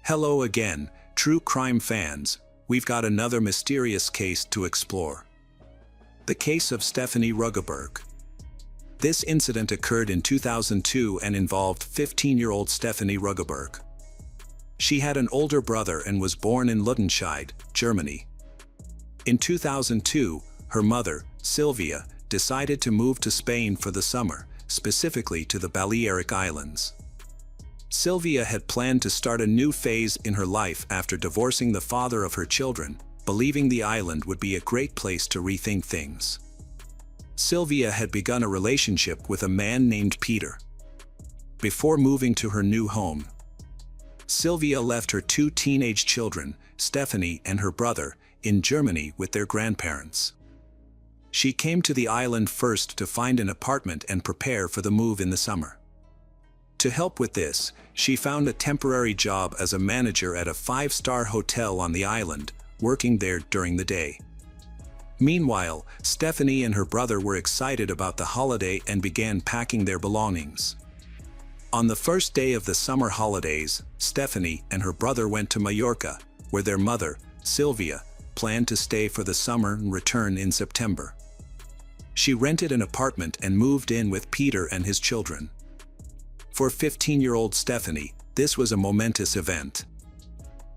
Hello again, true crime fans. We've got another mysterious case to explore. The case of Stephanie Ruggeberg. This incident occurred in 2002 and involved 15-year-old Stephanie Ruggeberg. She had an older brother and was born in Lüdenscheid, Germany. In 2002, her mother, Sylvia, decided to move to Spain for the summer, specifically to the Balearic Islands. Sylvia had planned to start a new phase in her life after divorcing the father of her children, believing the island would be a great place to rethink things. Sylvia had begun a relationship with a man named Peter. Before moving to her new home, Sylvia left her two teenage children, Stephanie and her brother, in Germany with their grandparents. She came to the island first to find an apartment and prepare for the move in the summer. To help with this, she found a temporary job as a manager at a 5-star hotel on the island, working there during the day. Meanwhile, Stephanie and her brother were excited about the holiday and began packing their belongings. On the first day of the summer holidays, Stephanie and her brother went to Mallorca, where their mother, Sylvia, planned to stay for the summer and return in September. She rented an apartment and moved in with Peter and his children. For 15-year-old Stephanie, this was a momentous event.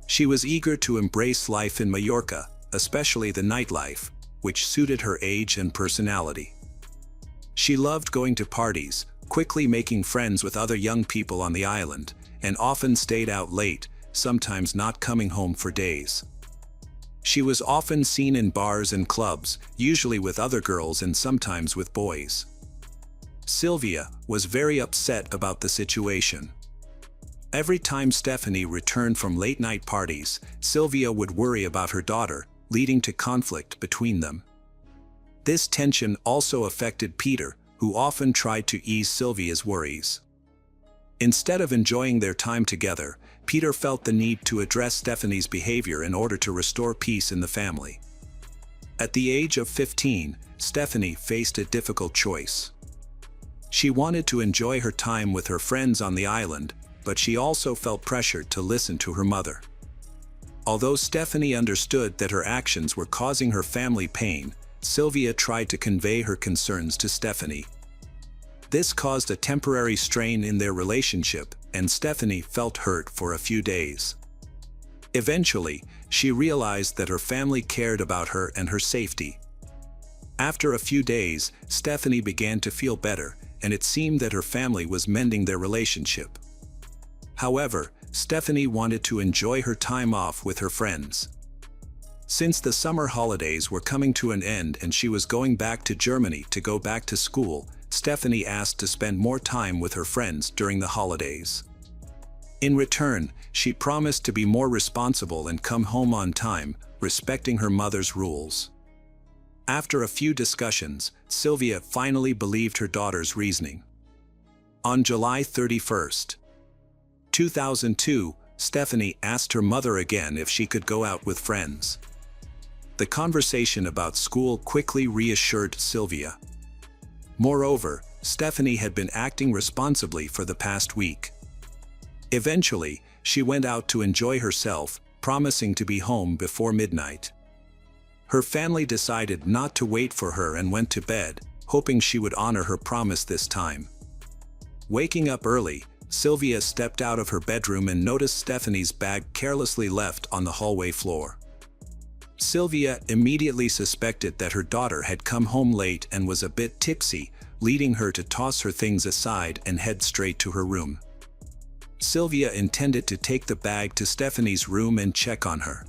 She was eager to embrace life in Mallorca, especially the nightlife, which suited her age and personality. She loved going to parties, quickly making friends with other young people on the island, and often stayed out late, sometimes not coming home for days. She was often seen in bars and clubs, usually with other girls and sometimes with boys. Sylvia was very upset about the situation. Every time Stephanie returned from late-night parties, Sylvia would worry about her daughter, leading to conflict between them. This tension also affected Peter, who often tried to ease Sylvia's worries. Instead of enjoying their time together, Peter felt the need to address Stephanie's behavior in order to restore peace in the family. At the age of 15, Stephanie faced a difficult choice. She wanted to enjoy her time with her friends on the island, but she also felt pressured to listen to her mother. Although Stephanie understood that her actions were causing her family pain, Sylvia tried to convey her concerns to Stephanie. This caused a temporary strain in their relationship, and Stephanie felt hurt for a few days. Eventually, she realized that her family cared about her and her safety. After a few days, Stephanie began to feel better, and it seemed that her family was mending their relationship. However, Stephanie wanted to enjoy her time off with her friends. Since the summer holidays were coming to an end and she was going back to Germany to go back to school, Stephanie asked to spend more time with her friends during the holidays. In return, she promised to be more responsible and come home on time, respecting her mother's rules. After a few discussions, Sylvia finally believed her daughter's reasoning. On July 31, 2002, Stephanie asked her mother again if she could go out with friends. The conversation about school quickly reassured Sylvia. Moreover, Stephanie had been acting responsibly for the past week. Eventually, she went out to enjoy herself, promising to be home before midnight. Her family decided not to wait for her and went to bed, hoping she would honor her promise this time. Waking up early, Sylvia stepped out of her bedroom and noticed Stephanie's bag carelessly left on the hallway floor. Sylvia immediately suspected that her daughter had come home late and was a bit tipsy, leading her to toss her things aside and head straight to her room. Sylvia intended to take the bag to Stephanie's room and check on her.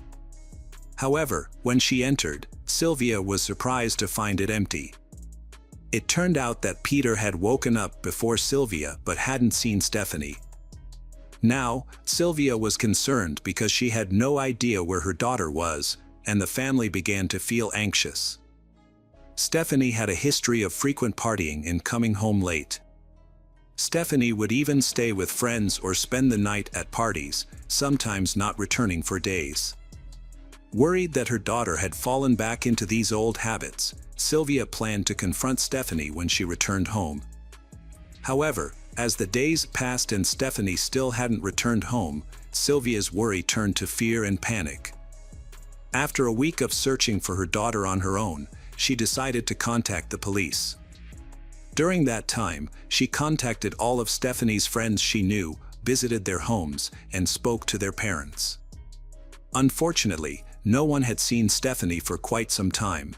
However, when she entered, Sylvia was surprised to find it empty. It turned out that Peter had woken up before Sylvia but hadn't seen Stephanie. Now, Sylvia was concerned because she had no idea where her daughter was, and the family began to feel anxious. Stephanie had a history of frequent partying and coming home late. Stephanie would even stay with friends or spend the night at parties, sometimes not returning for days. Worried that her daughter had fallen back into these old habits, Sylvia planned to confront Stephanie when she returned home. However, as the days passed and Stephanie still hadn't returned home, Sylvia's worry turned to fear and panic. After a week of searching for her daughter on her own, she decided to contact the police. During that time, she contacted all of Stephanie's friends she knew, visited their homes, and spoke to their parents. Unfortunately, no one had seen Stephanie for quite some time.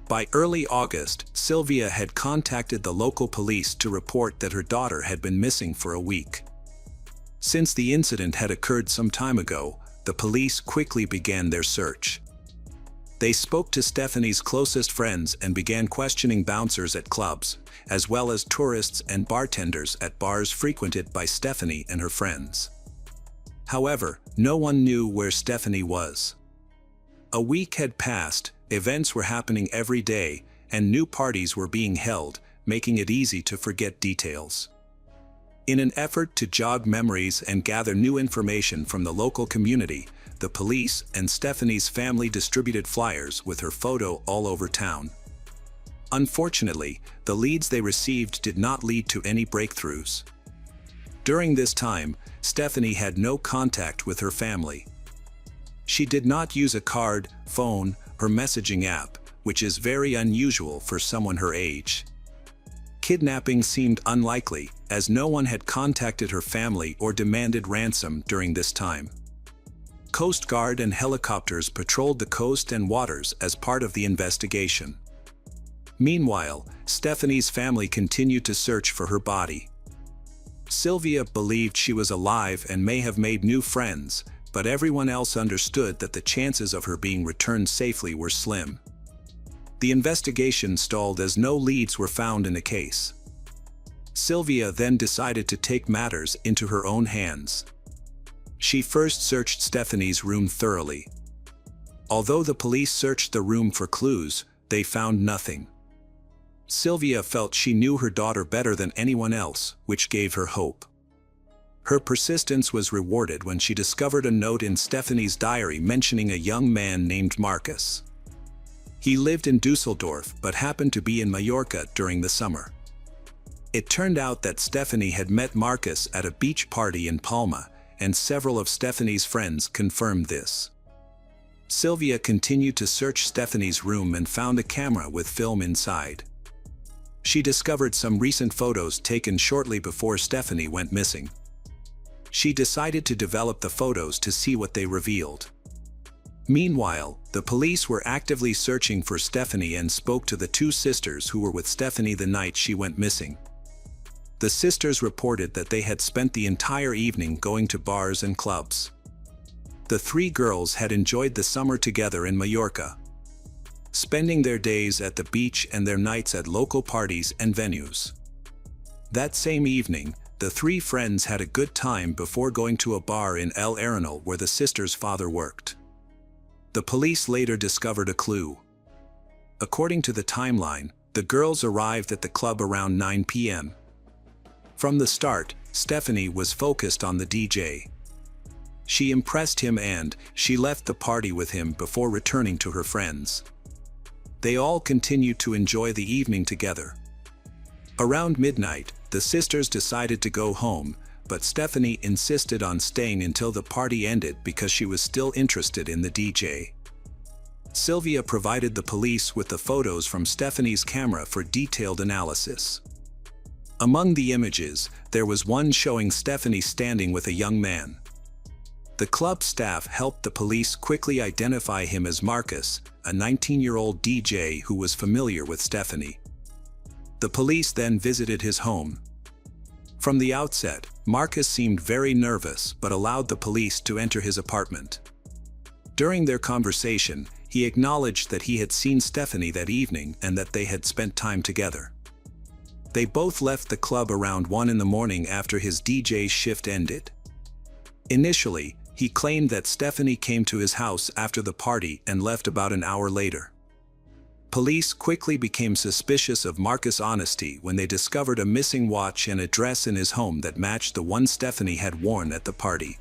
By early August, Sylvia had contacted the local police to report that her daughter had been missing for a week. Since the incident had occurred some time ago, the police quickly began their search. They spoke to Stephanie's closest friends and began questioning bouncers at clubs, as well as tourists and bartenders at bars frequented by Stephanie and her friends. However, no one knew where Stephanie was. A week had passed, events were happening every day, and new parties were being held, making it easy to forget details. In an effort to jog memories and gather new information from the local community, the police and Stephanie's family distributed flyers with her photo all over town. Unfortunately, the leads they received did not lead to any breakthroughs. During this time, Stephanie had no contact with her family. She did not use a card, phone, or messaging app, which is very unusual for someone her age. Kidnapping seemed unlikely, as no one had contacted her family or demanded ransom during this time. Coast Guard and helicopters patrolled the coast and waters as part of the investigation. Meanwhile, Stephanie's family continued to search for her body. Sylvia believed she was alive and may have made new friends, but everyone else understood that the chances of her being returned safely were slim. The investigation stalled as no leads were found in the case. Sylvia then decided to take matters into her own hands. She first searched Stephanie's room thoroughly. Although the police searched the room for clues, they found nothing. Sylvia felt she knew her daughter better than anyone else, which gave her hope. Her persistence was rewarded when she discovered a note in Stephanie's diary mentioning a young man named Marcus. He lived in Dusseldorf but happened to be in Mallorca during the summer. It turned out that Stephanie had met Marcus at a beach party in Palma, and several of Stephanie's friends confirmed this. Sylvia continued to search Stephanie's room and found a camera with film inside. She discovered some recent photos taken shortly before Stephanie went missing. She decided to develop the photos to see what they revealed. Meanwhile, the police were actively searching for Stephanie and spoke to the two sisters who were with Stephanie the night she went missing. The sisters reported that they had spent the entire evening going to bars and clubs. The three girls had enjoyed the summer together in Mallorca, spending their days at the beach and their nights at local parties and venues. That same evening, the three friends had a good time before going to a bar in El Arenal where the sisters' father worked. The police later discovered a clue. According to the timeline, the girls arrived at the club around 9 p.m. From the start, Stephanie was focused on the DJ. She impressed him and she left the party with him before returning to her friends. They all continued to enjoy the evening together. Around midnight, the sisters decided to go home, but Stephanie insisted on staying until the party ended because she was still interested in the DJ. Sylvia provided the police with the photos from Stephanie's camera for detailed analysis. Among the images, there was one showing Stephanie standing with a young man. The club staff helped the police quickly identify him as Marcus, a 19-year-old DJ who was familiar with Stephanie. The police then visited his home. From the outset, Marcus seemed very nervous but allowed the police to enter his apartment. During their conversation, he acknowledged that he had seen Stephanie that evening and that they had spent time together. They both left the club around 1 in the morning after his DJ shift ended. Initially, he claimed that Stephanie came to his house after the party and left about an hour later. Police quickly became suspicious of Marcus' honesty when they discovered a missing watch and a dress in his home that matched the one Stephanie had worn at the party.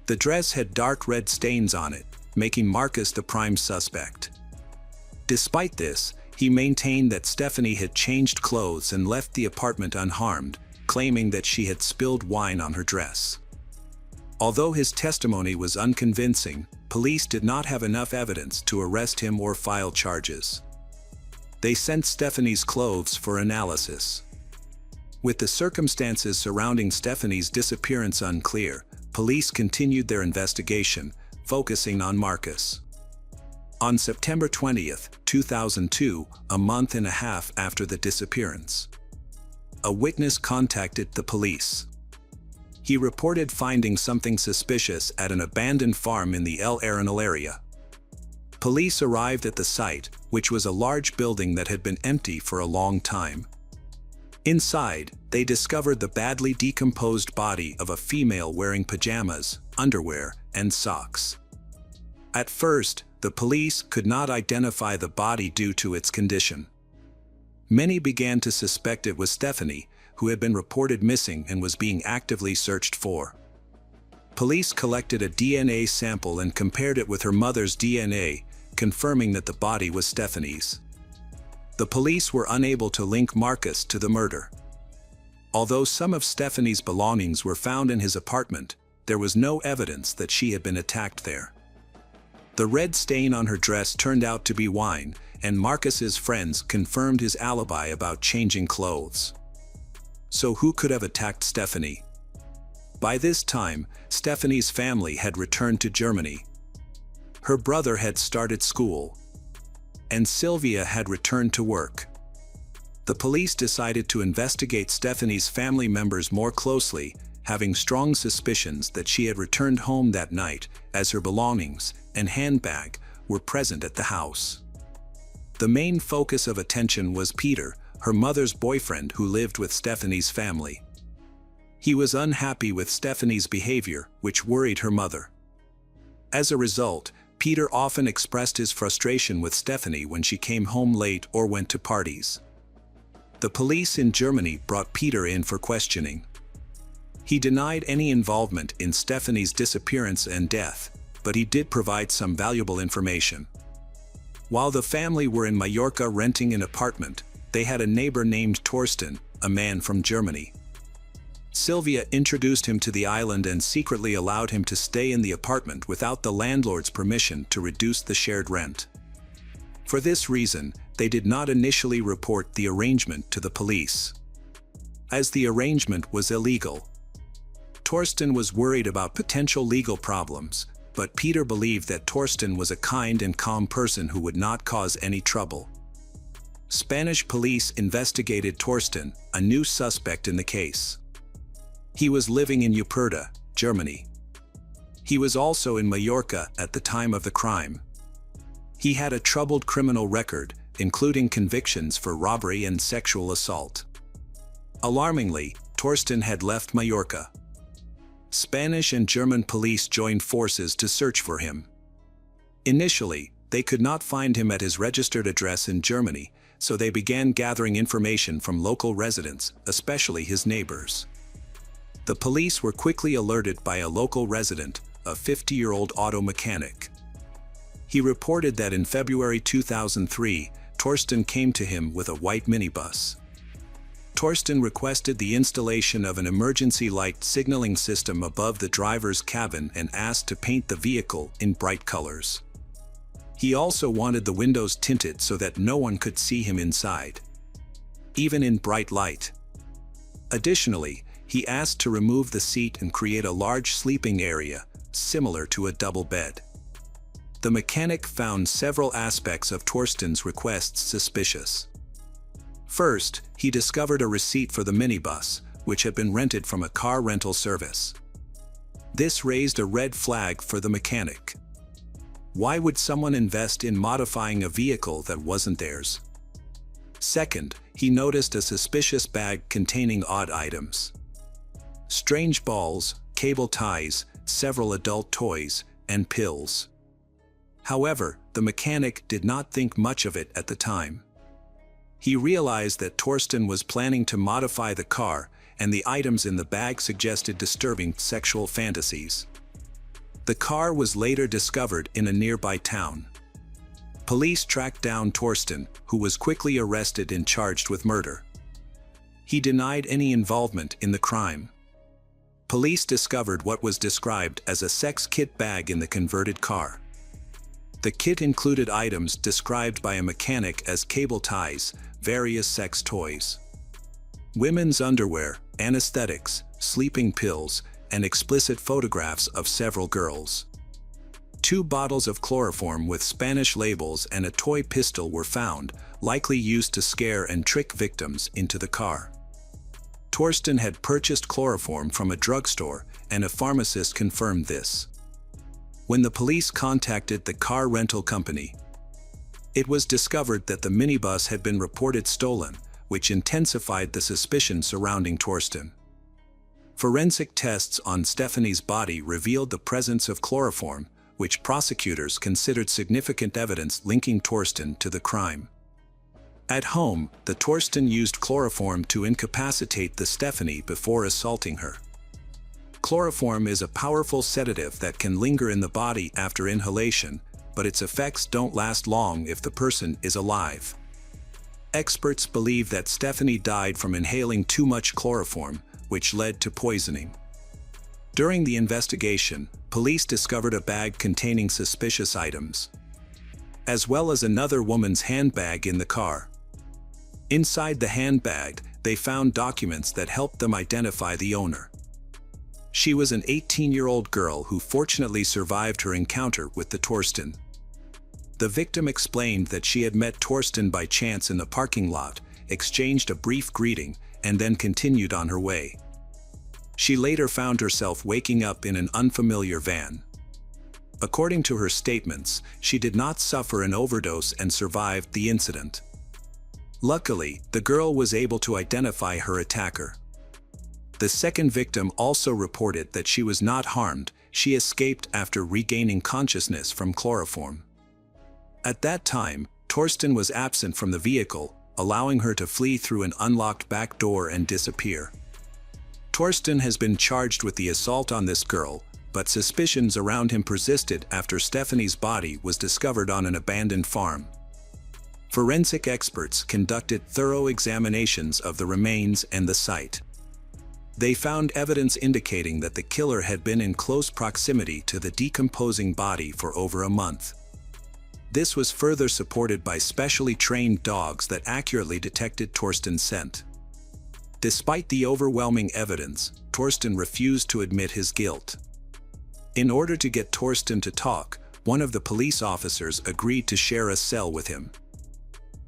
The dress had dark red stains on it, making Marcus the prime suspect. Despite this, he maintained that Stephanie had changed clothes and left the apartment unharmed, claiming that she had spilled wine on her dress. Although his testimony was unconvincing, police did not have enough evidence to arrest him or file charges. They sent Stephanie's clothes for analysis. With the circumstances surrounding Stephanie's disappearance unclear, police continued their investigation, focusing on Marcus. On September 20, 2002, a month and a half after the disappearance, a witness contacted the police. He reported finding something suspicious at an abandoned farm in the El Arenal area. Police arrived at the site, which was a large building that had been empty for a long time. Inside, they discovered the badly decomposed body of a female wearing pajamas, underwear, and socks. At first, the police could not identify the body due to its condition. Many began to suspect it was Stephanie, who had been reported missing and was being actively searched for. Police collected a DNA sample and compared it with her mother's DNA, confirming that the body was Stephanie's. The police were unable to link Marcus to the murder. Although some of Stephanie's belongings were found in his apartment, there was no evidence that she had been attacked there. The red stain on her dress turned out to be wine, and Marcus's friends confirmed his alibi about changing clothes. So who could have attacked Stephanie? By this time, Stephanie's family had returned to Germany. Her brother had started school, and Sylvia had returned to work. The police decided to investigate Stephanie's family members more closely, having strong suspicions that she had returned home that night, as her belongings and handbag were present at the house. The main focus of attention was Peter, her mother's boyfriend who lived with Stephanie's family. He was unhappy with Stephanie's behavior, which worried her mother. As a result, Peter often expressed his frustration with Stephanie when she came home late or went to parties. The police in Germany brought Peter in for questioning. He denied any involvement in Stephanie's disappearance and death, but he did provide some valuable information. While the family were in Mallorca renting an apartment, they had a neighbor named Torsten, a man from Germany. Sylvia introduced him to the island and secretly allowed him to stay in the apartment without the landlord's permission to reduce the shared rent. For this reason, they did not initially report the arrangement to the police, as the arrangement was illegal. Torsten was worried about potential legal problems, but Peter believed that Torsten was a kind and calm person who would not cause any trouble. Spanish police investigated Torsten, a new suspect in the case. He was living in Uperda, Germany. He was also in Mallorca at the time of the crime. He had a troubled criminal record, including convictions for robbery and sexual assault. Alarmingly, Torsten had left Mallorca. Spanish and German police joined forces to search for him. Initially, they could not find him at his registered address in Germany, so they began gathering information from local residents, especially his neighbors. The police were quickly alerted by a local resident, a 50-year-old auto mechanic. He reported that in February 2003, Torsten came to him with a white minibus. Torsten requested the installation of an emergency light signaling system above the driver's cabin and asked to paint the vehicle in bright colors. He also wanted the windows tinted so that no one could see him inside, even in bright light. Additionally, he asked to remove the seat and create a large sleeping area, similar to a double bed. The mechanic found several aspects of Torsten's requests suspicious. First, he discovered a receipt for the minibus, which had been rented from a car rental service. This raised a red flag for the mechanic. Why would someone invest in modifying a vehicle that wasn't theirs? Second, he noticed a suspicious bag containing odd items. Strange balls, cable ties, several adult toys, and pills. However, the mechanic did not think much of it at the time. He realized that Torsten was planning to modify the car, and the items in the bag suggested disturbing sexual fantasies. The car was later discovered in a nearby town. Police tracked down Torsten, who was quickly arrested and charged with murder. He denied any involvement in the crime. police discovered what was described as a sex kit bag in the converted car. The kit included items described by a mechanic as cable ties, various sex toys, women's underwear, anesthetics, sleeping pills, and explicit photographs of several girls. 2 bottles of chloroform with Spanish labels and a toy pistol were found, likely used to scare and trick victims into the car. Torsten had purchased chloroform from a drugstore, and a pharmacist confirmed this. When the police contacted the car rental company, it was discovered that the minibus had been reported stolen, which intensified the suspicion surrounding Torsten. Forensic tests on Stephanie's body revealed the presence of chloroform, which prosecutors considered significant evidence linking Torsten to the crime. At home, the Torsten used chloroform to incapacitate the Stephanie before assaulting her. Chloroform is a powerful sedative that can linger in the body after inhalation, but its effects don't last long if the person is alive. Experts believe that Stephanie died from inhaling too much chloroform, which led to poisoning. During the investigation, police discovered a bag containing suspicious items, as well as another woman's handbag in the car. Inside the handbag, they found documents that helped them identify the owner. She was an 18-year-old girl who fortunately survived her encounter with the Torsten. The victim explained that she had met Torsten by chance in the parking lot, exchanged a brief greeting, and then continued on her way. She later found herself waking up in an unfamiliar van. According to her statements, she did not suffer an overdose and survived the incident. Luckily, the girl was able to identify her attacker. The second victim also reported that she was not harmed. She escaped after regaining consciousness from chloroform. At that time, Torsten was absent from the vehicle, allowing her to flee through an unlocked back door and disappear. Torsten has been charged with the assault on this girl, but suspicions around him persisted after Stephanie's body was discovered on an abandoned farm. Forensic experts conducted thorough examinations of the remains and the site. They found evidence indicating that the killer had been in close proximity to the decomposing body for over a month. This was further supported by specially trained dogs that accurately detected Torsten's scent. Despite the overwhelming evidence, Torsten refused to admit his guilt. In order to get Torsten to talk, one of the police officers agreed to share a cell with him.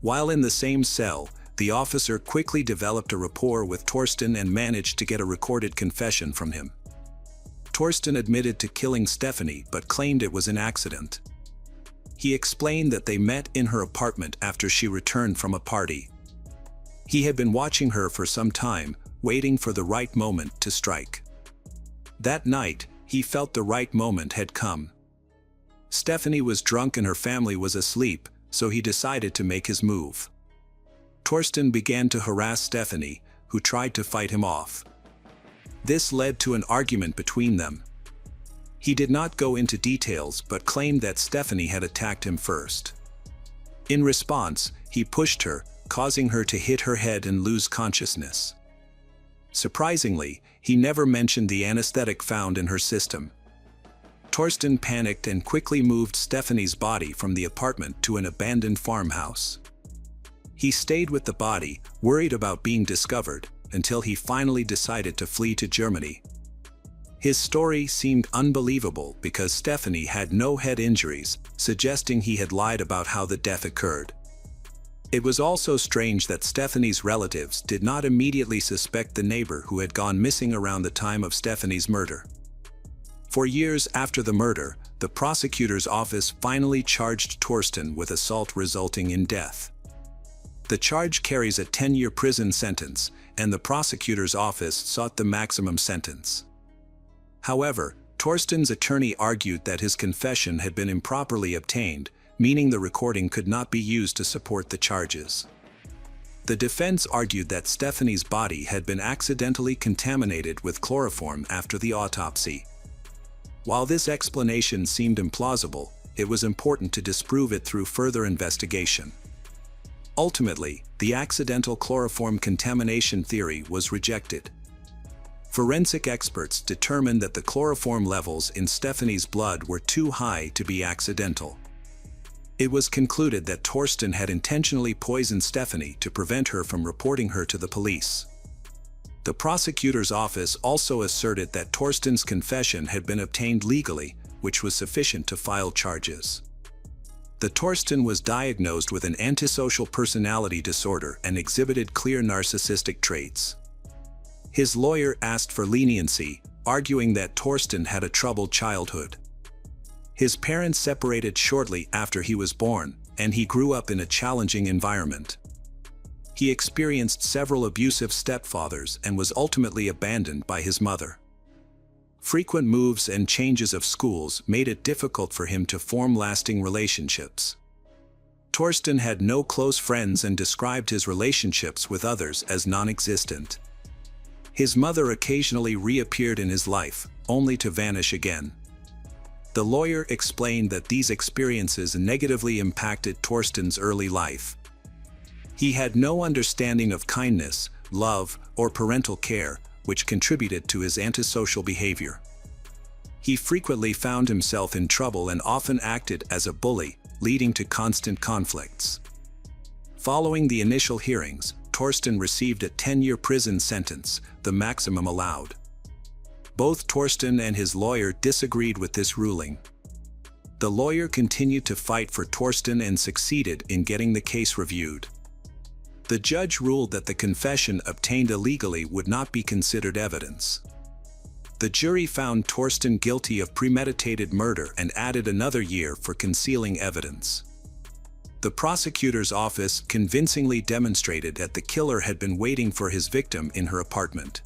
While in the same cell, the officer quickly developed a rapport with Torsten and managed to get a recorded confession from him. Torsten admitted to killing Stephanie but claimed it was an accident. He explained that they met in her apartment after she returned from a party. He had been watching her for some time, waiting for the right moment to strike. That night, he felt the right moment had come. Stephanie was drunk and her family was asleep, so he decided to make his move. Torsten began to harass Stephanie, who tried to fight him off. This led to an argument between them. He did not go into details but claimed that Stephanie had attacked him first. In response, he pushed her, causing her to hit her head and lose consciousness. Surprisingly, he never mentioned the anesthetic found in her system. Torsten panicked and quickly moved Stephanie's body from the apartment to an abandoned farmhouse. He stayed with the body, worried about being discovered, until he finally decided to flee to Germany. His story seemed unbelievable because Stephanie had no head injuries, suggesting he had lied about how the death occurred. It was also strange that Stephanie's relatives did not immediately suspect the neighbor who had gone missing around the time of Stephanie's murder. For years after the murder, the prosecutor's office finally charged Torsten with assault resulting in death. The charge carries a 10-year prison sentence, and the prosecutor's office sought the maximum sentence. However, Torsten's attorney argued that his confession had been improperly obtained, meaning the recording could not be used to support the charges. The defense argued that Stephanie's body had been accidentally contaminated with chloroform after the autopsy. While this explanation seemed implausible, it was important to disprove it through further investigation. Ultimately, the accidental chloroform contamination theory was rejected. Forensic experts determined that the chloroform levels in Stephanie's blood were too high to be accidental. It was concluded that Torsten had intentionally poisoned Stephanie to prevent her from reporting her to the police. The prosecutor's office also asserted that Torsten's confession had been obtained legally, which was sufficient to file charges. The Torsten was diagnosed with an antisocial personality disorder and exhibited clear narcissistic traits. His lawyer asked for leniency, arguing that Torsten had a troubled childhood. His parents separated shortly after he was born, and he grew up in a challenging environment. He experienced several abusive stepfathers and was ultimately abandoned by his mother. Frequent moves and changes of schools made it difficult for him to form lasting relationships. Torsten had no close friends and described his relationships with others as non-existent. His mother occasionally reappeared in his life, only to vanish again. The lawyer explained that these experiences negatively impacted Torsten's early life. He had no understanding of kindness, love, or parental care, which contributed to his antisocial behavior. He frequently found himself in trouble and often acted as a bully, leading to constant conflicts. Following the initial hearings, Torsten received a 10-year prison sentence, the maximum allowed. Both Torsten and his lawyer disagreed with this ruling. The lawyer continued to fight for Torsten and succeeded in getting the case reviewed. The judge ruled that the confession obtained illegally would not be considered evidence. The jury found Torsten guilty of premeditated murder and added another year for concealing evidence. The prosecutor's office convincingly demonstrated that the killer had been waiting for his victim in her apartment.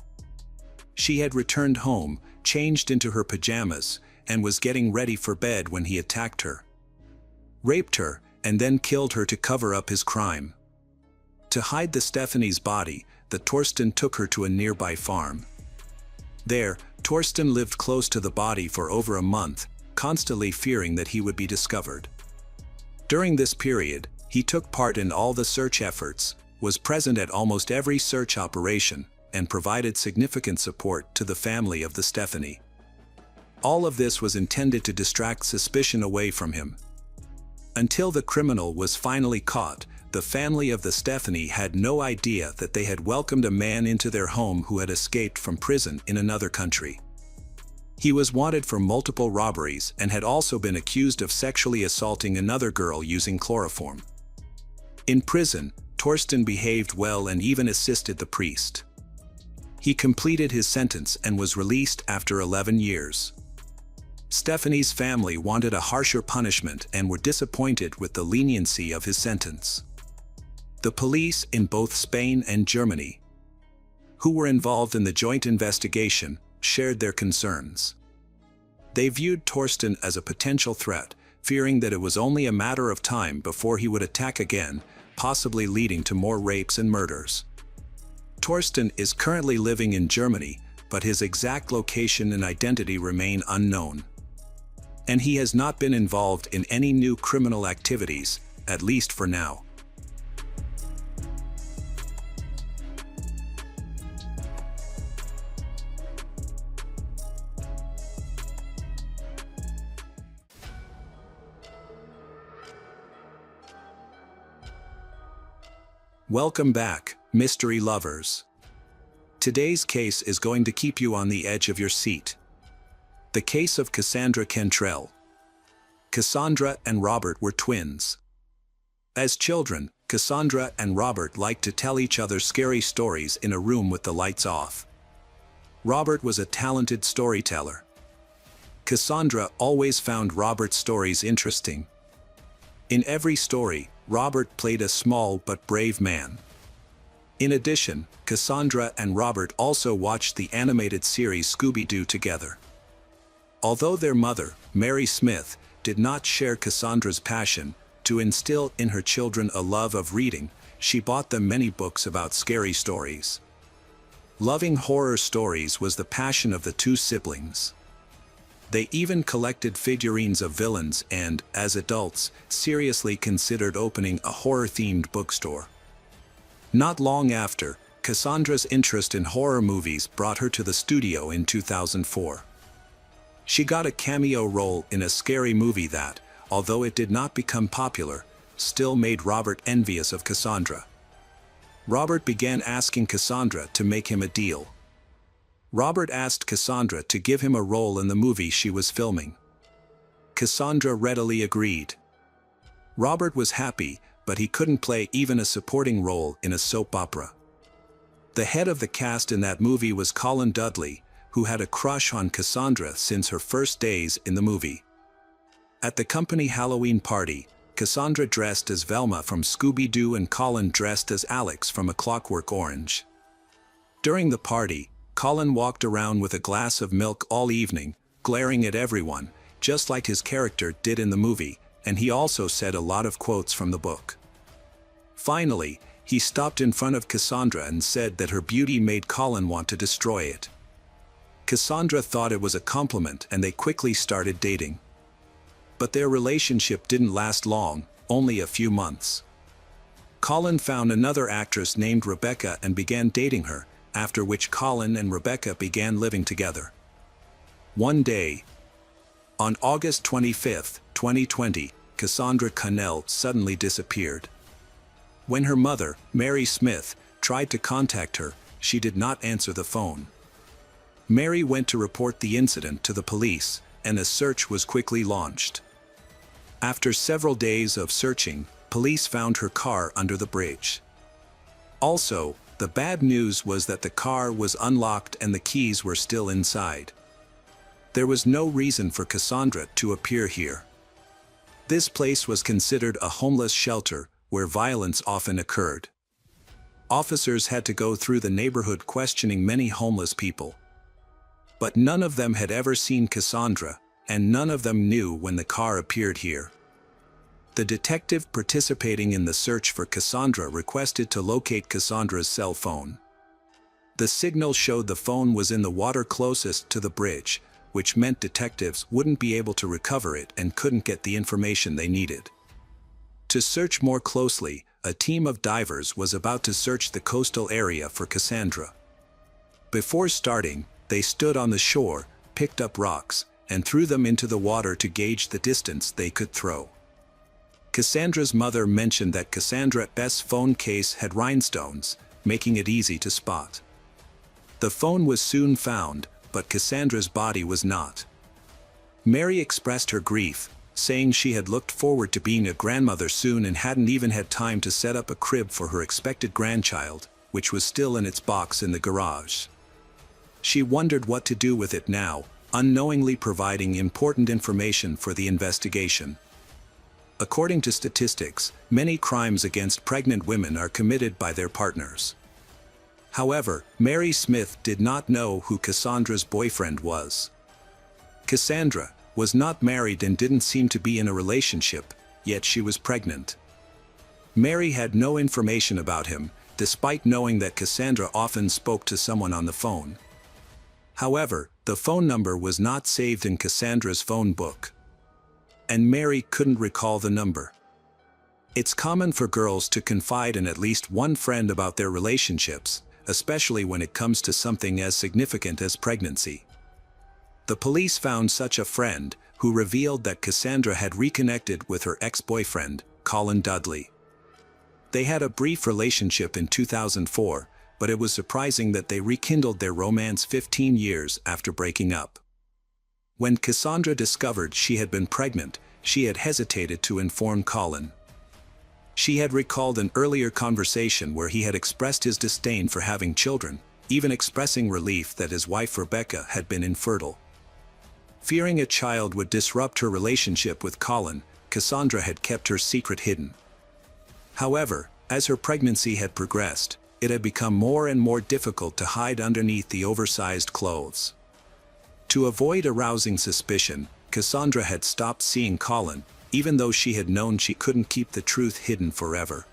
She had returned home, changed into her pajamas, and was getting ready for bed when he attacked her, raped her, and then killed her to cover up his crime. To hide Stephanie's body, the Torsten took her to a nearby farm. There, Torsten lived close to the body for over a month, constantly fearing that he would be discovered. During this period, he took part in all the search efforts, was present at almost every search operation, and provided significant support to the family of Stephanie. All of this was intended to distract suspicion away from him. Until the criminal was finally caught, the family of Stephanie had no idea that they had welcomed a man into their home who had escaped from prison in another country. He was wanted for multiple robberies and had also been accused of sexually assaulting another girl using chloroform. In prison, Torsten behaved well and even assisted the priest. He completed his sentence and was released after 11 years. Stephanie's family wanted a harsher punishment and were disappointed with the leniency of his sentence. The police in both Spain and Germany, who were involved in the joint investigation, shared their concerns. They viewed Torsten as a potential threat, fearing that it was only a matter of time before he would attack again, possibly leading to more rapes and murders. Torsten is currently living in Germany, but his exact location and identity remain unknown. And he has not been involved in any new criminal activities, at least for now. Welcome back, mystery lovers. Today's case is going to keep you on the edge of your seat. The case of Cassandra Cantrell. Cassandra and Robert were twins. As children, Cassandra and Robert liked to tell each other scary stories in a room with the lights off. Robert was a talented storyteller. Cassandra always found Robert's stories interesting. In every story, Robert played a small but brave man. In addition, Cassandra and Robert also watched the animated series Scooby-Doo together. Although their mother, Mary Smith, did not share Cassandra's passion to instill in her children a love of reading, she bought them many books about scary stories. Loving horror stories was the passion of the two siblings. They even collected figurines of villains and, as adults, seriously considered opening a horror-themed bookstore. Not long after, Cassandra's interest in horror movies brought her to the studio in 2004. She got a cameo role in a scary movie that, although it did not become popular, still made Robert envious of Cassandra. Robert began asking Cassandra to make him a deal. Robert asked Cassandra to give him a role in the movie she was filming. Cassandra readily agreed. Robert was happy, but he couldn't play even a supporting role in a soap opera. The head of the cast in that movie was Colin Dudley, who had a crush on Cassandra since her first days in the movie. At the company Halloween party, Cassandra dressed as Velma from Scooby-Doo and Colin dressed as Alex from A Clockwork Orange. During the party, Colin walked around with a glass of milk all evening, glaring at everyone, just like his character did in the movie, and he also said a lot of quotes from the book. Finally, he stopped in front of Cassandra and said that her beauty made Colin want to destroy it. Cassandra thought it was a compliment and they quickly started dating. But their relationship didn't last long, only a few months. Colin found another actress named Rebecca and began dating her, after which Colin and Rebecca began living together. One day, on August 25, 2020, Cassandra Connell suddenly disappeared. When her mother, Mary Smith, tried to contact her, she did not answer the phone. Mary went to report the incident to the police, and a search was quickly launched. After several days of searching, police found her car under the bridge. Also, the bad news was that the car was unlocked and the keys were still inside. There was no reason for Cassandra to appear here. This place was considered a homeless shelter, where violence often occurred. Officers had to go through the neighborhood questioning many homeless people. But none of them had ever seen Cassandra, and none of them knew when the car appeared here. The detective participating in the search for Cassandra requested to locate Cassandra's cell phone. The signal showed the phone was in the water closest to the bridge, which meant detectives wouldn't be able to recover it and couldn't get the information they needed. To search more closely, a team of divers was about to search the coastal area for Cassandra. Before starting, they stood on the shore, picked up rocks, and threw them into the water to gauge the distance they could throw. Cassandra's mother mentioned that Cassandra's phone case had rhinestones, making it easy to spot. The phone was soon found, but Cassandra's body was not. Mary expressed her grief, saying she had looked forward to being a grandmother soon and hadn't even had time to set up a crib for her expected grandchild, which was still in its box in the garage. She wondered what to do with it now, unknowingly providing important information for the investigation. According to statistics, many crimes against pregnant women are committed by their partners. However, Mary Smith did not know who Cassandra's boyfriend was. Cassandra was not married and didn't seem to be in a relationship, yet she was pregnant. Mary had no information about him, despite knowing that Cassandra often spoke to someone on the phone. However, the phone number was not saved in Cassandra's phone book, and Mary couldn't recall the number. It's common for girls to confide in at least one friend about their relationships, especially when it comes to something as significant as pregnancy. The police found such a friend, who revealed that Cassandra had reconnected with her ex-boyfriend, Colin Dudley. They had a brief relationship in 2004, but it was surprising that they rekindled their romance 15 years after breaking up. When Cassandra discovered she had been pregnant, she had hesitated to inform Colin. She had recalled an earlier conversation where he had expressed his disdain for having children, even expressing relief that his wife Rebecca had been infertile. Fearing a child would disrupt her relationship with Colin, Cassandra had kept her secret hidden. However, as her pregnancy had progressed, it had become more and more difficult to hide underneath the oversized clothes. To avoid arousing suspicion, Cassandra had stopped seeing Colin, even though she had known she couldn't keep the truth hidden forever.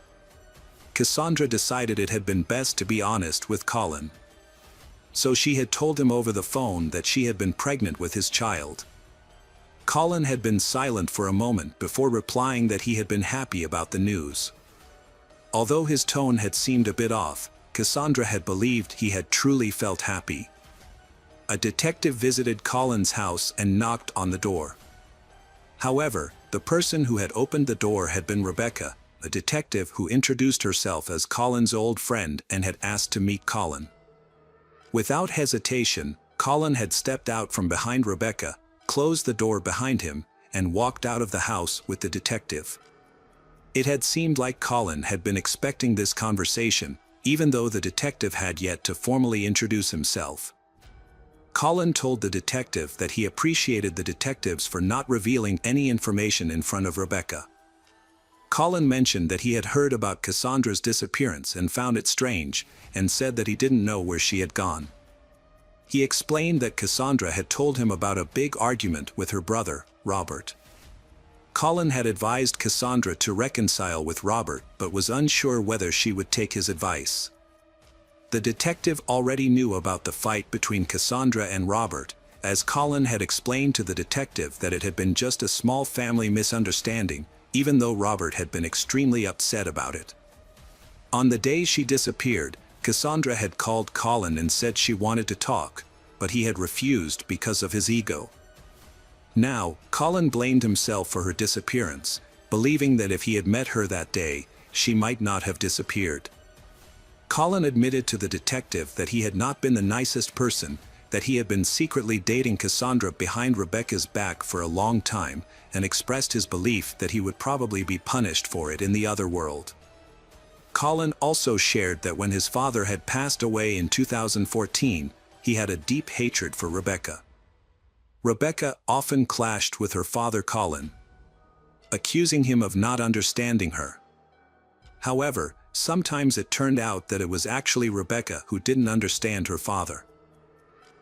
Cassandra decided it had been best to be honest with Colin. So she had told him over the phone that she had been pregnant with his child. Colin had been silent for a moment before replying that he had been happy about the news. Although his tone had seemed a bit off, Cassandra had believed he had truly felt happy. A detective visited Colin's house and knocked on the door. However, the person who had opened the door had been Rebecca, a detective who introduced herself as Colin's old friend and had asked to meet Colin. Without hesitation, Colin had stepped out from behind Rebecca, closed the door behind him, and walked out of the house with the detective. It had seemed like Colin had been expecting this conversation, even though the detective had yet to formally introduce himself. Colin told the detective that he appreciated the detectives for not revealing any information in front of Rebecca. Colin mentioned that he had heard about Cassandra's disappearance and found it strange, and said that he didn't know where she had gone. He explained that Cassandra had told him about a big argument with her brother, Robert. Colin had advised Cassandra to reconcile with Robert but was unsure whether she would take his advice. The detective already knew about the fight between Cassandra and Robert, as Colin had explained to the detective that it had been just a small family misunderstanding, even though Robert had been extremely upset about it. On the day she disappeared, Cassandra had called Colin and said she wanted to talk, but he had refused because of his ego. Now, Colin blamed himself for her disappearance, believing that if he had met her that day, she might not have disappeared. Colin admitted to the detective that he had not been the nicest person, that he had been secretly dating Cassandra behind Rebecca's back for a long time, and expressed his belief that he would probably be punished for it in the other world. Colin also shared that when his father had passed away in 2014, he had a deep hatred for Rebecca. Rebecca often clashed with her father Colin, accusing him of not understanding her. However, sometimes it turned out that it was actually Rebecca who didn't understand her father.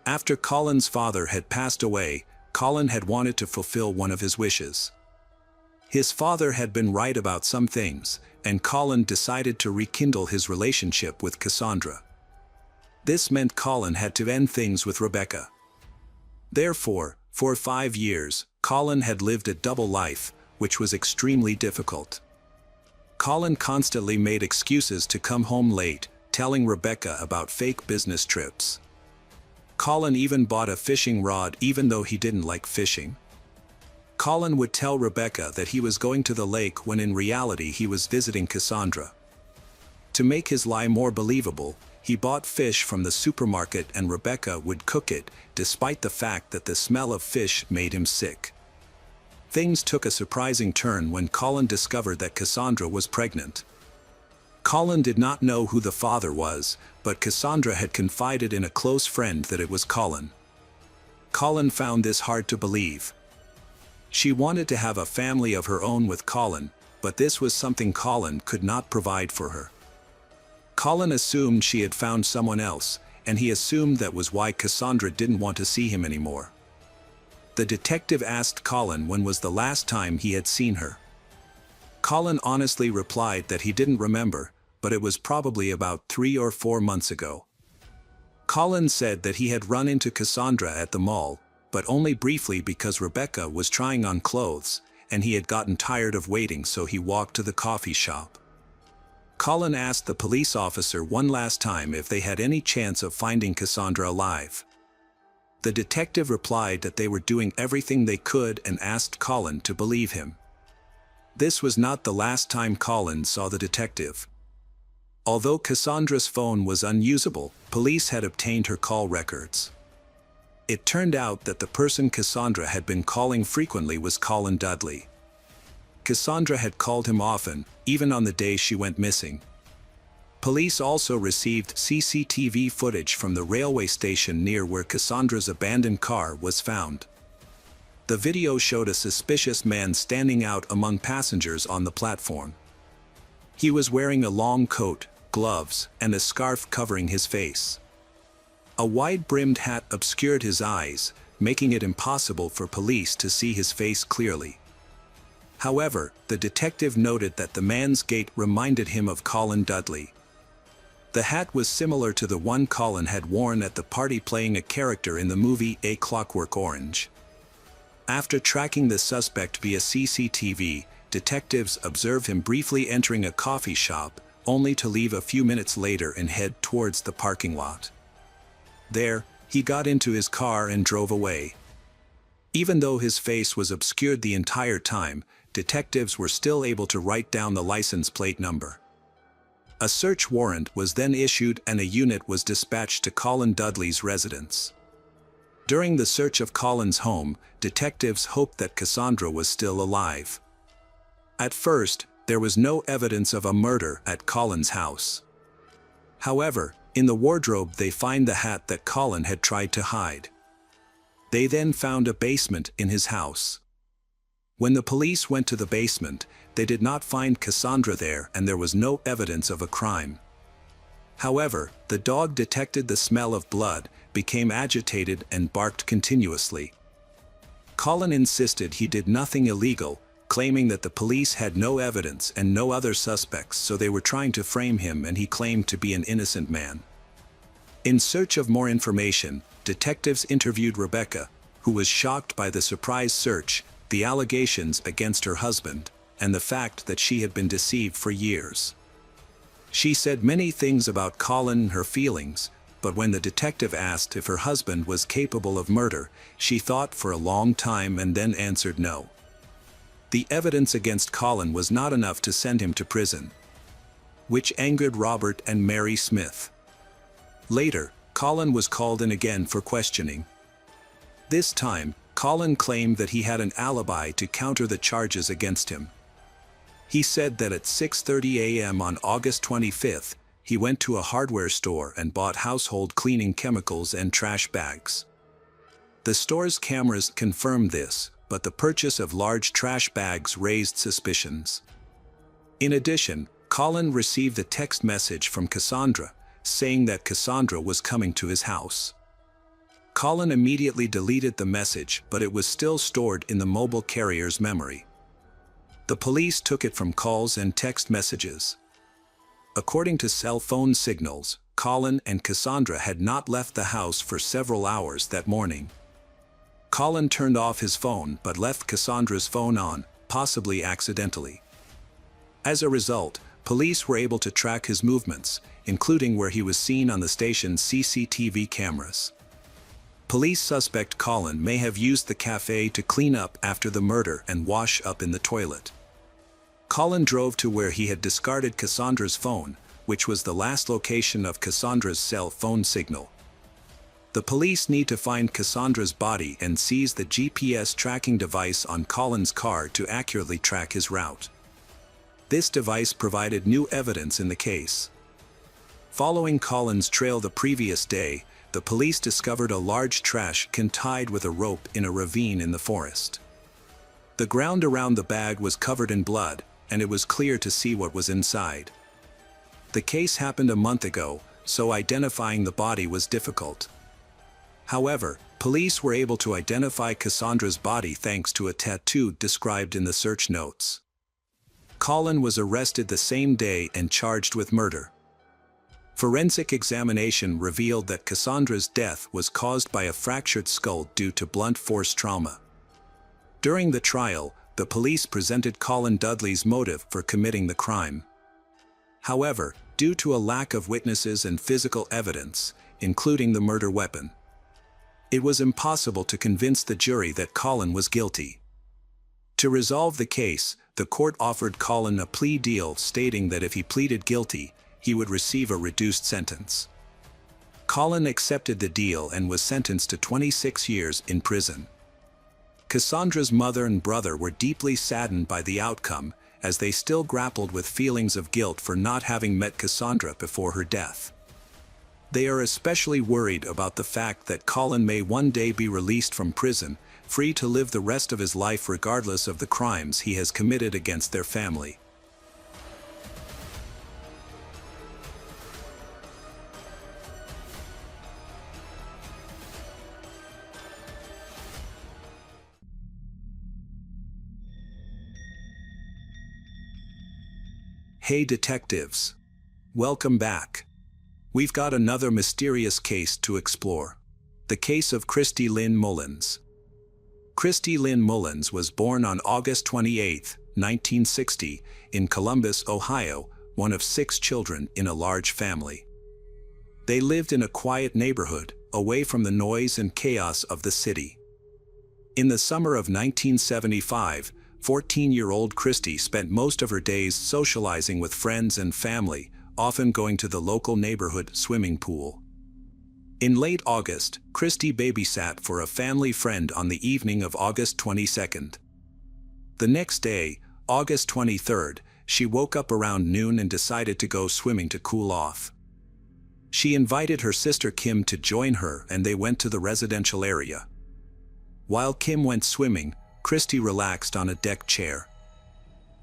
After Colin's father had passed away, Colin had wanted to fulfill one of his wishes. His father had been right about some things, and Colin decided to rekindle his relationship with Cassandra. This meant Colin had to end things with Rebecca. Therefore, for 5 years, Colin had lived a double life, which was extremely difficult. Colin constantly made excuses to come home late, telling Rebecca about fake business trips. Colin even bought a fishing rod even though he didn't like fishing. Colin would tell Rebecca that he was going to the lake when in reality he was visiting Cassandra. To make his lie more believable, he bought fish from the supermarket and Rebecca would cook it, despite the fact that the smell of fish made him sick. Things took a surprising turn when Colin discovered that Cassandra was pregnant. Colin did not know who the father was, but Cassandra had confided in a close friend that it was Colin. Colin found this hard to believe. She wanted to have a family of her own with Colin, but this was something Colin could not provide for her. Colin assumed she had found someone else, and he assumed that was why Cassandra didn't want to see him anymore. The detective asked Colin when was the last time he had seen her. Colin honestly replied that he didn't remember, but it was probably about 3 or 4 months ago. Colin said that he had run into Cassandra at the mall, but only briefly because Rebecca was trying on clothes, and he had gotten tired of waiting so he walked to the coffee shop. Colin asked the police officer one last time if they had any chance of finding Cassandra alive. The detective replied that they were doing everything they could and asked Colin to believe him. This was not the last time Colin saw the detective. Although Cassandra's phone was unusable, police had obtained her call records. It turned out that the person Cassandra had been calling frequently was Colin Dudley. Cassandra had called him often, even on the day she went missing. Police also received CCTV footage from the railway station near where Cassandra's abandoned car was found. The video showed a suspicious man standing out among passengers on the platform. He was wearing a long coat, gloves, and a scarf covering his face. A wide-brimmed hat obscured his eyes, making it impossible for police to see his face clearly. However, the detective noted that the man's gait reminded him of Colin Dudley. The hat was similar to the one Colin had worn at the party playing a character in the movie A Clockwork Orange. After tracking the suspect via CCTV, detectives observed him briefly entering a coffee shop, only to leave a few minutes later and head towards the parking lot. There, he got into his car and drove away. Even though his face was obscured the entire time, detectives were still able to write down the license plate number. A search warrant was then issued and a unit was dispatched to Colin Dudley's residence. During the search of Colin's home, detectives hoped that Cassandra was still alive. At first, there was no evidence of a murder at Colin's house. However, in the wardrobe they find the hat that Colin had tried to hide. They then found a basement in his house. When the police went to the basement, they did not find Cassandra there and there was no evidence of a crime. However, the dog detected the smell of blood, became agitated and barked continuously. Colin insisted he did nothing illegal, claiming that the police had no evidence and no other suspects, so they were trying to frame him, and he claimed to be an innocent man. In search of more information, detectives interviewed Rebecca, who was shocked by the surprise search, the allegations against her husband, and the fact that she had been deceived for years. She said many things about Colin and her feelings, but when the detective asked if her husband was capable of murder, she thought for a long time and then answered no. The evidence against Colin was not enough to send him to prison, which angered Robert and Mary Smith. Later, Colin was called in again for questioning. This time, Colin claimed that he had an alibi to counter the charges against him. He said that at 6:30 a.m. on August 25th, he went to a hardware store and bought household cleaning chemicals and trash bags. The store's cameras confirmed this, but the purchase of large trash bags raised suspicions. In addition, Colin received a text message from Cassandra, saying that Cassandra was coming to his house. Colin immediately deleted the message, but it was still stored in the mobile carrier's memory. The police took it from calls and text messages. According to cell phone signals, Colin and Cassandra had not left the house for several hours that morning. Colin turned off his phone but left Cassandra's phone on, possibly accidentally. As a result, police were able to track his movements, including where he was seen on the station's CCTV cameras. Police suspect Colin may have used the cafe to clean up after the murder and wash up in the toilet. Colin drove to where he had discarded Cassandra's phone, which was the last location of Cassandra's cell phone signal. The police need to find Cassandra's body and seize the GPS tracking device on Colin's car to accurately track his route. This device provided new evidence in the case. Following Colin's trail the previous day, the police discovered a large trash can tied with a rope in a ravine in the forest. The ground around the bag was covered in blood, and it was clear to see what was inside. The case happened a month ago, so identifying the body was difficult. However, police were able to identify Cassandra's body thanks to a tattoo described in the search notes. Colin was arrested the same day and charged with murder. Forensic examination revealed that Cassandra's death was caused by a fractured skull due to blunt force trauma. During the trial, the police presented Colin Dudley's motive for committing the crime. However, due to a lack of witnesses and physical evidence, including the murder weapon, it was impossible to convince the jury that Colin was guilty. To resolve the case, the court offered Colin a plea deal stating that if he pleaded guilty, he would receive a reduced sentence. Colin accepted the deal and was sentenced to 26 years in prison. Cassandra's mother and brother were deeply saddened by the outcome, as they still grappled with feelings of guilt for not having met Cassandra before her death. They are especially worried about the fact that Colin may one day be released from prison, free to live the rest of his life regardless of the crimes he has committed against their family. Hey detectives! Welcome back. We've got another mysterious case to explore. The case of Christy Lynn Mullins. Christy Lynn Mullins was born on August 28, 1960, in Columbus, Ohio, one of 6 children in a large family. They lived in a quiet neighborhood, away from the noise and chaos of the city. In the summer of 1975, 14-year-old Christy spent most of her days socializing with friends and family, often going to the local neighborhood swimming pool. In late August, Christy babysat for a family friend on the evening of August 22nd. The next day, August 23rd, she woke up around noon and decided to go swimming to cool off. She invited her sister Kim to join her and they went to the residential area. While Kim went swimming, Christy relaxed on a deck chair.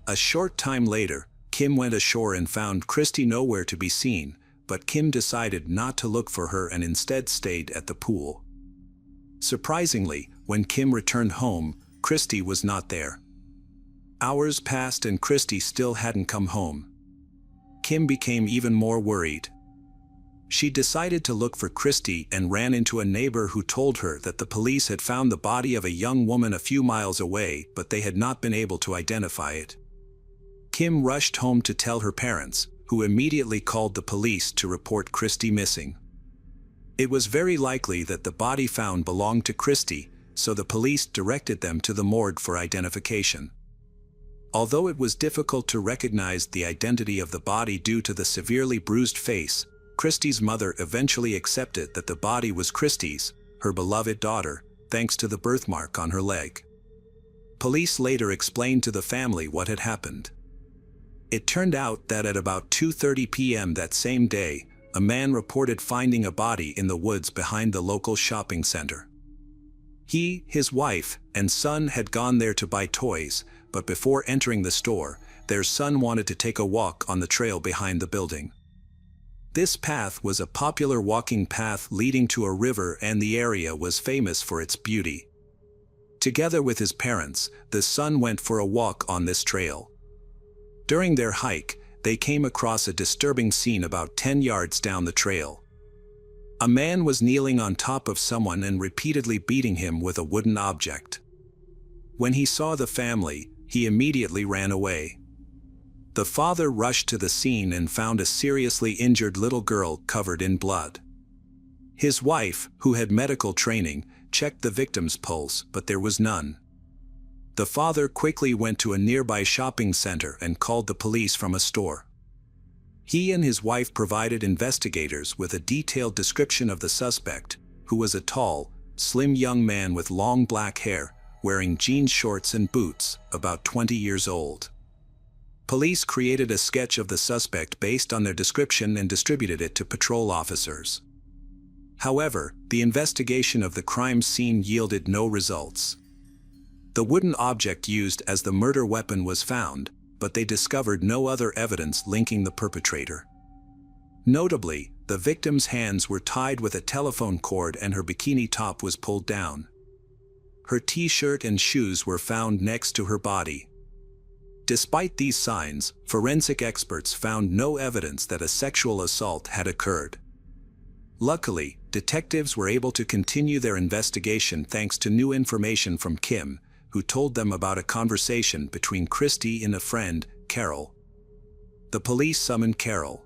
A short time later, Kim went ashore and found Christy nowhere to be seen, but Kim decided not to look for her and instead stayed at the pool. Surprisingly, when Kim returned home, Christy was not there. Hours passed and Christy still hadn't come home. Kim became even more worried. She decided to look for Christy and ran into a neighbor who told her that the police had found the body of a young woman a few miles away, but they had not been able to identify it. Kim rushed home to tell her parents, who immediately called the police to report Christy missing. It was very likely that the body found belonged to Christy, so the police directed them to the morgue for identification. Although it was difficult to recognize the identity of the body due to the severely bruised face, Christy's mother eventually accepted that the body was Christy's, her beloved daughter, thanks to the birthmark on her leg. Police later explained to the family what had happened. It turned out that at about 2:30 p.m. that same day, a man reported finding a body in the woods behind the local shopping center. He, his wife, and son had gone there to buy toys, but before entering the store, their son wanted to take a walk on the trail behind the building. This path was a popular walking path leading to a river and the area was famous for its beauty. Together with his parents, the son went for a walk on this trail. During their hike, they came across a disturbing scene about 10 yards down the trail. A man was kneeling on top of someone and repeatedly beating him with a wooden object. When he saw the family, he immediately ran away. The father rushed to the scene and found a seriously injured little girl covered in blood. His wife, who had medical training, checked the victim's pulse, but there was none. The father quickly went to a nearby shopping center and called the police from a store. He and his wife provided investigators with a detailed description of the suspect, who was a tall, slim young man with long black hair, wearing jean shorts and boots, about 20 years old. Police created a sketch of the suspect based on their description and distributed it to patrol officers. However, the investigation of the crime scene yielded no results. The wooden object used as the murder weapon was found, but they discovered no other evidence linking the perpetrator. Notably, the victim's hands were tied with a telephone cord and her bikini top was pulled down. Her t-shirt and shoes were found next to her body. Despite these signs, forensic experts found no evidence that a sexual assault had occurred. Luckily, detectives were able to continue their investigation thanks to new information from Kim, who told them about a conversation between Christy and a friend, Carol. The police summoned Carol.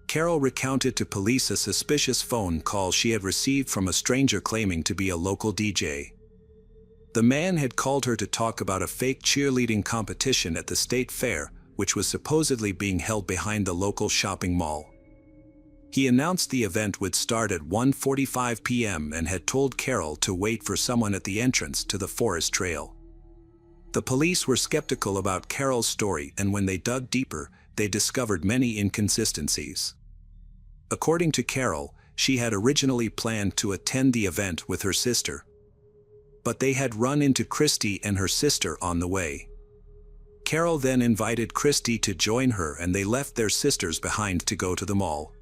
Carol recounted to police a suspicious phone call she had received from a stranger claiming to be a local DJ. The man had called her to talk about a fake cheerleading competition at the state fair, which was supposedly being held behind the local shopping mall. He announced the event would start at 1:45 p.m. and had told Carol to wait for someone at the entrance to the forest trail. The police were skeptical about Carol's story, and when they dug deeper, they discovered many inconsistencies. According to Carol, she had originally planned to attend the event with her sister. But they had run into Christy and her sister on the way. Carol then invited Christy to join her and they left their sisters behind to go to the mall.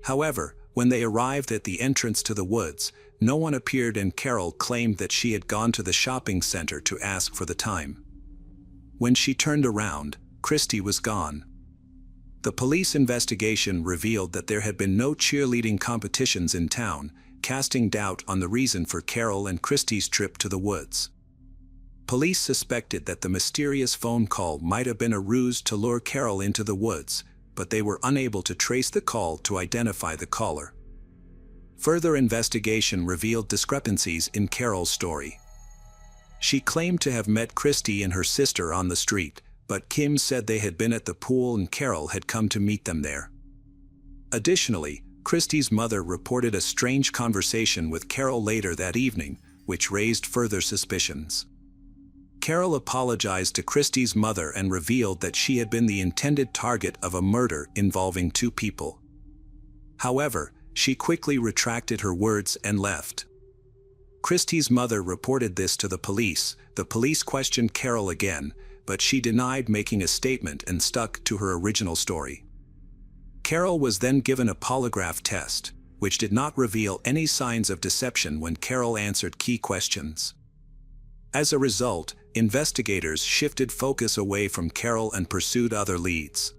However, when they arrived at the entrance to the woods, no one appeared and Carol claimed that she had gone to the shopping center to ask for the time. When she turned around, Christy was gone. The police investigation revealed that there had been no cheerleading competitions in town, casting doubt on the reason for Carol and Christy's trip to the woods. Police suspected that the mysterious phone call might have been a ruse to lure Carol into the woods, but they were unable to trace the call to identify the caller. Further investigation revealed discrepancies in Carol's story. She claimed to have met Christy and her sister on the street, but Kim said they had been at the pool and Carol had come to meet them there. Additionally, Christy's mother reported a strange conversation with Carol later that evening, which raised further suspicions. Carol apologized to Christy's mother and revealed that she had been the intended target of a murder involving two people. However, she quickly retracted her words and left. Christy's mother reported this to the police. The police questioned Carol again, but she denied making a statement and stuck to her original story. Carol was then given a polygraph test, which did not reveal any signs of deception when Carol answered key questions. As a result, investigators shifted focus away from Carol and pursued other leads.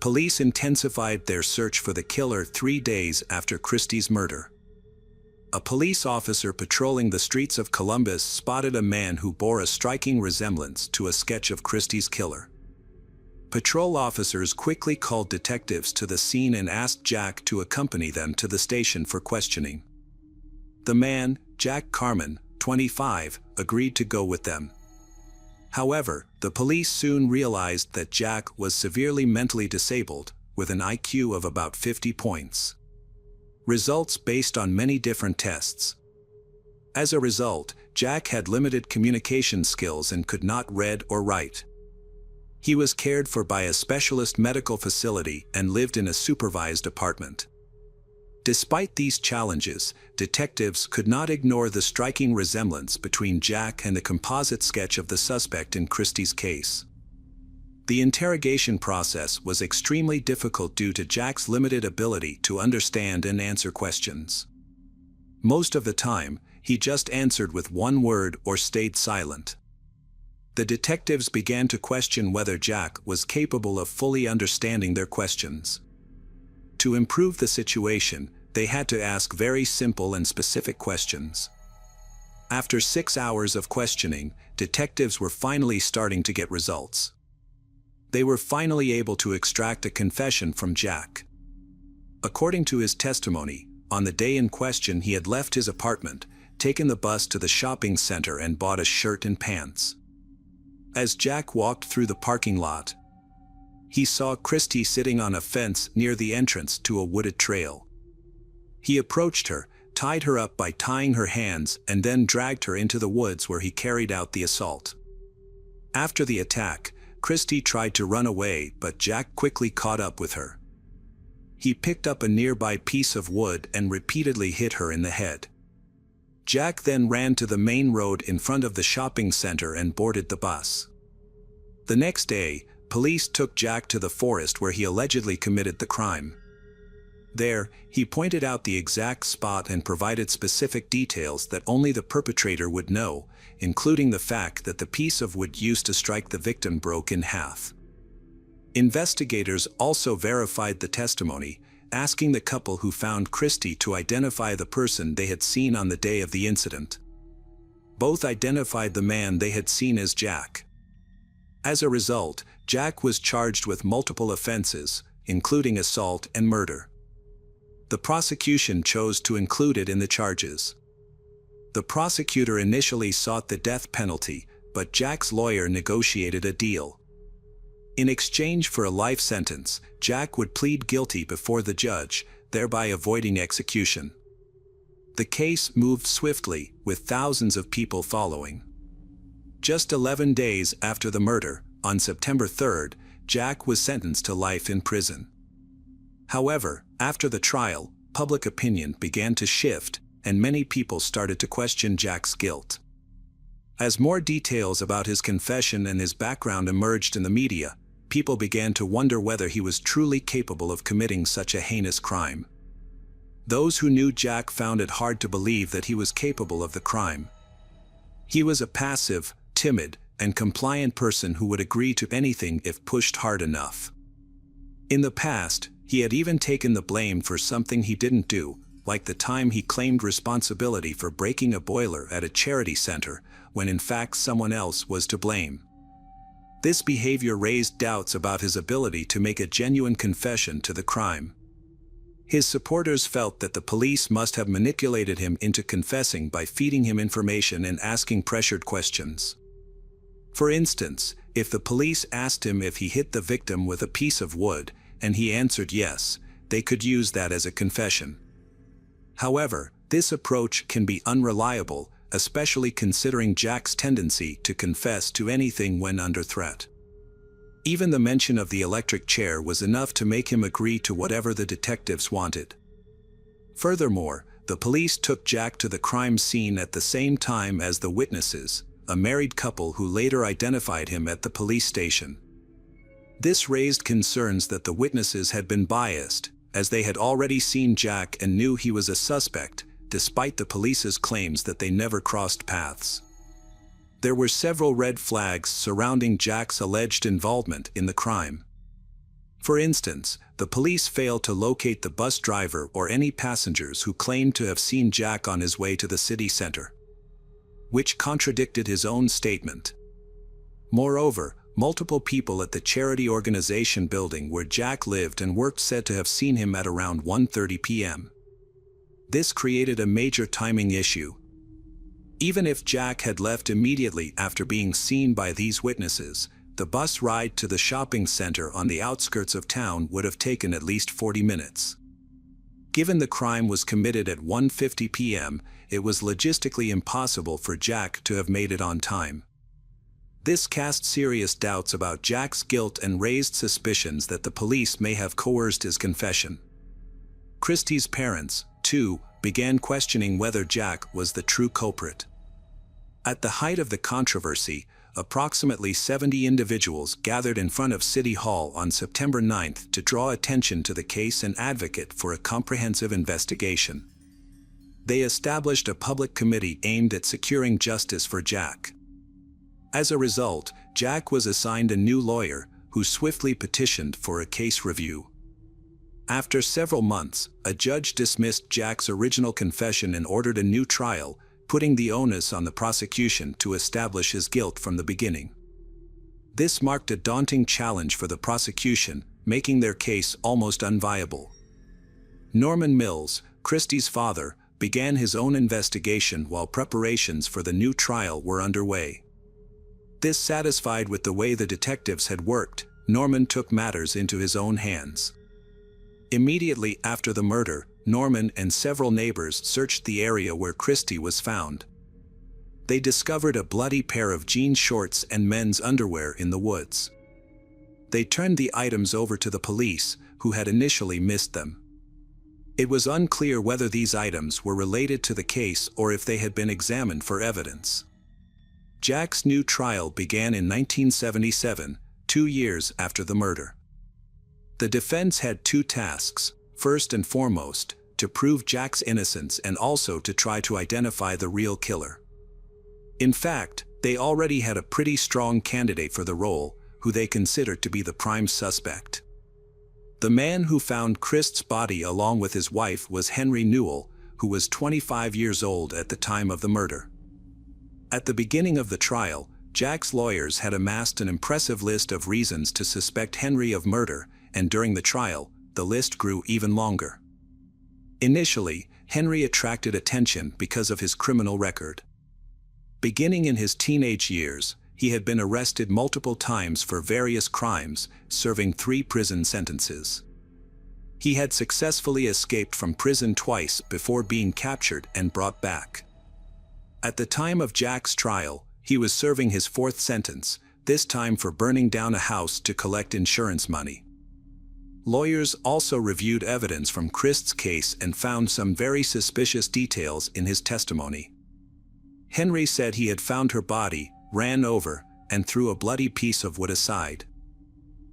Police intensified their search for the killer 3 days after Christy's murder. A police officer patrolling the streets of Columbus spotted a man who bore a striking resemblance to a sketch of Christy's killer. Patrol officers quickly called detectives to the scene and asked Jack to accompany them to the station for questioning. The man, Jack Carmen, 25, agreed to go with them. However, the police soon realized that Jack was severely mentally disabled, with an IQ of about 50 points. Results based on many different tests. As a result, Jack had limited communication skills and could not read or write. He was cared for by a specialist medical facility and lived in a supervised apartment. Despite these challenges, detectives could not ignore the striking resemblance between Jack and the composite sketch of the suspect in Christy's case. The interrogation process was extremely difficult due to Jack's limited ability to understand and answer questions. Most of the time, he just answered with one word or stayed silent. The detectives began to question whether Jack was capable of fully understanding their questions. To improve the situation, they had to ask very simple and specific questions. After 6 hours of questioning, detectives were finally starting to get results. They were finally able to extract a confession from Jack. According to his testimony, on the day in question he had left his apartment, taken the bus to the shopping center and bought a shirt and pants. As Jack walked through the parking lot, he saw Christy sitting on a fence near the entrance to a wooded trail. He approached her, tied her up by tying her hands, and then dragged her into the woods where he carried out the assault. After the attack, Christy tried to run away, but Jack quickly caught up with her. He picked up a nearby piece of wood and repeatedly hit her in the head. Jack then ran to the main road in front of the shopping center and boarded the bus. The next day, police took Jack to the forest where he allegedly committed the crime. There, he pointed out the exact spot and provided specific details that only the perpetrator would know, including the fact that the piece of wood used to strike the victim broke in half. Investigators also verified the testimony, asking the couple who found Christy to identify the person they had seen on the day of the incident. Both identified the man they had seen as Jack. As a result, Jack was charged with multiple offenses, including assault and murder. The prosecution chose to include it in the charges. The prosecutor initially sought the death penalty, but Jack's lawyer negotiated a deal. In exchange for a life sentence, Jack would plead guilty before the judge, thereby avoiding execution. The case moved swiftly, with thousands of people following. Just 11 days after the murder, on September 3rd, Jack was sentenced to life in prison. However, after the trial, public opinion began to shift, and many people started to question Jack's guilt. As more details about his confession and his background emerged in the media, people began to wonder whether he was truly capable of committing such a heinous crime. Those who knew Jack found it hard to believe that he was capable of the crime. He was a passive, timid, and compliant person who would agree to anything if pushed hard enough. In the past, he had even taken the blame for something he didn't do, like the time he claimed responsibility for breaking a boiler at a charity center, when in fact someone else was to blame. This behavior raised doubts about his ability to make a genuine confession to the crime. His supporters felt that the police must have manipulated him into confessing by feeding him information and asking pressured questions. For instance, if the police asked him if he hit the victim with a piece of wood, and he answered yes, they could use that as a confession. However, this approach can be unreliable, especially considering Jack's tendency to confess to anything when under threat. Even the mention of the electric chair was enough to make him agree to whatever the detectives wanted. Furthermore, the police took Jack to the crime scene at the same time as the witnesses, a married couple who later identified him at the police station. This raised concerns that the witnesses had been biased, as they had already seen Jack and knew he was a suspect, despite the police's claims that they never crossed paths. There were several red flags surrounding Jack's alleged involvement in the crime. For instance, the police failed to locate the bus driver or any passengers who claimed to have seen Jack on his way to the city center, which contradicted his own statement. Moreover, multiple people at the charity organization building where Jack lived and worked said to have seen him at around 1:30 p.m. This created a major timing issue. Even if Jack had left immediately after being seen by these witnesses, the bus ride to the shopping center on the outskirts of town would have taken at least 40 minutes. Given the crime was committed at 1:50 p.m., it was logistically impossible for Jack to have made it on time. This cast serious doubts about Jack's guilt and raised suspicions that the police may have coerced his confession. Christie's parents, too, began questioning whether Jack was the true culprit. At the height of the controversy, approximately 70 individuals gathered in front of City Hall on September 9th to draw attention to the case and advocate for a comprehensive investigation. They established a public committee aimed at securing justice for Jack. As a result, Jack was assigned a new lawyer, who swiftly petitioned for a case review. After several months, a judge dismissed Jack's original confession and ordered a new trial, putting the onus on the prosecution to establish his guilt from the beginning. This marked a daunting challenge for the prosecution, making their case almost unviable. Norman Mills, Christie's father, began his own investigation while preparations for the new trial were underway. Dissatisfied with the way the detectives had worked, Norman took matters into his own hands. Immediately after the murder, Norman and several neighbors searched the area where Christie was found. They discovered a bloody pair of jean shorts and men's underwear in the woods. They turned the items over to the police, who had initially missed them. It was unclear whether these items were related to the case or if they had been examined for evidence. Jack's new trial began in 1977, 2 years after the murder. The defense had two tasks: first and foremost, to prove Jack's innocence and also to try to identify the real killer. In fact, they already had a pretty strong candidate for the role, who they considered to be the prime suspect. The man who found Christ's body along with his wife was Henry Newell, who was 25 years old at the time of the murder. At the beginning of the trial, Jack's lawyers had amassed an impressive list of reasons to suspect Henry of murder, and during the trial, the list grew even longer. Initially, Henry attracted attention because of his criminal record. Beginning in his teenage years, he had been arrested multiple times for various crimes, serving 3 prison sentences. He had successfully escaped from prison twice before being captured and brought back. At the time of Jack's trial, he was serving his 4th sentence, this time for burning down a house to collect insurance money. Lawyers also reviewed evidence from Christ's case and found some very suspicious details in his testimony. Henry said he had found her body, ran over, and threw a bloody piece of wood aside.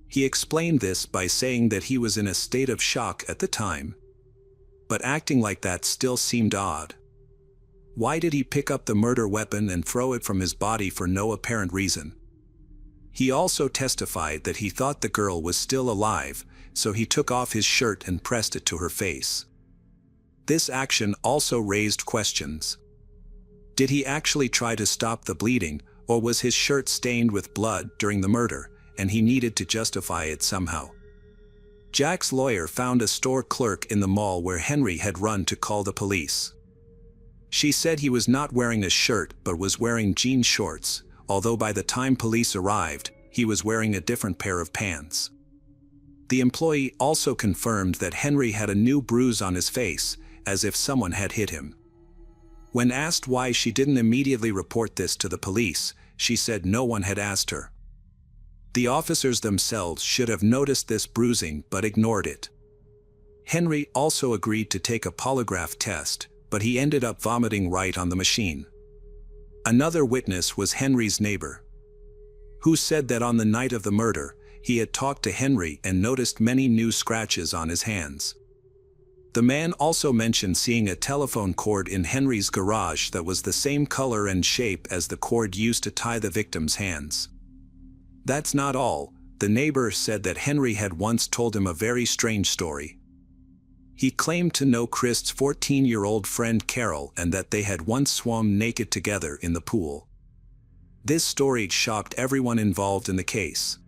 He explained this by saying that he was in a state of shock at the time. But acting like that still seemed odd. Why did he pick up the murder weapon and throw it from his body for no apparent reason? He also testified that he thought the girl was still alive, so he took off his shirt and pressed it to her face. This action also raised questions. Did he actually try to stop the bleeding, or was his shirt stained with blood during the murder, and he needed to justify it somehow? Jack's lawyer found a store clerk in the mall where Henry had run to call the police. She said he was not wearing a shirt but was wearing jean shorts, although by the time police arrived, he was wearing a different pair of pants. The employee also confirmed that Henry had a new bruise on his face, as if someone had hit him. When asked why she didn't immediately report this to the police, she said no one had asked her. The officers themselves should have noticed this bruising but ignored it. Henry also agreed to take a polygraph test, but he ended up vomiting right on the machine. Another witness was Henry's neighbor, who said that on the night of the murder, he had talked to Henry and noticed many new scratches on his hands. The man also mentioned seeing a telephone cord in Henry's garage that was the same color and shape as the cord used to tie the victim's hands. That's not all. The neighbor said that Henry had once told him a very strange story. He claimed to know Chris's 14-year-old friend Carol and that they had once swum naked together in the pool. This story shocked everyone involved in the case.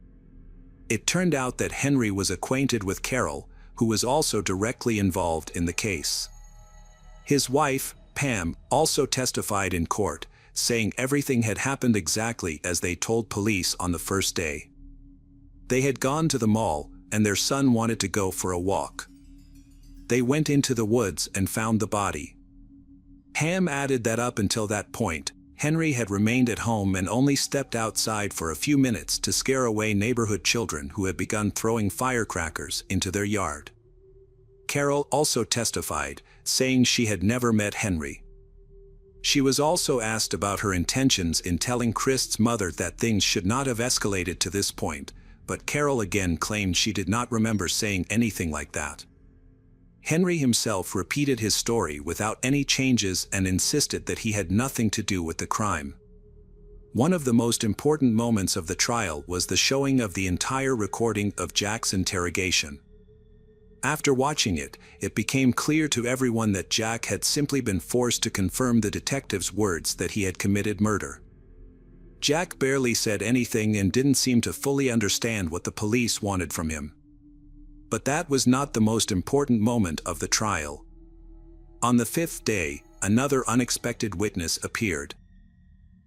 It turned out that Henry was acquainted with Carol, who was also directly involved in the case. His wife, Pam, also testified in court, saying everything had happened exactly as they told police on the first day. They had gone to the mall, and their son wanted to go for a walk. They went into the woods and found the body. Pam added that up until that point, Henry had remained at home and only stepped outside for a few minutes to scare away neighborhood children who had begun throwing firecrackers into their yard. Carol also testified, saying she had never met Henry. She was also asked about her intentions in telling Chris's mother that things should not have escalated to this point, but Carol again claimed she did not remember saying anything like that. Henry himself repeated his story without any changes and insisted that he had nothing to do with the crime. One of the most important moments of the trial was the showing of the entire recording of Jack's interrogation. After watching it, it became clear to everyone that Jack had simply been forced to confirm the detective's words that he had committed murder. Jack barely said anything and didn't seem to fully understand what the police wanted from him. But that was not the most important moment of the trial. On the fifth day, another unexpected witness appeared.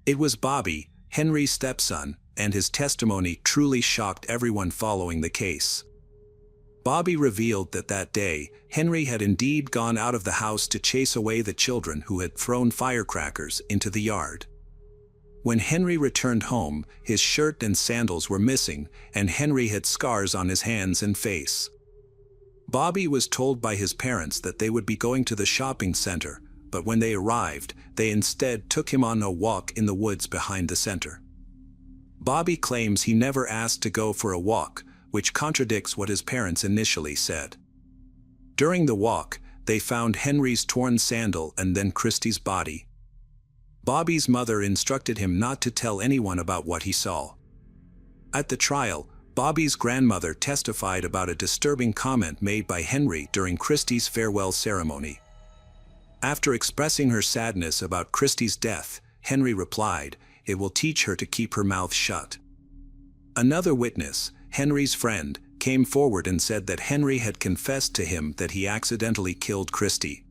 It was Bobby, Henry's stepson, and his testimony truly shocked everyone following the case. Bobby revealed that that day, Henry had indeed gone out of the house to chase away the children who had thrown firecrackers into the yard. When Henry returned home, his shirt and sandals were missing, and Henry had scars on his hands and face. Bobby was told by his parents that they would be going to the shopping center, but when they arrived, they instead took him on a walk in the woods behind the center. Bobby claims he never asked to go for a walk, which contradicts what his parents initially said. During the walk, they found Henry's torn sandal and then Christy's body. Bobby's mother instructed him not to tell anyone about what he saw. At the trial, Bobby's grandmother testified about a disturbing comment made by Henry during Christy's farewell ceremony. After expressing her sadness about Christy's death, Henry replied, "It will teach her to keep her mouth shut." Another witness, Henry's friend, came forward and said that Henry had confessed to him that he accidentally killed Christy.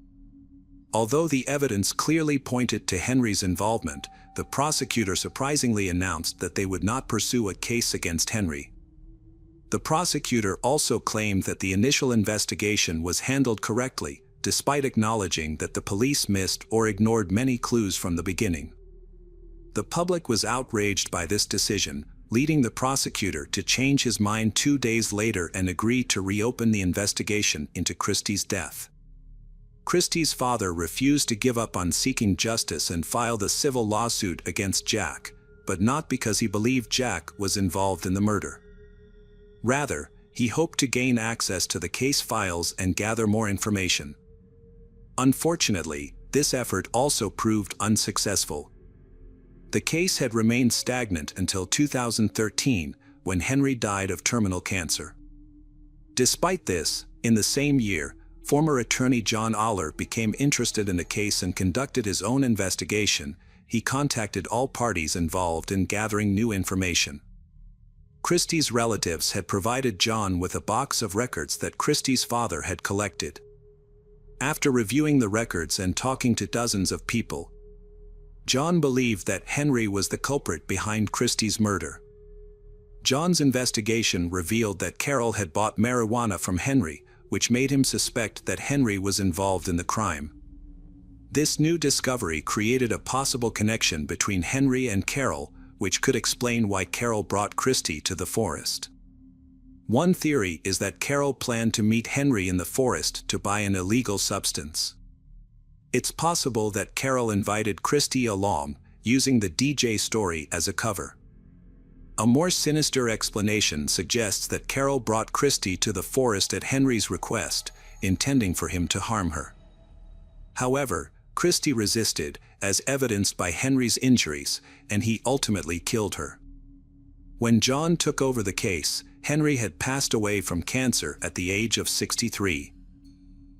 Although the evidence clearly pointed to Henry's involvement, the prosecutor surprisingly announced that they would not pursue a case against Henry. The prosecutor also claimed that the initial investigation was handled correctly, despite acknowledging that the police missed or ignored many clues from the beginning. The public was outraged by this decision, leading the prosecutor to change his mind 2 days later and agree to reopen the investigation into Christy's death. Christy's father refused to give up on seeking justice and filed a civil lawsuit against Jack, but not because he believed Jack was involved in the murder. Rather, he hoped to gain access to the case files and gather more information. Unfortunately, this effort also proved unsuccessful. The case had remained stagnant until 2013, when Henry died of terminal cancer. Despite this, in the same year, Former attorney John Aller became interested in the case and conducted his own investigation. He contacted all parties involved in gathering new information. Christie's relatives had provided John with a box of records that Christie's father had collected. After reviewing the records and talking to dozens of people, John believed that Henry was the culprit behind Christie's murder. John's investigation revealed that Carol had bought marijuana from Henry, which made him suspect that Henry was involved in the crime. This new discovery created a possible connection between Henry and Carol, which could explain why Carol brought Christie to the forest. One theory is that Carol planned to meet Henry in the forest to buy an illegal substance. It's possible that Carol invited Christie along, using the DJ story as a cover. A more sinister explanation suggests that Carol brought Christie to the forest at Henry's request, intending for him to harm her. However, Christie resisted, as evidenced by Henry's injuries, and he ultimately killed her. When John took over the case, Henry had passed away from cancer at the age of 63.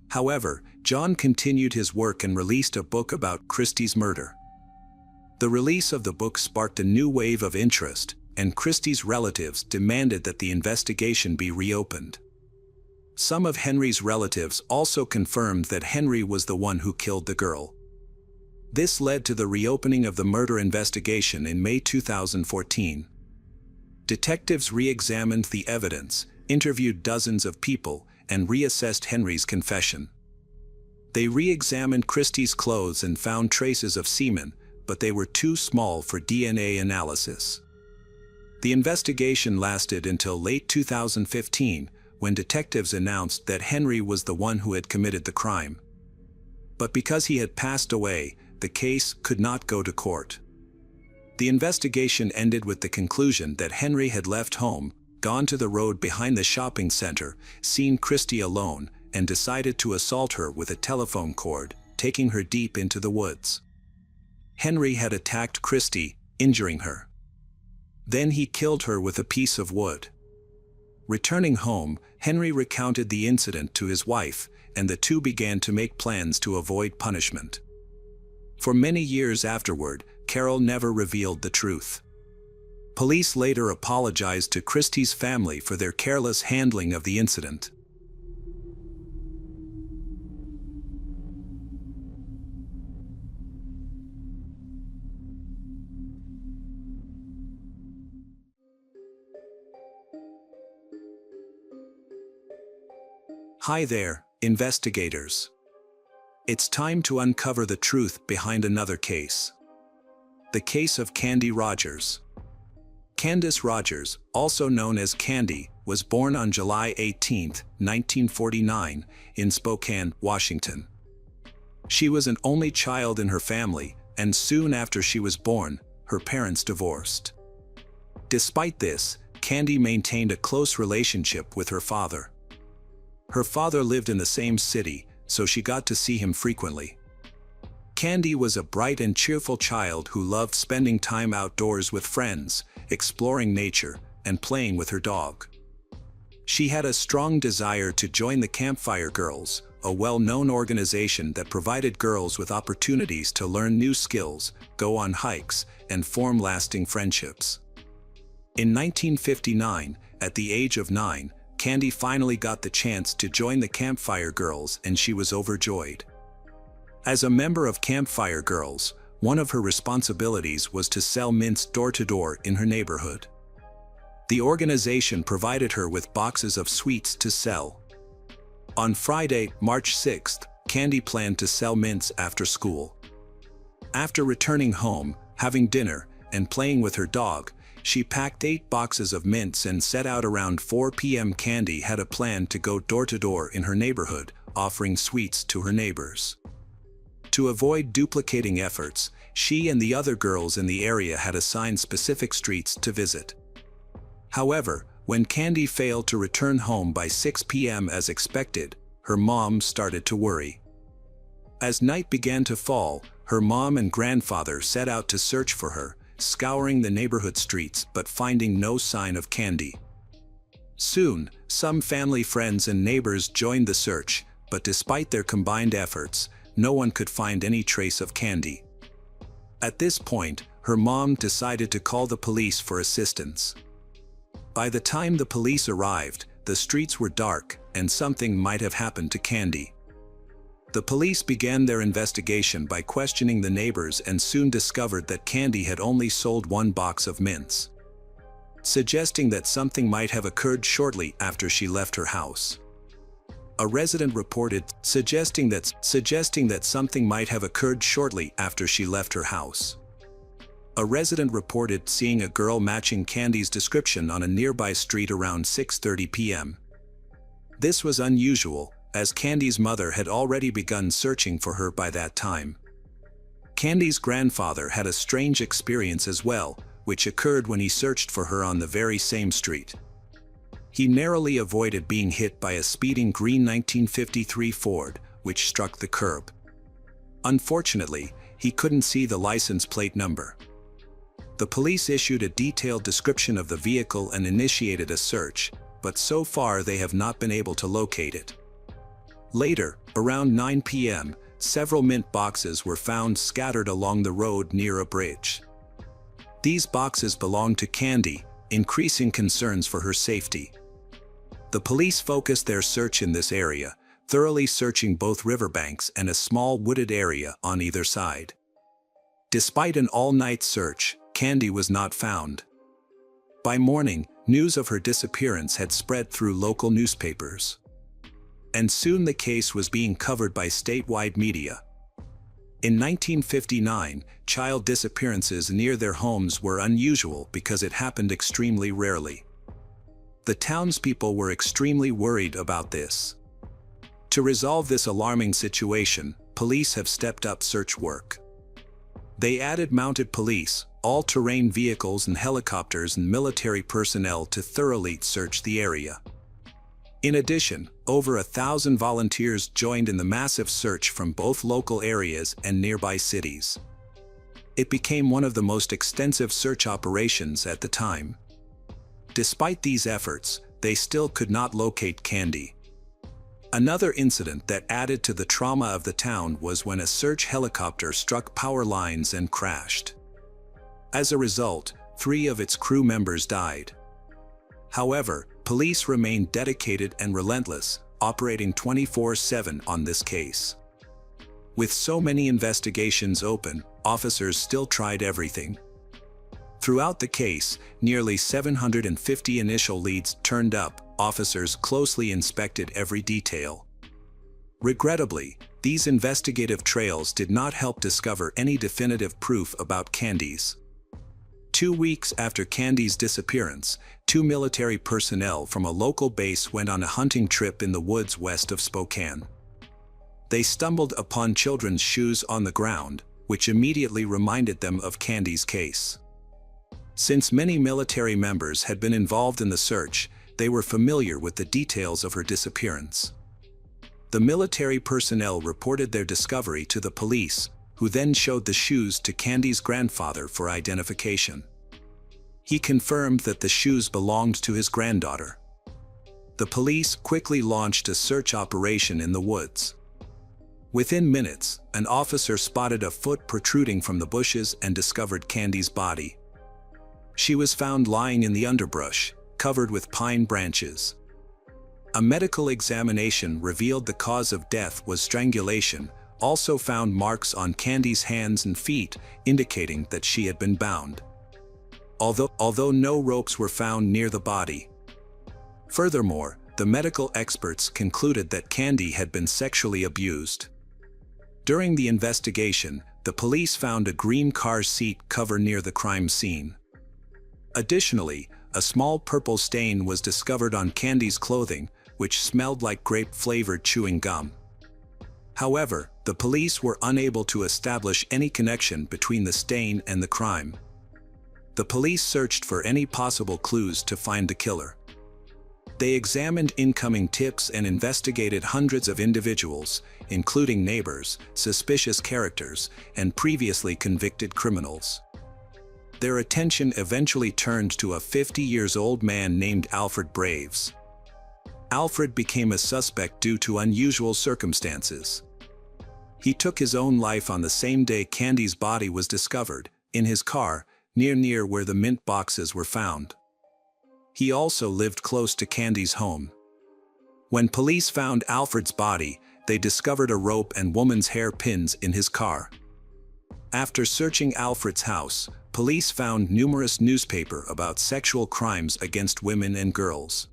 However, John continued his work and released a book about Christie's murder. The release of the book sparked a new wave of interest, and Christie's relatives demanded that the investigation be reopened. Some of Henry's relatives also confirmed that Henry was the one who killed the girl. This led to the reopening of the murder investigation in May 2014. Detectives re-examined the evidence, interviewed dozens of people, and reassessed Henry's confession. They re-examined Christie's clothes and found traces of semen, but they were too small for DNA analysis. The investigation lasted until late 2015, when detectives announced that Henry was the one who had committed the crime. But because he had passed away, the case could not go to court. The investigation ended with the conclusion that Henry had left home, gone to the road behind the shopping center, seen Christie alone, and decided to assault her with a telephone cord, taking her deep into the woods. Henry had attacked Christie, injuring her. Then he killed her with a piece of wood. Returning home, Henry recounted the incident to his wife, and the two began to make plans to avoid punishment. For many years afterward, Carol never revealed the truth. Police later apologized to Christie's family for their careless handling of the incident. Hi there, investigators. It's time to uncover the truth behind another case. The case of Candy Rogers. Candace Rogers, also known as Candy, was born on July 18, 1949, in Spokane, Washington. She was an only child in her family, and soon after she was born, her parents divorced. Despite this, Candy maintained a close relationship with her father. Her father lived in the same city, so she got to see him frequently. Candy was a bright and cheerful child who loved spending time outdoors with friends, exploring nature, and playing with her dog. She had a strong desire to join the Campfire Girls, a well-known organization that provided girls with opportunities to learn new skills, go on hikes, and form lasting friendships. In 1959, at the age of 9, Candy finally got the chance to join the Campfire Girls, and she was overjoyed. As a member of Campfire Girls, one of her responsibilities was to sell mints door-to-door in her neighborhood. The organization provided her with boxes of sweets to sell. On Friday, March 6th, Candy planned to sell mints after school. After returning home, having dinner, and playing with her dog, she packed 8 boxes of mints and set out around 4 p.m. Candy had a plan to go door-to-door in her neighborhood, offering sweets to her neighbors. To avoid duplicating efforts, she and the other girls in the area had assigned specific streets to visit. However, when Candy failed to return home by 6 p.m. as expected, her mom started to worry. As night began to fall, her mom and grandfather set out to search for her, scouring the neighborhood streets but finding no sign of Candy. Soon, some family friends and neighbors joined the search, but despite their combined efforts, no one could find any trace of Candy. At this point, her mom decided to call the police for assistance. By the time the police arrived, the streets were dark, and something might have happened to Candy. The police began their investigation by questioning the neighbors and soon discovered that Candy had only sold one box of mints, suggesting that something might have occurred shortly after she left her house. A resident reported suggesting that something might have occurred shortly after she left her house. A resident reported seeing a girl matching Candy's description on a nearby street around 6:30 p.m. This was unusual, as Candy's mother had already begun searching for her by that time. Candy's grandfather had a strange experience as well, which occurred when he searched for her on the very same street. He narrowly avoided being hit by a speeding green 1953 Ford, which struck the curb. Unfortunately, he couldn't see the license plate number. The police issued a detailed description of the vehicle and initiated a search, but so far they have not been able to locate it. Later, around 9 p.m., several mint boxes were found scattered along the road near a bridge. These boxes belonged to Candy, increasing concerns for her safety. The police focused their search in this area, thoroughly searching both riverbanks and a small wooded area on either side. Despite an all-night search, Candy was not found. By morning, news of her disappearance had spread through local newspapers. And soon the case was being covered by statewide media. In 1959, child disappearances near their homes were unusual because it happened extremely rarely. The townspeople were extremely worried about this. To resolve this alarming situation, police have stepped up search work. They added mounted police, all-terrain vehicles and helicopters and military personnel to thoroughly search the area. In addition, over 1,000 volunteers joined in the massive search from both local areas and nearby cities. It became one of the most extensive search operations at the time. Despite these efforts, they still could not locate Candy. Another incident that added to the trauma of the town was when a search helicopter struck power lines and crashed. As a result, 3 of its crew members died. However, police remained dedicated and relentless, operating 24/7 on this case. With so many investigations open, officers still tried everything. Throughout the case, nearly 750 initial leads turned up. Officers closely inspected every detail. Regrettably, these investigative trails did not help discover any definitive proof about Candy's. 2 weeks after Candy's disappearance, 2 military personnel from a local base went on a hunting trip in the woods west of Spokane. They stumbled upon children's shoes on the ground, which immediately reminded them of Candy's case. Since many military members had been involved in the search, they were familiar with the details of her disappearance. The military personnel reported their discovery to the police, who then showed the shoes to Candy's grandfather for identification. He confirmed that the shoes belonged to his granddaughter. The police quickly launched a search operation in the woods. Within minutes, an officer spotted a foot protruding from the bushes and discovered Candy's body. She was found lying in the underbrush, covered with pine branches. A medical examination revealed the cause of death was strangulation, also found marks on Candy's hands and feet, indicating that she had been bound. Although no ropes were found near the body. Furthermore, the medical experts concluded that Candy had been sexually abused. During the investigation, the police found a green car seat cover near the crime scene. Additionally, a small purple stain was discovered on Candy's clothing, which smelled like grape-flavored chewing gum. However, the police were unable to establish any connection between the stain and the crime. The police searched for any possible clues to find the killer. They examined incoming tips and investigated hundreds of individuals, including neighbors, suspicious characters, and previously convicted criminals. Their attention eventually turned to a 50-year-old man named Alfred Braves. Alfred became a suspect due to unusual circumstances. He took his own life on the same day Candy's body was discovered, in his car, near where the mint boxes were found. He also lived close to Candy's home. When police found Alfred's body, they discovered a rope and woman's hair pins in his car. After searching Alfred's house, police found numerous newspapers about sexual crimes against women and girls.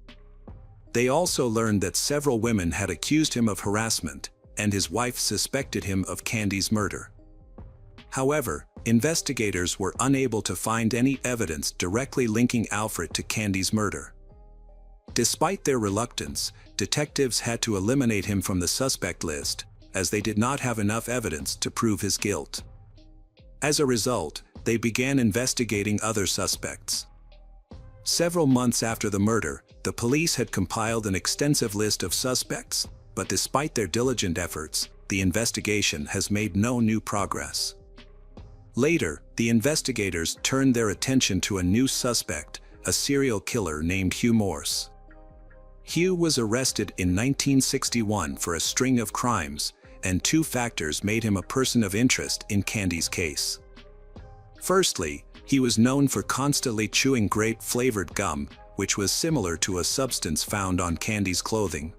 They also learned that several women had accused him of harassment, and his wife suspected him of Candy's murder. However, investigators were unable to find any evidence directly linking Alfred to Candy's murder. Despite their reluctance, detectives had to eliminate him from the suspect list, as they did not have enough evidence to prove his guilt. As a result, they began investigating other suspects. Several months after the murder, the police had compiled an extensive list of suspects, but despite their diligent efforts, the investigation has made no new progress. Later, the investigators turned their attention to a new suspect, a serial killer named Hugh Morse. Hugh was arrested in 1961 for a string of crimes, and two factors made him a person of interest in Candy's case. Firstly, he was known for constantly chewing grape-flavored gum, which was similar to a substance found on Candy's clothing.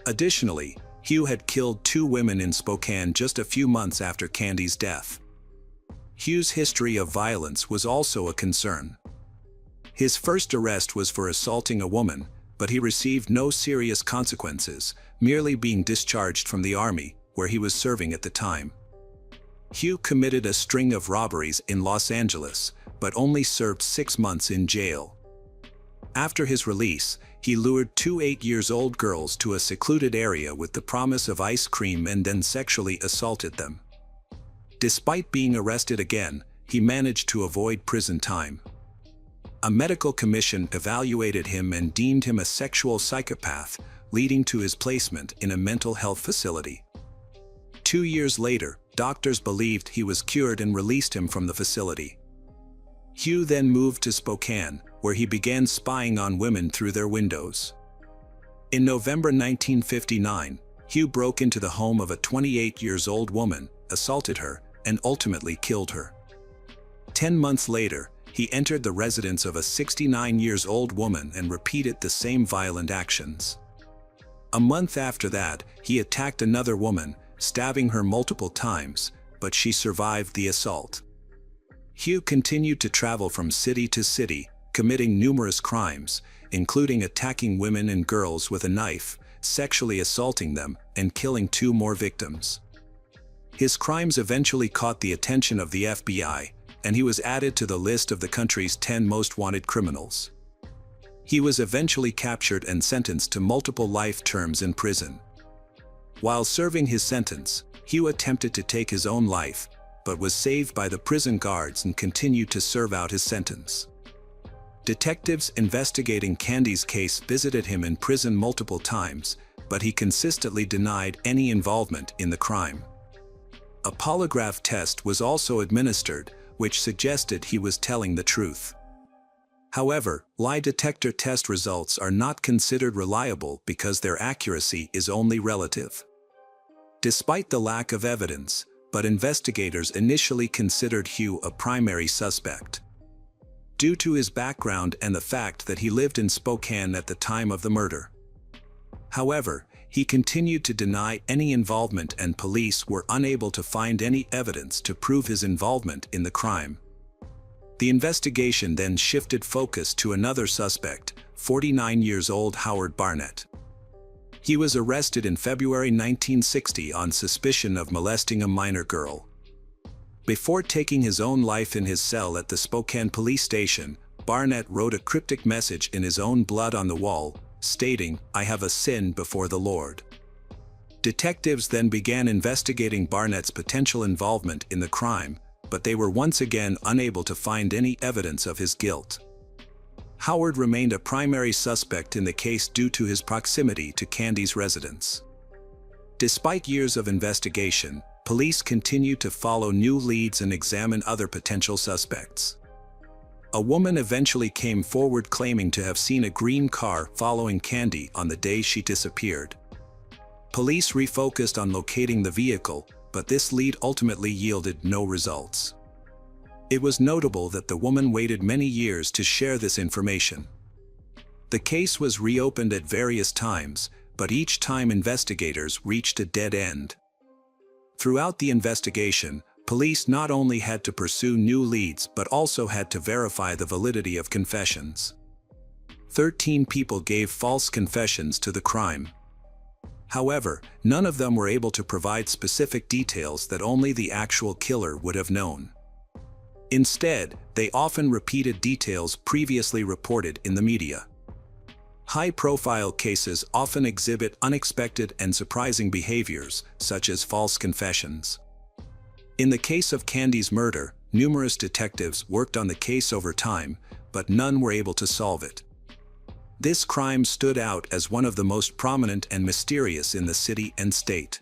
Additionally, Hugh had killed two women in Spokane just a few months after Candy's death. Hugh's history of violence was also a concern. His first arrest was for assaulting a woman, but he received no serious consequences, merely being discharged from the army, where he was serving at the time. Hugh committed a string of robberies in Los Angeles, but only served 6 months in jail. After his release, he lured two 8-year-old girls to a secluded area with the promise of ice cream and then sexually assaulted them. Despite being arrested again, he managed to avoid prison time. A medical commission evaluated him and deemed him a sexual psychopath, leading to his placement in a mental health facility. 2 years later, doctors believed he was cured and released him from the facility. Hugh then moved to Spokane, where he began spying on women through their windows. In November 1959, Hugh broke into the home of a 28-year-old woman, assaulted her, and ultimately killed her. 10 months later, he entered the residence of a 69-year-old woman and repeated the same violent actions. A month after that, he attacked another woman, stabbing her multiple times, but she survived the assault. Hugh continued to travel from city to city, committing numerous crimes, including attacking women and girls with a knife, sexually assaulting them, and killing 2 more victims. His crimes eventually caught the attention of the FBI, and he was added to the list of the country's 10 most wanted criminals. He was eventually captured and sentenced to multiple life terms in prison. While serving his sentence, Hugh attempted to take his own life, but was saved by the prison guards and continued to serve out his sentence. Detectives investigating Candy's case visited him in prison multiple times, but he consistently denied any involvement in the crime. A polygraph test was also administered, which suggested he was telling the truth. However, lie detector test results are not considered reliable because their accuracy is only relative. Despite the lack of evidence, but investigators initially considered Hugh a primary suspect. Due to his background and the fact that he lived in Spokane at the time of the murder. However, he continued to deny any involvement and police were unable to find any evidence to prove his involvement in the crime. The investigation then shifted focus to another suspect, 49-year-old Howard Barnett. He was arrested in February 1960 on suspicion of molesting a minor girl. Before taking his own life in his cell at the Spokane police station, Barnett wrote a cryptic message in his own blood on the wall, stating, "I have a sin before the Lord." Detectives then began investigating Barnett's potential involvement in the crime, but they were once again unable to find any evidence of his guilt. Howard remained a primary suspect in the case due to his proximity to Candy's residence. Despite years of investigation, police continued to follow new leads and examine other potential suspects. A woman eventually came forward claiming to have seen a green car following Candy on the day she disappeared. Police refocused on locating the vehicle, but this lead ultimately yielded no results. It was notable that the woman waited many years to share this information. The case was reopened at various times, but each time investigators reached a dead end. Throughout the investigation, police not only had to pursue new leads but also had to verify the validity of confessions. 13 people gave false confessions to the crime. However, none of them were able to provide specific details that only the actual killer would have known. Instead, they often repeated details previously reported in the media. High-profile cases often exhibit unexpected and surprising behaviors, such as false confessions. In the case of Candy's murder, numerous detectives worked on the case over time, but none were able to solve it. This crime stood out as one of the most prominent and mysterious in the city and state.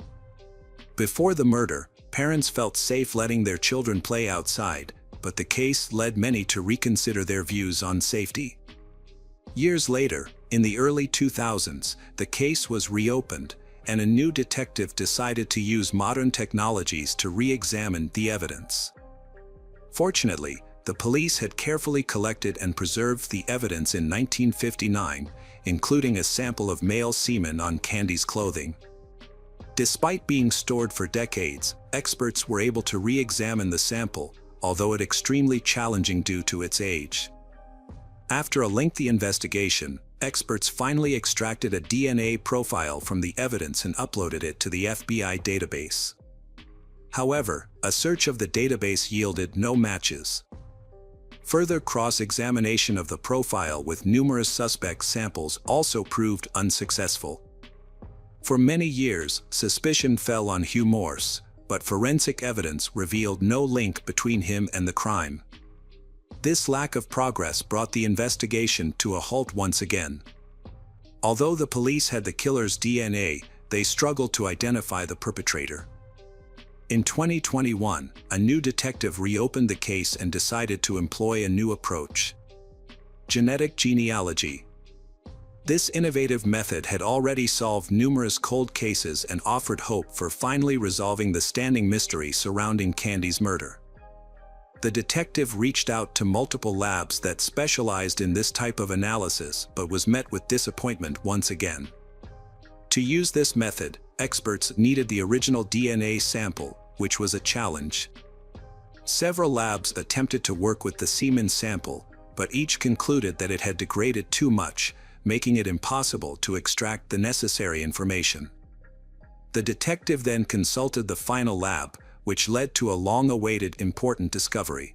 Before the murder, parents felt safe letting their children play outside, but the case led many to reconsider their views on safety. Years later, in the early 2000s, the case was reopened, and a new detective decided to use modern technologies to re-examine the evidence. Fortunately, the police had carefully collected and preserved the evidence in 1959, including a sample of male semen on Candy's clothing. Despite being stored for decades, experts were able to re-examine the sample, although it extremely challenging due to its age. After a lengthy investigation, experts finally extracted a DNA profile from the evidence and uploaded it to the FBI database. However, a search of the database yielded no matches. Further cross-examination of the profile with numerous suspect samples also proved unsuccessful. For many years, suspicion fell on Hugh Morse, but forensic evidence revealed no link between him and the crime. This lack of progress brought the investigation to a halt once again. Although the police had the killer's DNA, they struggled to identify the perpetrator. In 2021, a new detective reopened the case and decided to employ a new approach: genetic genealogy. This innovative method had already solved numerous cold cases and offered hope for finally resolving the standing mystery surrounding Candy's murder. The detective reached out to multiple labs that specialized in this type of analysis but was met with disappointment once again. To use this method, experts needed the original DNA sample, which was a challenge. Several labs attempted to work with the semen sample, but each concluded that it had degraded too much, making it impossible to extract the necessary information. The detective then consulted the final lab, which led to a long-awaited important discovery.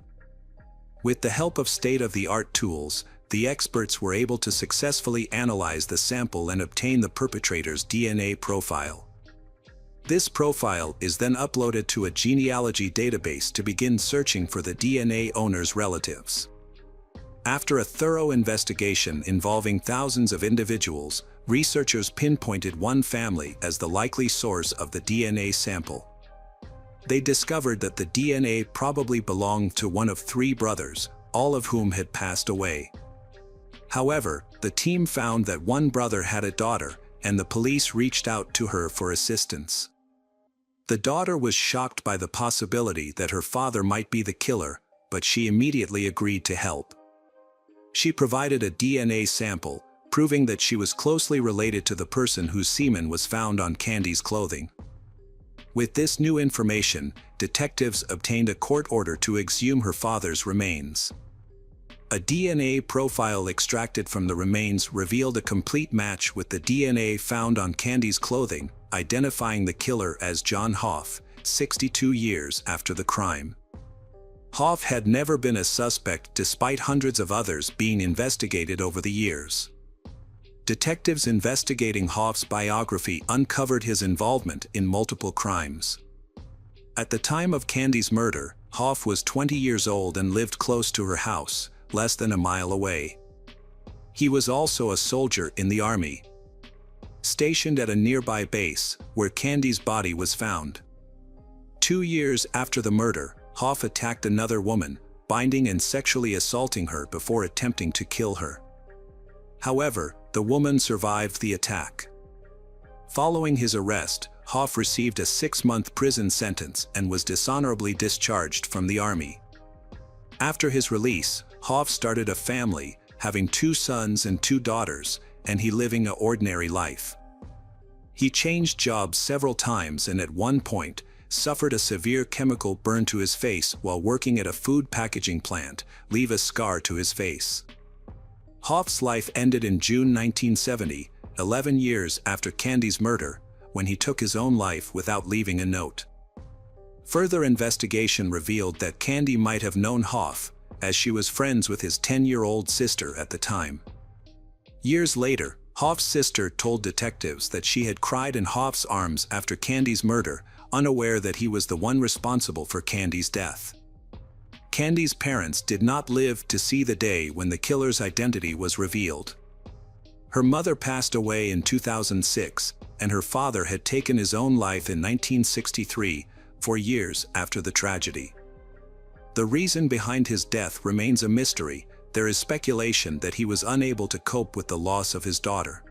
With the help of state-of-the-art tools, the experts were able to successfully analyze the sample and obtain the perpetrator's DNA profile. This profile is then uploaded to a genealogy database to begin searching for the DNA owner's relatives. After a thorough investigation involving thousands of individuals, researchers pinpointed one family as the likely source of the DNA sample. They discovered that the DNA probably belonged to one of 3 brothers, all of whom had passed away. However, the team found that one brother had a daughter, and the police reached out to her for assistance. The daughter was shocked by the possibility that her father might be the killer, but she immediately agreed to help. She provided a DNA sample, proving that she was closely related to the person whose semen was found on Candy's clothing. With this new information, detectives obtained a court order to exhume her father's remains. A DNA profile extracted from the remains revealed a complete match with the DNA found on Candy's clothing, identifying the killer as John Hoff, 62 years after the crime. Hoff had never been a suspect despite hundreds of others being investigated over the years. Detectives investigating Hoff's biography uncovered his involvement in multiple crimes. At the time of Candy's murder, Hoff was 20 years old and lived close to her house, less than a mile away. He was also a soldier in the army, stationed at a nearby base, where Candy's body was found. 2 years after the murder, Hoff attacked another woman, binding and sexually assaulting her before attempting to kill her. However, the woman survived the attack. Following his arrest, Hoff received a 6-month prison sentence and was dishonorably discharged from the army. After his release, Hoff started a family, having 2 sons and 2 daughters, and he living an ordinary life. He changed jobs several times and at one point, suffered a severe chemical burn to his face while working at a food packaging plant, leaving a scar to his face. Hoff's life ended in June 1970, 11 years after Candy's murder, when he took his own life without leaving a note. Further investigation revealed that Candy might have known Hoff, as she was friends with his 10-year-old sister at the time. Years later, Hoff's sister told detectives that she had cried in Hoff's arms after Candy's murder, unaware that he was the one responsible for Candy's death. Candy's parents did not live to see the day when the killer's identity was revealed. Her mother passed away in 2006, and her father had taken his own life in 1963, 4 years after the tragedy. The reason behind his death remains a mystery. There is speculation that he was unable to cope with the loss of his daughter.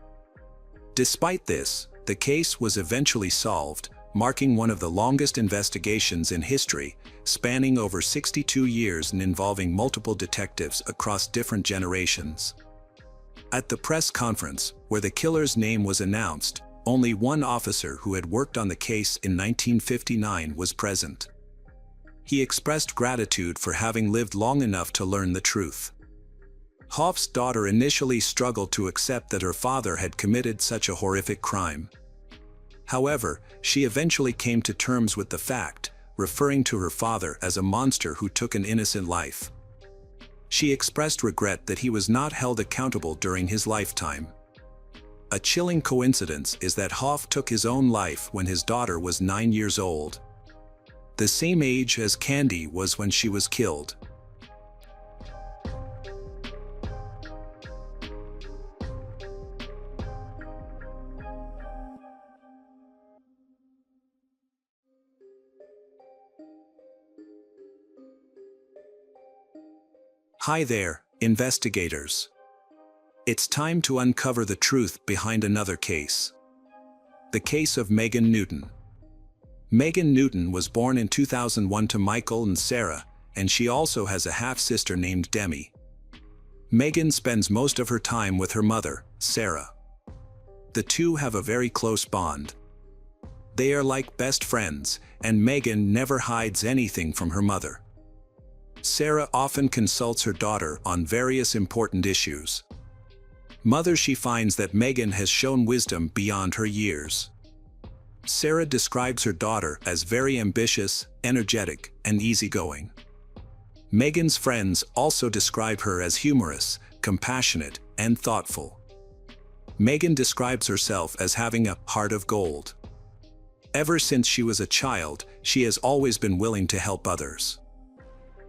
Despite this, the case was eventually solved, marking one of the longest investigations in history, spanning over 62 years and involving multiple detectives across different generations. At the press conference, where the killer's name was announced, only one officer who had worked on the case in 1959 was present. He expressed gratitude for having lived long enough to learn the truth. Hoff's daughter initially struggled to accept that her father had committed such a horrific crime. However, she eventually came to terms with the fact, referring to her father as a monster who took an innocent life. She expressed regret that he was not held accountable during his lifetime. A chilling coincidence is that Hoff took his own life when his daughter was 9 years old. The same age as Candy was when she was killed. Hi there, investigators. It's time to uncover the truth behind another case. The case of Megan Newton. Megan Newton was born in 2001 to Michael and Sarah, and she also has a half-sister named Demi. Megan spends most of her time with her mother, Sarah. The two have a very close bond. They are like best friends, and Megan never hides anything from her mother. Sarah often consults her daughter on various important issues. Mother, she finds that Megan has shown wisdom beyond her years. Sarah describes her daughter as very ambitious, energetic, and easygoing. Megan's friends also describe her as humorous, compassionate, and thoughtful. Megan describes herself as having a heart of gold. Ever since she was a child, she has always been willing to help others.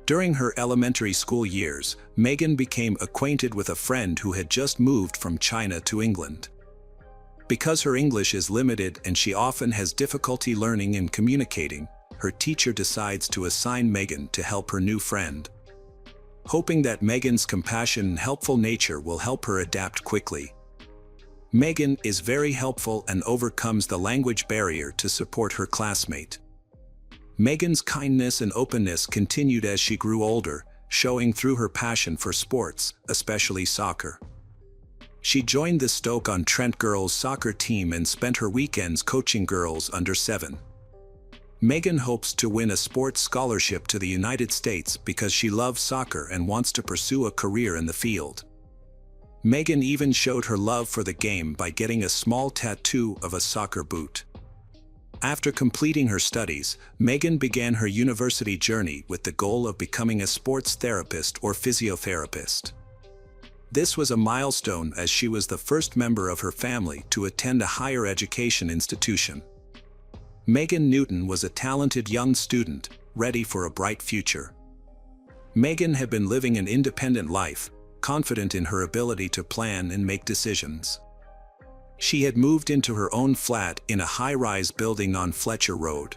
During her elementary school years, Megan became acquainted with a friend who had just moved from China to England. Because her English is limited and she often has difficulty learning and communicating, her teacher decides to assign Megan to help her new friend. Hoping that Megan's compassion and helpful nature will help her adapt quickly. Megan is very helpful and overcomes the language barrier to support her classmate. Megan's kindness and openness continued as she grew older, showing through her passion for sports, especially soccer. She joined the Stoke-on-Trent girls' soccer team and spent her weekends coaching girls under 7. Megan hopes to win a sports scholarship to the United States because she loves soccer and wants to pursue a career in the field. Megan even showed her love for the game by getting a small tattoo of a soccer boot. After completing her studies, Megan began her university journey with the goal of becoming a sports therapist or physiotherapist. This was a milestone as she was the first member of her family to attend a higher education institution. Megan Newton was a talented young student, ready for a bright future. Megan had been living an independent life, confident in her ability to plan and make decisions. She had moved into her own flat in a high-rise building on Fletcher Road.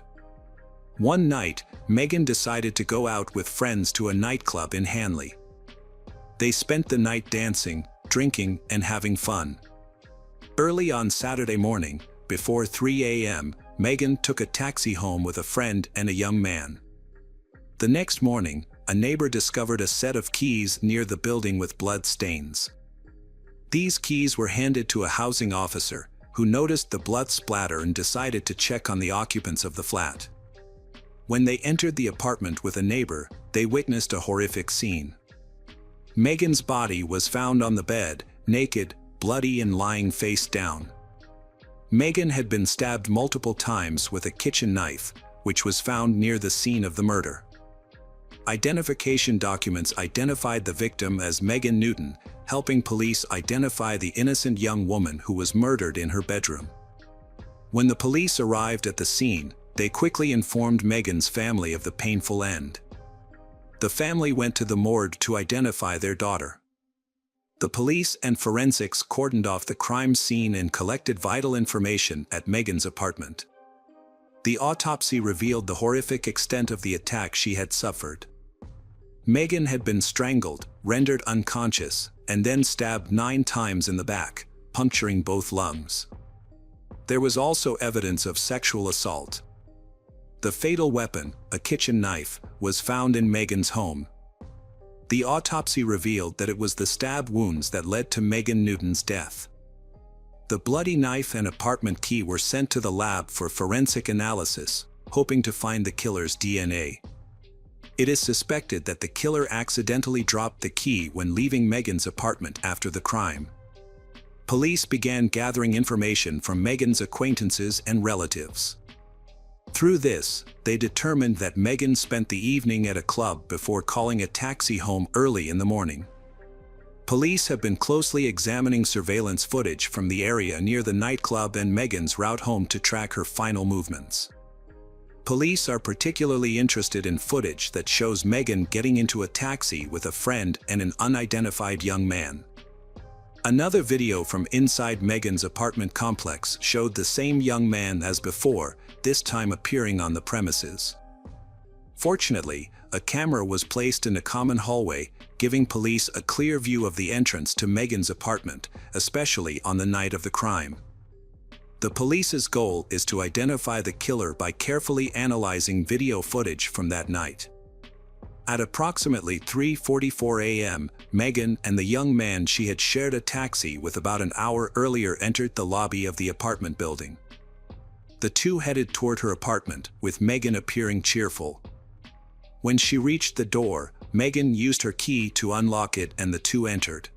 One night, Megan decided to go out with friends to a nightclub in Hanley. They spent the night dancing, drinking, and having fun. Early on Saturday morning, before 3 a.m., Megan took a taxi home with a friend and a young man. The next morning, a neighbor discovered a set of keys near the building with blood stains. These keys were handed to a housing officer, who noticed the blood splatter and decided to check on the occupants of the flat. When they entered the apartment with a neighbor, they witnessed a horrific scene. Megan's body was found on the bed, naked, bloody and lying face down. Megan had been stabbed multiple times with a kitchen knife, which was found near the scene of the murder. Identification documents identified the victim as Megan Newton, helping police identify the innocent young woman who was murdered in her bedroom. When the police arrived at the scene, they quickly informed Megan's family of the painful end. The family went to the morgue to identify their daughter. The police and forensics cordoned off the crime scene and collected vital information at Megan's apartment. The autopsy revealed the horrific extent of the attack she had suffered. Megan had been strangled, rendered unconscious, and then stabbed 9 times in the back, puncturing both lungs. There was also evidence of sexual assault. The fatal weapon, a kitchen knife, was found in Megan's home. The autopsy revealed that it was the stab wounds that led to Megan Newton's death. The bloody knife and apartment key were sent to the lab for forensic analysis, hoping to find the killer's DNA. It is suspected that the killer accidentally dropped the key when leaving Megan's apartment after the crime. Police began gathering information from Megan's acquaintances and relatives. Through this, they determined that Megan spent the evening at a club before calling a taxi home early in the morning. Police have been closely examining surveillance footage from the area near the nightclub and Megan's route home to track her final movements. Police are particularly interested in footage that shows Megan getting into a taxi with a friend and an unidentified young man. Another video from inside Megan's apartment complex showed the same young man as before, this time appearing on the premises. Fortunately, a camera was placed in a common hallway, giving police a clear view of the entrance to Megan's apartment, especially on the night of the crime. The police's goal is to identify the killer by carefully analyzing video footage from that night. At approximately 3:44 a.m., Megan and the young man she had shared a taxi with about an hour earlier entered the lobby of the apartment building. The two headed toward her apartment, with Megan appearing cheerful. When she reached the door, Megan used her key to unlock it and the two entered.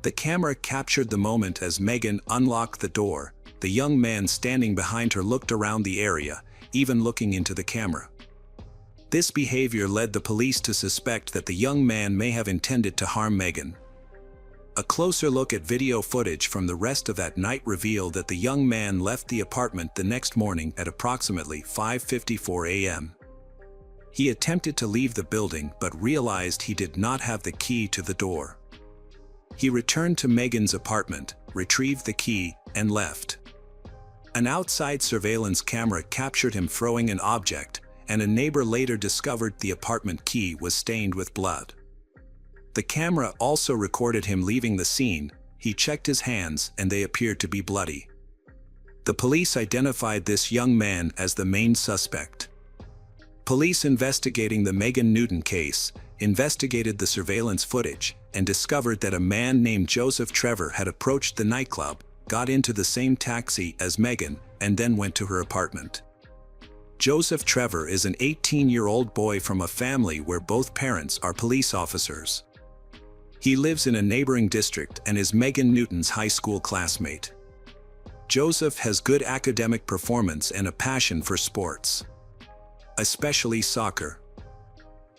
The camera captured the moment as Megan unlocked the door. The young man standing behind her looked around the area, even looking into the camera. This behavior led the police to suspect that the young man may have intended to harm Megan. A closer look at video footage from the rest of that night revealed that the young man left the apartment the next morning at approximately 5:54 a.m. He attempted to leave the building but realized he did not have the key to the door. He returned to Megan's apartment, retrieved the key, and left. An outside surveillance camera captured him throwing an object, and a neighbor later discovered the apartment key was stained with blood. The camera also recorded him leaving the scene. He checked his hands and they appeared to be bloody. The police identified this young man as the main suspect. Police investigating the Megan Newton case investigated the surveillance footage and discovered that a man named Joseph Trevor had approached the nightclub, got into the same taxi as Megan, and then went to her apartment. Joseph Trevor is an 18-year-old boy from a family where both parents are police officers. He lives in a neighboring district and is Megan Newton's high school classmate. Joseph has good academic performance and a passion for sports, especially soccer.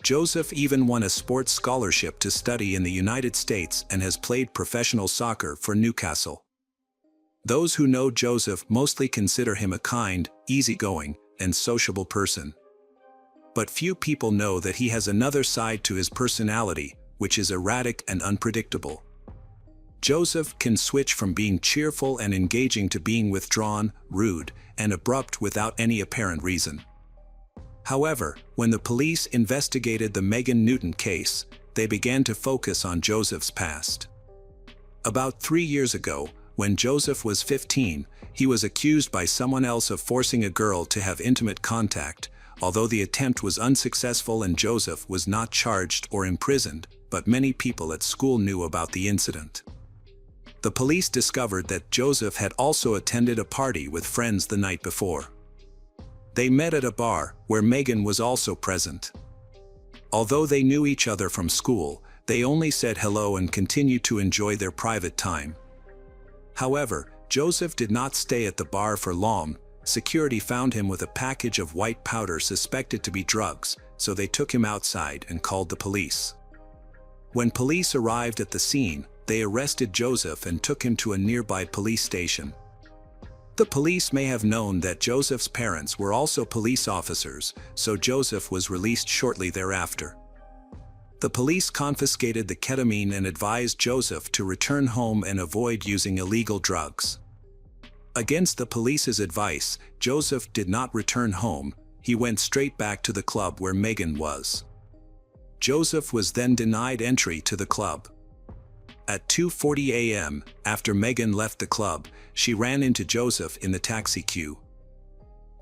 Joseph even won a sports scholarship to study in the United States and has played professional soccer for Newcastle. Those who know Joseph mostly consider him a kind, easygoing, and sociable person. But few people know that he has another side to his personality, which is erratic and unpredictable. Joseph can switch from being cheerful and engaging to being withdrawn, rude, and abrupt without any apparent reason. However, when the police investigated the Megan Newton case, they began to focus on Joseph's past. About 3 years ago, when Joseph was 15, he was accused by someone else of forcing a girl to have intimate contact, although the attempt was unsuccessful and Joseph was not charged or imprisoned, but many people at school knew about the incident. The police discovered that Joseph had also attended a party with friends the night before. They met at a bar, where Megan was also present. Although they knew each other from school, they only said hello and continued to enjoy their private time. However, Joseph did not stay at the bar for long. Security found him with a package of white powder suspected to be drugs, so they took him outside and called the police. When police arrived at the scene, they arrested Joseph and took him to a nearby police station. The police may have known that Joseph's parents were also police officers, so Joseph was released shortly thereafter. The police confiscated the ketamine and advised Joseph to return home and avoid using illegal drugs. Against the police's advice, Joseph did not return home. He went straight back to the club where Megan was. Joseph was then denied entry to the club. At 2:40 a.m., after Megan left the club, she ran into Joseph in the taxi queue.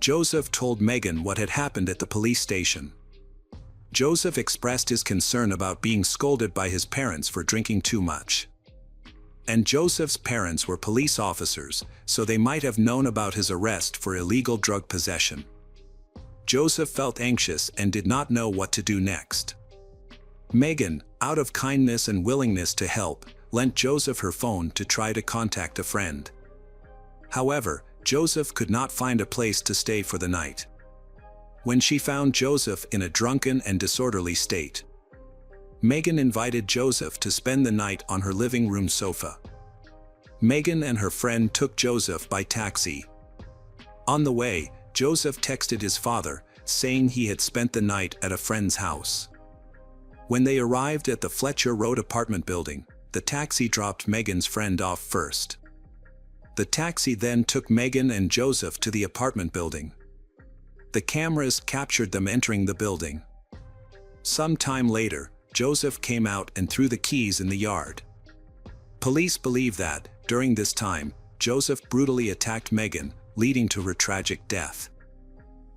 Joseph told Megan what had happened at the police station. Joseph expressed his concern about being scolded by his parents for drinking too much. And Joseph's parents were police officers, so they might have known about his arrest for illegal drug possession. Joseph felt anxious and did not know what to do next. Megan, out of kindness and willingness to help, lent Joseph her phone to try to contact a friend. However, Joseph could not find a place to stay for the night. When she found Joseph in a drunken and disorderly state, Megan invited Joseph to spend the night on her living room sofa. Megan and her friend took Joseph by taxi. On the way, Joseph texted his father, saying he had spent the night at a friend's house. When they arrived at the Fletcher Road apartment building, the taxi dropped Megan's friend off first. The taxi then took Megan and Joseph to the apartment building. The cameras captured them entering the building. Some time later, Joseph came out and threw the keys in the yard. Police believe that, during this time, Joseph brutally attacked Megan, leading to her tragic death.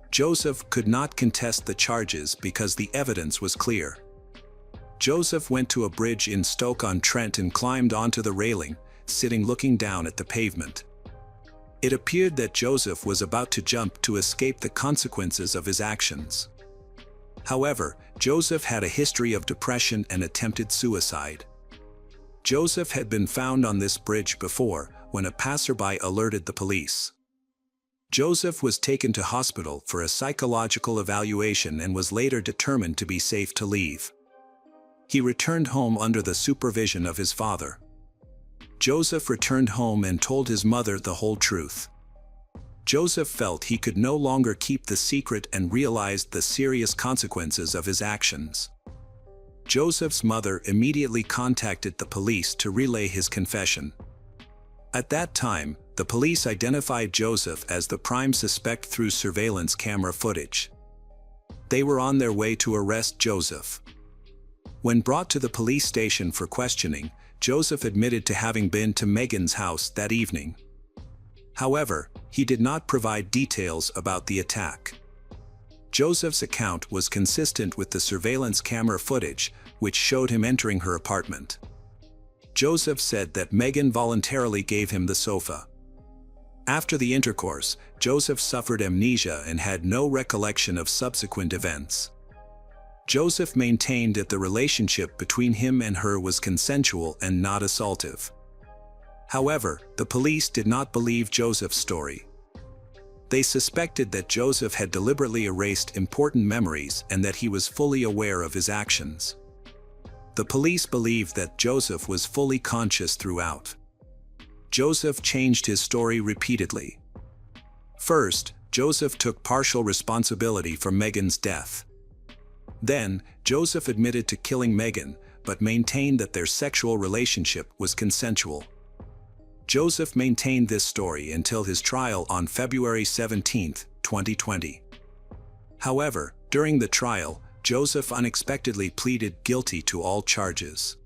Joseph could not contest the charges because the evidence was clear. Joseph went to a bridge in Stoke-on-Trent and climbed onto the railing, sitting looking down at the pavement. It appeared that Joseph was about to jump to escape the consequences of his actions. However, Joseph had a history of depression and attempted suicide. Joseph had been found on this bridge before, when a passerby alerted the police. Joseph was taken to hospital for a psychological evaluation and was later determined to be safe to leave. He returned home under the supervision of his father. Joseph returned home and told his mother the whole truth. Joseph felt he could no longer keep the secret and realized the serious consequences of his actions. Joseph's mother immediately contacted the police to relay his confession. At that time, the police identified Joseph as the prime suspect through surveillance camera footage. They were on their way to arrest Joseph. When brought to the police station for questioning, Joseph admitted to having been to Megan's house that evening. However, he did not provide details about the attack. Joseph's account was consistent with the surveillance camera footage, which showed him entering her apartment. Joseph said that Megan voluntarily gave him the sofa. After the intercourse, Joseph suffered amnesia and had no recollection of subsequent events. Joseph maintained that the relationship between him and her was consensual and not assaultive. However, the police did not believe Joseph's story. They suspected that Joseph had deliberately erased important memories and that he was fully aware of his actions. The police believed that Joseph was fully conscious throughout. Joseph changed his story repeatedly. First, Joseph took partial responsibility for Megan's death. Then, Joseph admitted to killing Megan, but maintained that their sexual relationship was consensual. Joseph maintained this story until his trial on February 17, 2020. However, During the trial, Joseph unexpectedly pleaded guilty to all charges.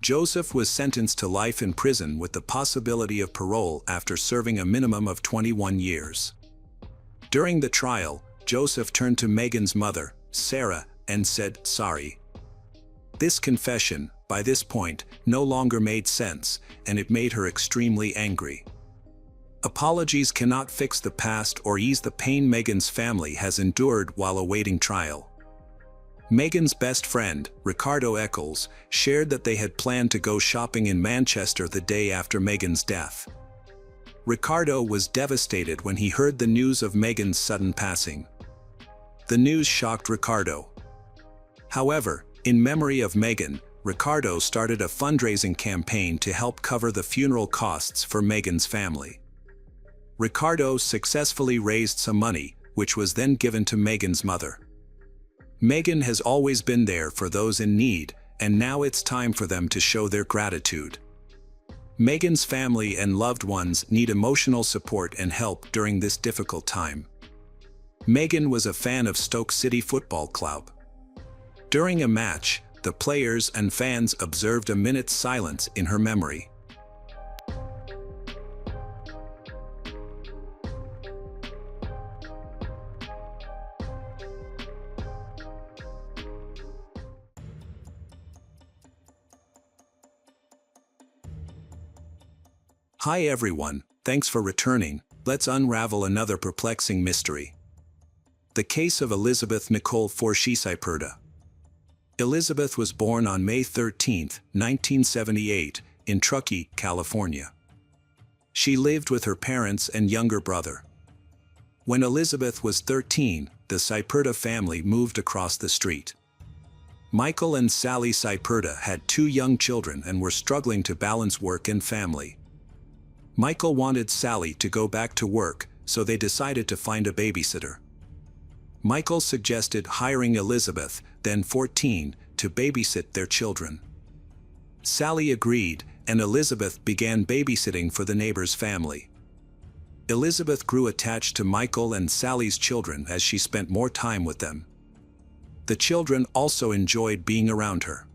Joseph was sentenced to life in prison with the possibility of parole after serving a minimum of 21 years. During the trial, Joseph turned to Megan's mother, Sarah, and said, "Sorry." This confession, by this point, no longer made sense, and it made her extremely angry. Apologies cannot fix the past or ease the pain Megan's family has endured while awaiting trial. Megan's best friend, Ricardo Eccles, shared that they had planned to go shopping in Manchester the day after Megan's death. Ricardo was devastated when he heard the news of Megan's sudden passing. The news shocked Ricardo. However, in memory of Megan, Ricardo started a fundraising campaign to help cover the funeral costs for Megan's family. Ricardo successfully raised some money, which was then given to Megan's mother. Megan has always been there for those in need, and now it's time for them to show their gratitude. Megan's family and loved ones need emotional support and help during this difficult time. Megan was a fan of Stoke City Football Club. During a match, the players and fans observed a minute's silence in her memory. Hi everyone, thanks for returning. Let's unravel another perplexing mystery. The case of Elizabeth Nicole Forshee-Cyperta. Elizabeth was born on May 13, 1978, in Truckee, California. She lived with her parents and younger brother. When Elizabeth was 13, the Cyperta family moved across the street. Michael and Sally Cyperta had 2 young children and were struggling to balance work and family. Michael wanted Sally to go back to work, so they decided to find a babysitter. Michael suggested hiring Elizabeth, then 14, to babysit their children. Sally agreed, and Elizabeth began babysitting for the neighbor's family. Elizabeth grew attached to Michael and Sally's children as she spent more time with them. The children also enjoyed being around her.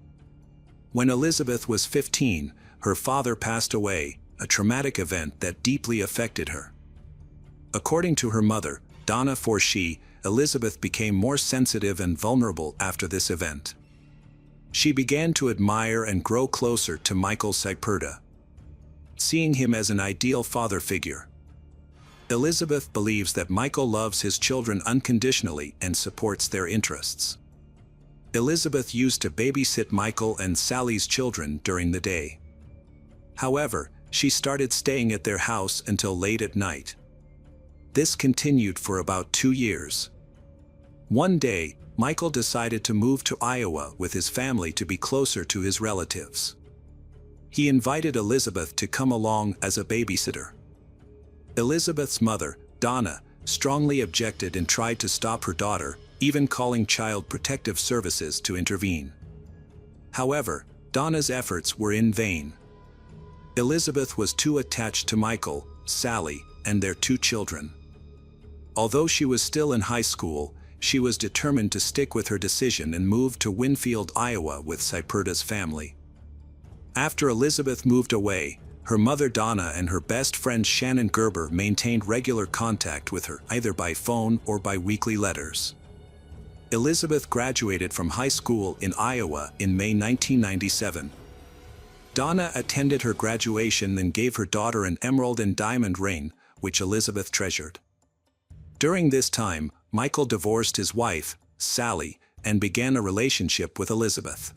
When Elizabeth was 15, her father passed away, a traumatic event that deeply affected her. According to her mother, Donna Forshee, Elizabeth became more sensitive and vulnerable after this event. She began to admire and grow closer to Michael Cyperta, seeing him as an ideal father figure. Elizabeth believes that Michael loves his children unconditionally and supports their interests. Elizabeth used to babysit Michael and Sally's children during the day. However, she started staying at their house until late at night. This continued for about 2 years. One day, Michael decided to move to Iowa with his family to be closer to his relatives. He invited Elizabeth to come along as a babysitter. Elizabeth's mother, Donna, strongly objected and tried to stop her daughter, even calling Child Protective Services to intervene. However, Donna's efforts were in vain. Elizabeth was too attached to Michael, Sally, and their 2 children. Although she was still in high school, she was determined to stick with her decision and moved to Winfield, Iowa with Cyperta's family. After Elizabeth moved away, her mother Donna and her best friend Shannon Gerber maintained regular contact with her, either by phone or by weekly letters. Elizabeth graduated from high school in Iowa in May 1997. Donna attended her graduation and gave her daughter an emerald and diamond ring, which Elizabeth treasured. During this time, Michael divorced his wife, Sally, and began a relationship with Elizabeth.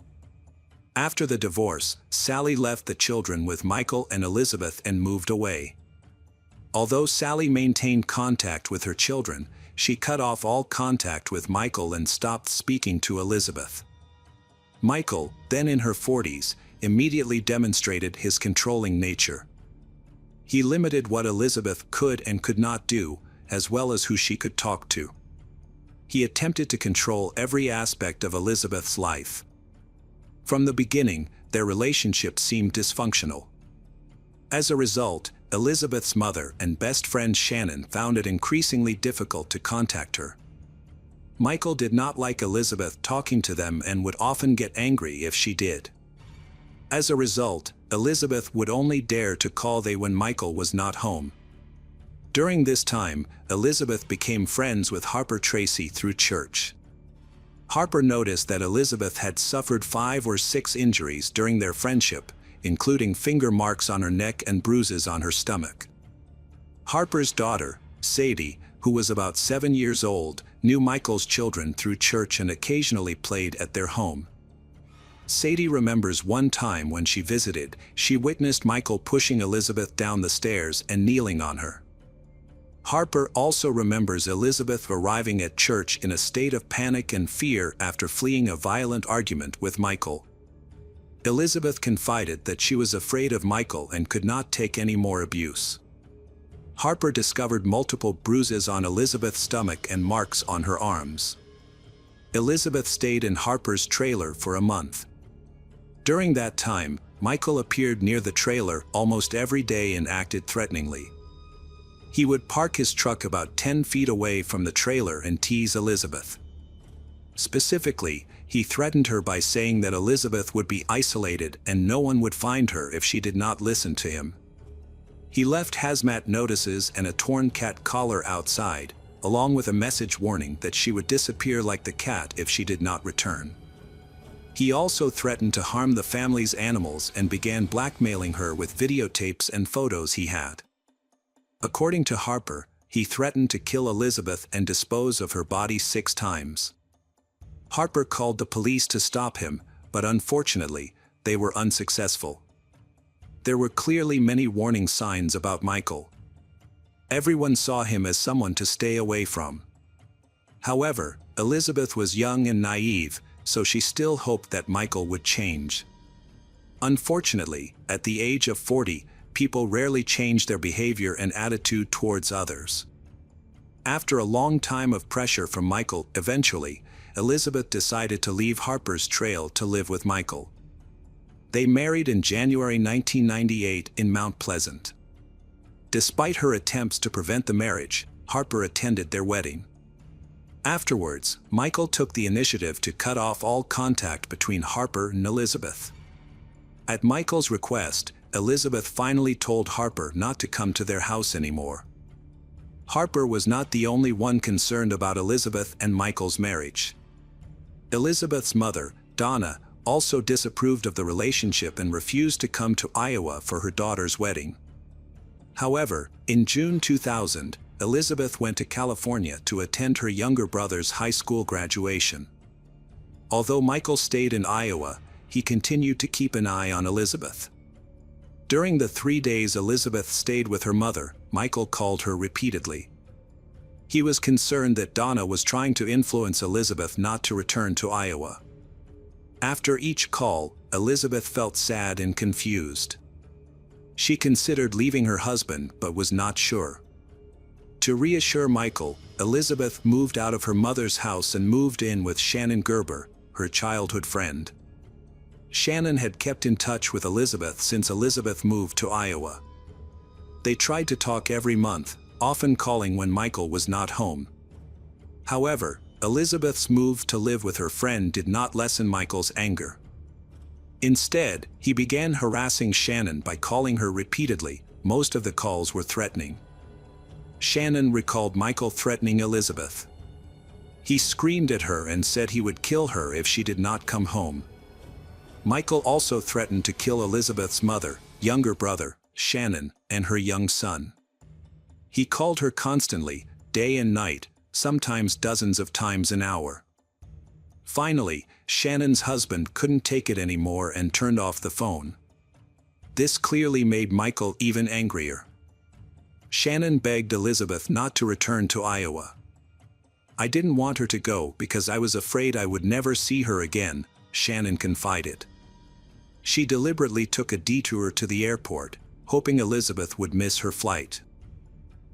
After the divorce, Sally left the children with Michael and Elizabeth and moved away. Although Sally maintained contact with her children, she cut off all contact with Michael and stopped speaking to Elizabeth. Michael, then in her 40s, immediately demonstrated his controlling nature. He limited what Elizabeth could and could not do, as well as who she could talk to. He attempted to control every aspect of Elizabeth's life. From the beginning, their relationship seemed dysfunctional. As a result, Elizabeth's mother and best friend Shannon found it increasingly difficult to contact her. Michael did not like Elizabeth talking to them and would often get angry if she did. As a result, Elizabeth would only dare to call they when Michael was not home. During this time, Elizabeth became friends with Harper Tracy through church. Harper noticed that Elizabeth had suffered 5 or 6 injuries during their friendship, including finger marks on her neck and bruises on her stomach. Harper's daughter, Sadie, who was about 7 years old, knew Michael's children through church and occasionally played at their home. Sadie remembers one time when she visited, she witnessed Michael pushing Elizabeth down the stairs and kneeling on her. Harper also remembers Elizabeth arriving at church in a state of panic and fear after fleeing a violent argument with Michael. Elizabeth confided that she was afraid of Michael and could not take any more abuse. Harper discovered multiple bruises on Elizabeth's stomach and marks on her arms. Elizabeth stayed in Harper's trailer for a month. During that time, Michael appeared near the trailer almost every day and acted threateningly. He would park his truck about 10 feet away from the trailer and tease Elizabeth. Specifically, he threatened her by saying that Elizabeth would be isolated and no one would find her if she did not listen to him. He left hazmat notices and a torn cat collar outside, along with a message warning that she would disappear like the cat if she did not return. He also threatened to harm the family's animals and began blackmailing her with videotapes and photos he had. According to Harper, he threatened to kill Elizabeth and dispose of her body 6 times. Harper called the police to stop him, but unfortunately, they were unsuccessful. There were clearly many warning signs about Michael. Everyone saw him as someone to stay away from. However, Elizabeth was young and naive, so she still hoped that Michael would change. Unfortunately, at the age of 40, people rarely change their behavior and attitude towards others. After a long time of pressure from Michael, eventually, Elizabeth decided to leave Harper's trail to live with Michael. They married in January 1998 in Mount Pleasant. Despite her attempts to prevent the marriage, Harper attended their wedding. Afterwards, Michael took the initiative to cut off all contact between Harper and Elizabeth. At Michael's request, Elizabeth finally told Harper not to come to their house anymore. Harper was not the only one concerned about Elizabeth and Michael's marriage. Elizabeth's mother, Donna, also disapproved of the relationship and refused to come to Iowa for her daughter's wedding. However, in June 2000, Elizabeth went to California to attend her younger brother's high school graduation. Although Michael stayed in Iowa, he continued to keep an eye on Elizabeth. During the 3 days Elizabeth stayed with her mother, Michael called her repeatedly. He was concerned that Donna was trying to influence Elizabeth not to return to Iowa. After each call, Elizabeth felt sad and confused. She considered leaving her husband but was not sure. To reassure Michael, Elizabeth moved out of her mother's house and moved in with Shannon Gerber, her childhood friend. Shannon had kept in touch with Elizabeth since Elizabeth moved to Iowa. They tried to talk every month, often calling when Michael was not home. However, Elizabeth's move to live with her friend did not lessen Michael's anger. Instead, he began harassing Shannon by calling her repeatedly. Most of the calls were threatening. Shannon recalled Michael threatening Elizabeth. He screamed at her and said he would kill her if she did not come home. Michael also threatened to kill Elizabeth's mother, younger brother, Shannon, and her young son. He called her constantly, day and night, sometimes dozens of times an hour. Finally, Shannon's husband couldn't take it anymore and turned off the phone. This clearly made Michael even angrier. Shannon begged Elizabeth not to return to Iowa. "I didn't want her to go because I was afraid I would never see her again," Shannon confided. She deliberately took a detour to the airport, hoping Elizabeth would miss her flight.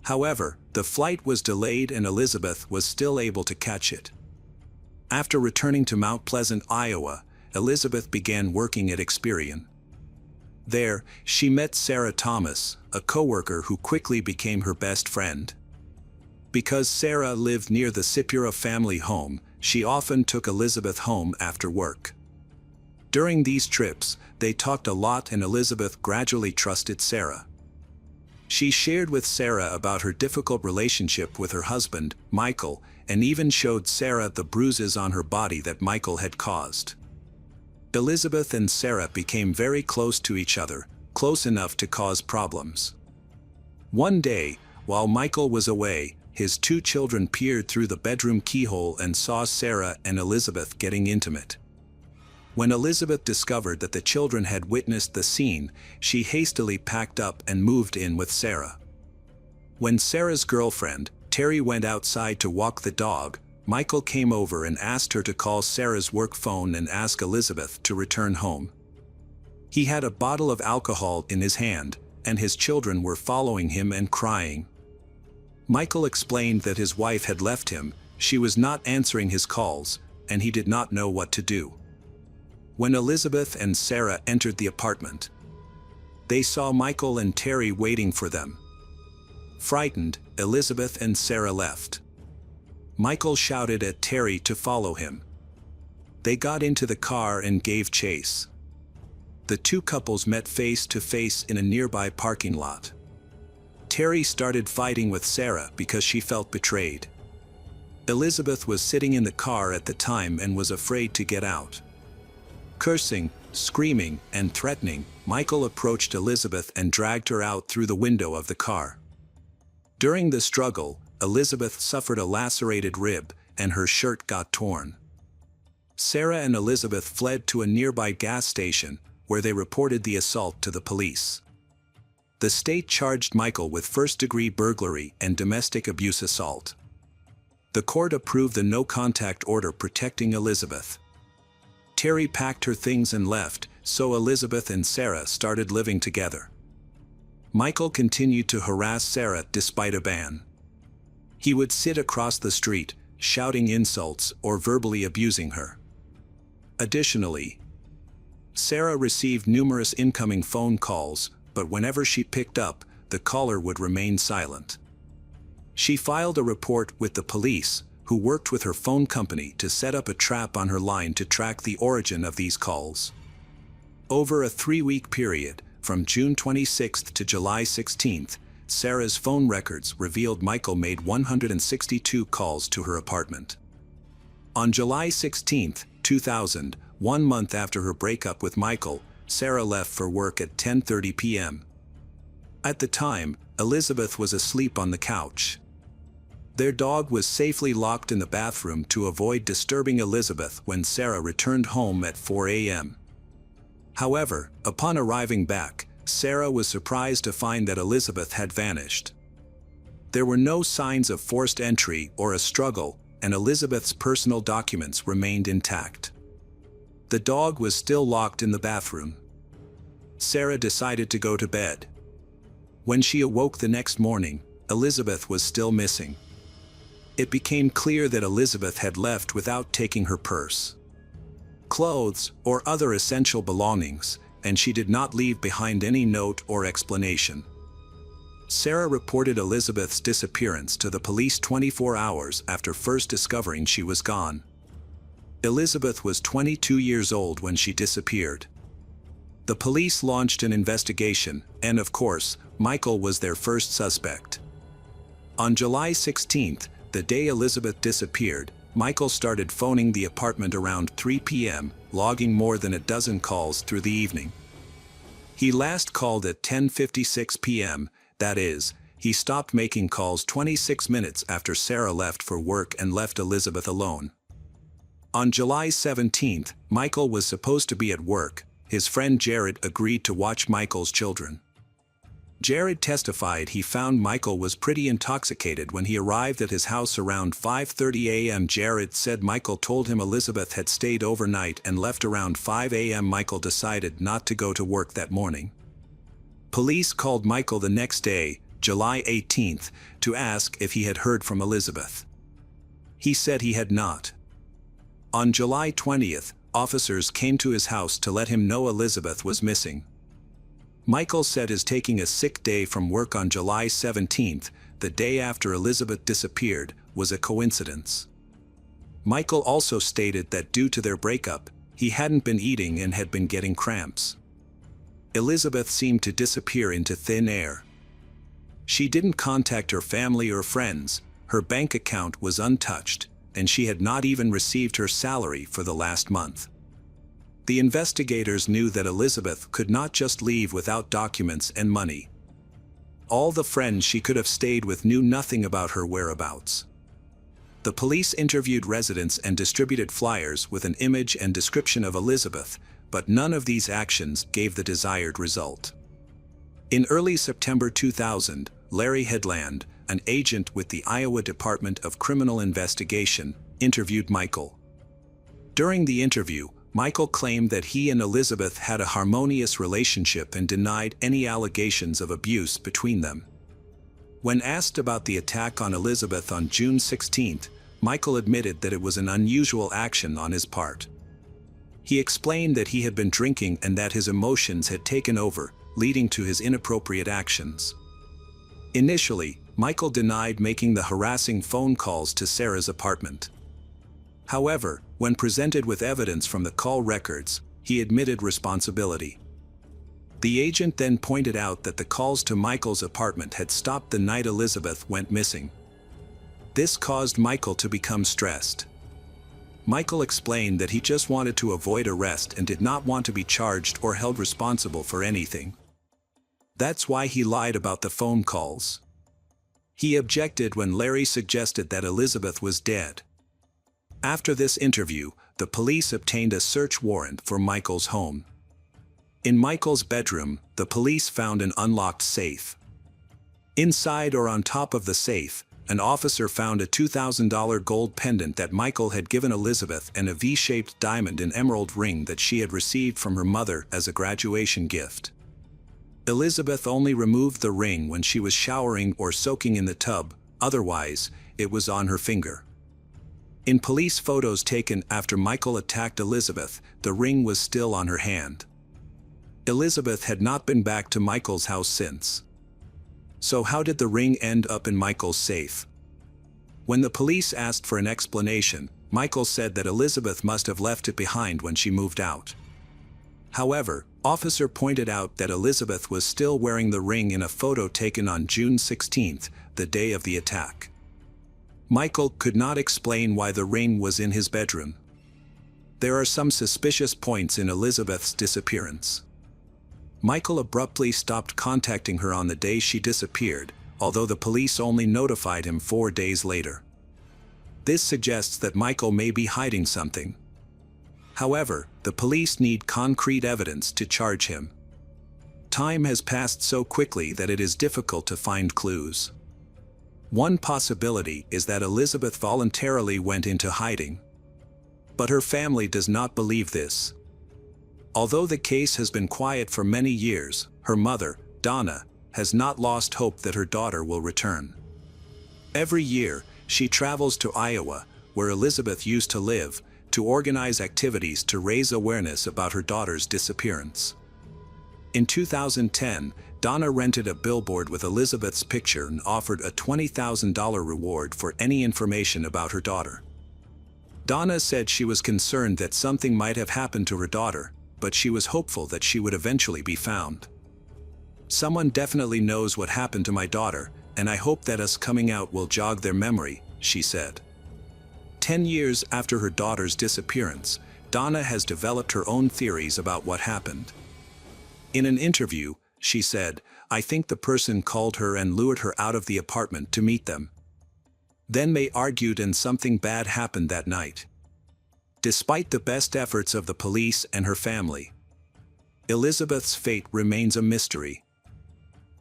However, the flight was delayed and Elizabeth was still able to catch it. After returning to Mount Pleasant, Iowa, Elizabeth began working at Experian. There, she met Sarah Thomas, a coworker who quickly became her best friend. Because Sarah lived near the Sipura family home, she often took Elizabeth home after work. During these trips, they talked a lot and Elizabeth gradually trusted Sarah. She shared with Sarah about her difficult relationship with her husband, Michael, and even showed Sarah the bruises on her body that Michael had caused. Elizabeth and Sarah became very close to each other, close enough to cause problems. One day, while Michael was away, his two children peered through the bedroom keyhole and saw Sarah and Elizabeth getting intimate. When Elizabeth discovered that the children had witnessed the scene, she hastily packed up and moved in with Sarah. When Sarah's girlfriend, Terry, went outside to walk the dog, Michael came over and asked her to call Sarah's work phone and ask Elizabeth to return home. He had a bottle of alcohol in his hand, and his children were following him and crying. Michael explained that his wife had left him, she was not answering his calls, and he did not know what to do. When Elizabeth and Sarah entered the apartment, they saw Michael and Terry waiting for them. Frightened, Elizabeth and Sarah left. Michael shouted at Terry to follow him. They got into the car and gave chase. The two couples met face to face in a nearby parking lot. Terry started fighting with Sarah because she felt betrayed. Elizabeth was sitting in the car at the time and was afraid to get out. Cursing, screaming, and threatening, Michael approached Elizabeth and dragged her out through the window of the car. During the struggle, Elizabeth suffered a lacerated rib, and her shirt got torn. Sarah and Elizabeth fled to a nearby gas station, where they reported the assault to the police. The state charged Michael with first-degree burglary and domestic abuse assault. The court approved the no-contact order protecting Elizabeth. Terry packed her things and left, so Elizabeth and Sarah started living together. Michael continued to harass Sarah despite a ban. He would sit across the street, shouting insults or verbally abusing her. Additionally, Sarah received numerous incoming phone calls, but whenever she picked up, the caller would remain silent. She filed a report with the police, who worked with her phone company to set up a trap on her line to track the origin of these calls. Over a 3-week period, from June 26th to July 16th, Sarah's phone records revealed Michael made 162 calls to her apartment. On July 16, 2000, 1 month after her breakup with Michael, Sarah left for work at 10:30 p.m. At the time, Elizabeth was asleep on the couch. Their dog was safely locked in the bathroom to avoid disturbing Elizabeth when Sarah returned home at 4 a.m. However, upon arriving back, Sarah was surprised to find that Elizabeth had vanished. There were no signs of forced entry or a struggle, and Elizabeth's personal documents remained intact. The dog was still locked in the bathroom. Sarah decided to go to bed. When she awoke the next morning, Elizabeth was still missing. It became clear that Elizabeth had left without taking her purse, clothes, or other essential belongings, and she did not leave behind any note or explanation. Sarah reported Elizabeth's disappearance to the police 24 hours after first discovering she was gone. Elizabeth was 22 years old when she disappeared. The police launched an investigation, and of course, Michael was their first suspect. On July 16th, the day Elizabeth disappeared, Michael started phoning the apartment around 3 p.m., logging more than a dozen calls through the evening. He last called at 10:56 p.m., that is, he stopped making calls 26 minutes after Sarah left for work and left Elizabeth alone. On July 17th, Michael was supposed to be at work. His friend Jared agreed to watch Michael's children. Jared testified he found Michael was pretty intoxicated when he arrived at his house around 5:30 a.m. Jared said Michael told him Elizabeth had stayed overnight and left around 5 a.m. Michael decided not to go to work that morning. Police called Michael the next day, July 18th, to ask if he had heard from Elizabeth. He said he had not. On July 20th, officers came to his house to let him know Elizabeth was missing. Michael said his taking a sick day from work on July 17th, the day after Elizabeth disappeared was a coincidence. Michael also stated that due to their breakup, he hadn't been eating and had been getting cramps. Elizabeth seemed to disappear into thin air. She didn't contact her family or friends, her bank account was untouched, and she had not even received her salary for the last month. The investigators knew that Elizabeth could not just leave without documents and money. All the friends she could have stayed with knew nothing about her whereabouts. The police interviewed residents and distributed flyers with an image and description of Elizabeth, but none of these actions gave the desired result. In early September 2000, Larry Headland, an agent with the Iowa Department of Criminal Investigation, interviewed Michael. During the interview, Michael claimed that he and Elizabeth had a harmonious relationship and denied any allegations of abuse between them. When asked about the attack on Elizabeth on June 16, Michael admitted that it was an unusual action on his part. He explained that he had been drinking and that his emotions had taken over, leading to his inappropriate actions. Initially, Michael denied making the harassing phone calls to Sarah's apartment. However, when presented with evidence from the call records, he admitted responsibility. The agent then pointed out that the calls to Michael's apartment had stopped the night Elizabeth went missing. This caused Michael to become stressed. Michael explained that he just wanted to avoid arrest and did not want to be charged or held responsible for anything. That's why he lied about the phone calls. He objected when Larry suggested that Elizabeth was dead. After this interview, the police obtained a search warrant for Michael's home. In Michael's bedroom, the police found an unlocked safe. Inside or on top of the safe, an officer found a $2,000 gold pendant that Michael had given Elizabeth and a V-shaped diamond and emerald ring that she had received from her mother as a graduation gift. Elizabeth only removed the ring when she was showering or soaking in the tub, otherwise, it was on her finger. In police photos taken after Michael attacked Elizabeth, the ring was still on her hand. Elizabeth had not been back to Michael's house since. So how did the ring end up in Michael's safe? When the police asked for an explanation, Michael said that Elizabeth must have left it behind when she moved out. However, officer pointed out that Elizabeth was still wearing the ring in a photo taken on June 16, the day of the attack. Michael could not explain why the ring was in his bedroom. There are some suspicious points in Elizabeth's disappearance. Michael abruptly stopped contacting her on the day she disappeared, although the police only notified him 4 days later. This suggests that Michael may be hiding something. However, the police need concrete evidence to charge him. Time has passed so quickly that it is difficult to find clues. One possibility is that Elizabeth voluntarily went into hiding. But her family does not believe this. Although the case has been quiet for many years, her mother, Donna, has not lost hope that her daughter will return. Every year, she travels to Iowa, where Elizabeth used to live, to organize activities to raise awareness about her daughter's disappearance. In 2010, Donna rented a billboard with Elizabeth's picture and offered a $20,000 reward for any information about her daughter. Donna said she was concerned that something might have happened to her daughter, but she was hopeful that she would eventually be found. "Someone definitely knows what happened to my daughter, and I hope that us coming out will jog their memory," she said. 10 years after her daughter's disappearance, Donna has developed her own theories about what happened. In an interview, she said, "I think the person called her and lured her out of the apartment to meet them. Then they argued and something bad happened that night." Despite the best efforts of the police and her family, Elizabeth's fate remains a mystery.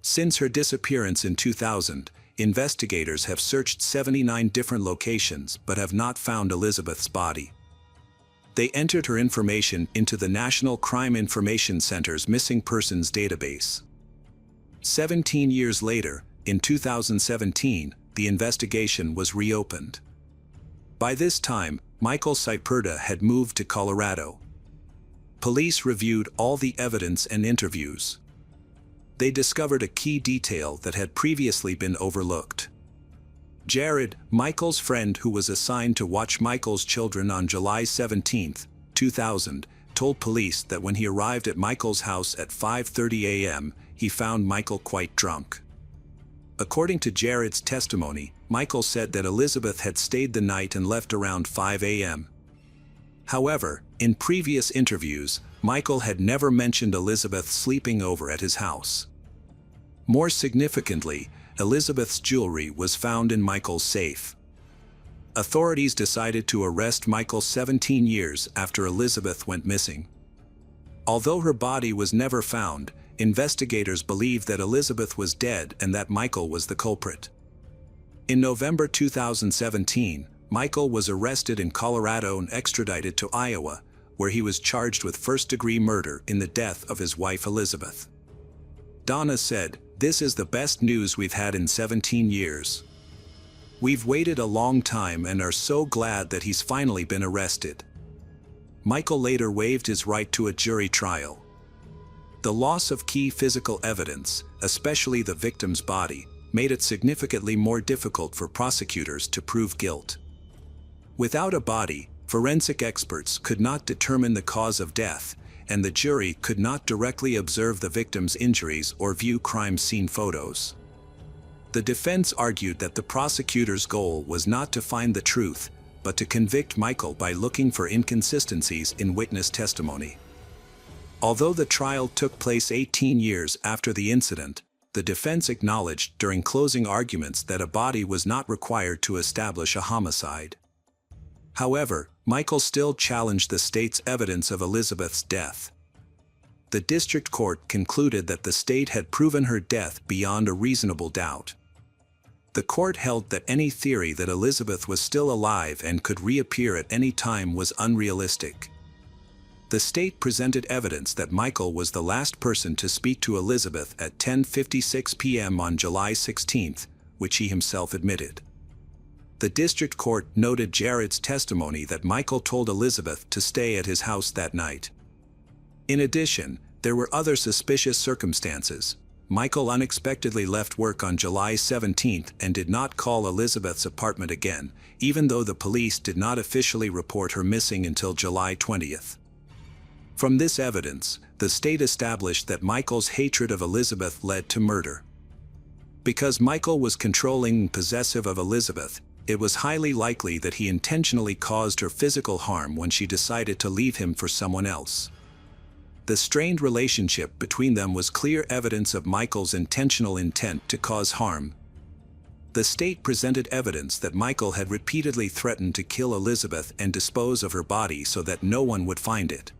Since her disappearance in 2000, investigators have searched 79 different locations but have not found Elizabeth's body. They entered her information into the National Crime Information Center's Missing Persons database. 17 years later, in 2017, the investigation was reopened. By this time, Michael Saiperda had moved to Colorado. Police reviewed all the evidence and interviews. They discovered a key detail that had previously been overlooked. Jared, Michael's friend who was assigned to watch Michael's children on July 17, 2000, told police that when he arrived at Michael's house at 5:30 a.m., he found Michael quite drunk. According to Jared's testimony, Michael said that Elizabeth had stayed the night and left around 5 a.m. However, in previous interviews, Michael had never mentioned Elizabeth sleeping over at his house. More significantly, Elizabeth's jewelry was found in Michael's safe. Authorities decided to arrest Michael 17 years after Elizabeth went missing. Although her body was never found, investigators believe that Elizabeth was dead and that Michael was the culprit. In November 2017, Michael was arrested in Colorado and extradited to Iowa, where he was charged with first-degree murder in the death of his wife Elizabeth. Donna said, "This is the best news we've had in 17 years. We've waited a long time and are so glad that he's finally been arrested." Michael later waived his right to a jury trial. The loss of key physical evidence, especially the victim's body, made it significantly more difficult for prosecutors to prove guilt. Without a body, forensic experts could not determine the cause of death, and the jury could not directly observe the victim's injuries or view crime scene photos. The defense argued that the prosecutor's goal was not to find the truth, but to convict Michael by looking for inconsistencies in witness testimony. Although the trial took place 18 years after the incident, the defense acknowledged during closing arguments that a body was not required to establish a homicide. However, Michael still challenged the state's evidence of Elizabeth's death. The district court concluded that the state had proven her death beyond a reasonable doubt. The court held that any theory that Elizabeth was still alive and could reappear at any time was unrealistic. The state presented evidence that Michael was the last person to speak to Elizabeth at 10:56 p.m. on July 16, which he himself admitted. The district court noted Jared's testimony that Michael told Elizabeth to stay at his house that night. In addition, there were other suspicious circumstances. Michael unexpectedly left work on July 17 and did not call Elizabeth's apartment again, even though the police did not officially report her missing until July 20. From this evidence, the state established that Michael's hatred of Elizabeth led to murder. Because Michael was controlling and possessive of Elizabeth, it was highly likely that he intentionally caused her physical harm when she decided to leave him for someone else. The strained relationship between them was clear evidence of Michael's intentional intent to cause harm. The state presented evidence that Michael had repeatedly threatened to kill Elizabeth and dispose of her body so that no one would find it.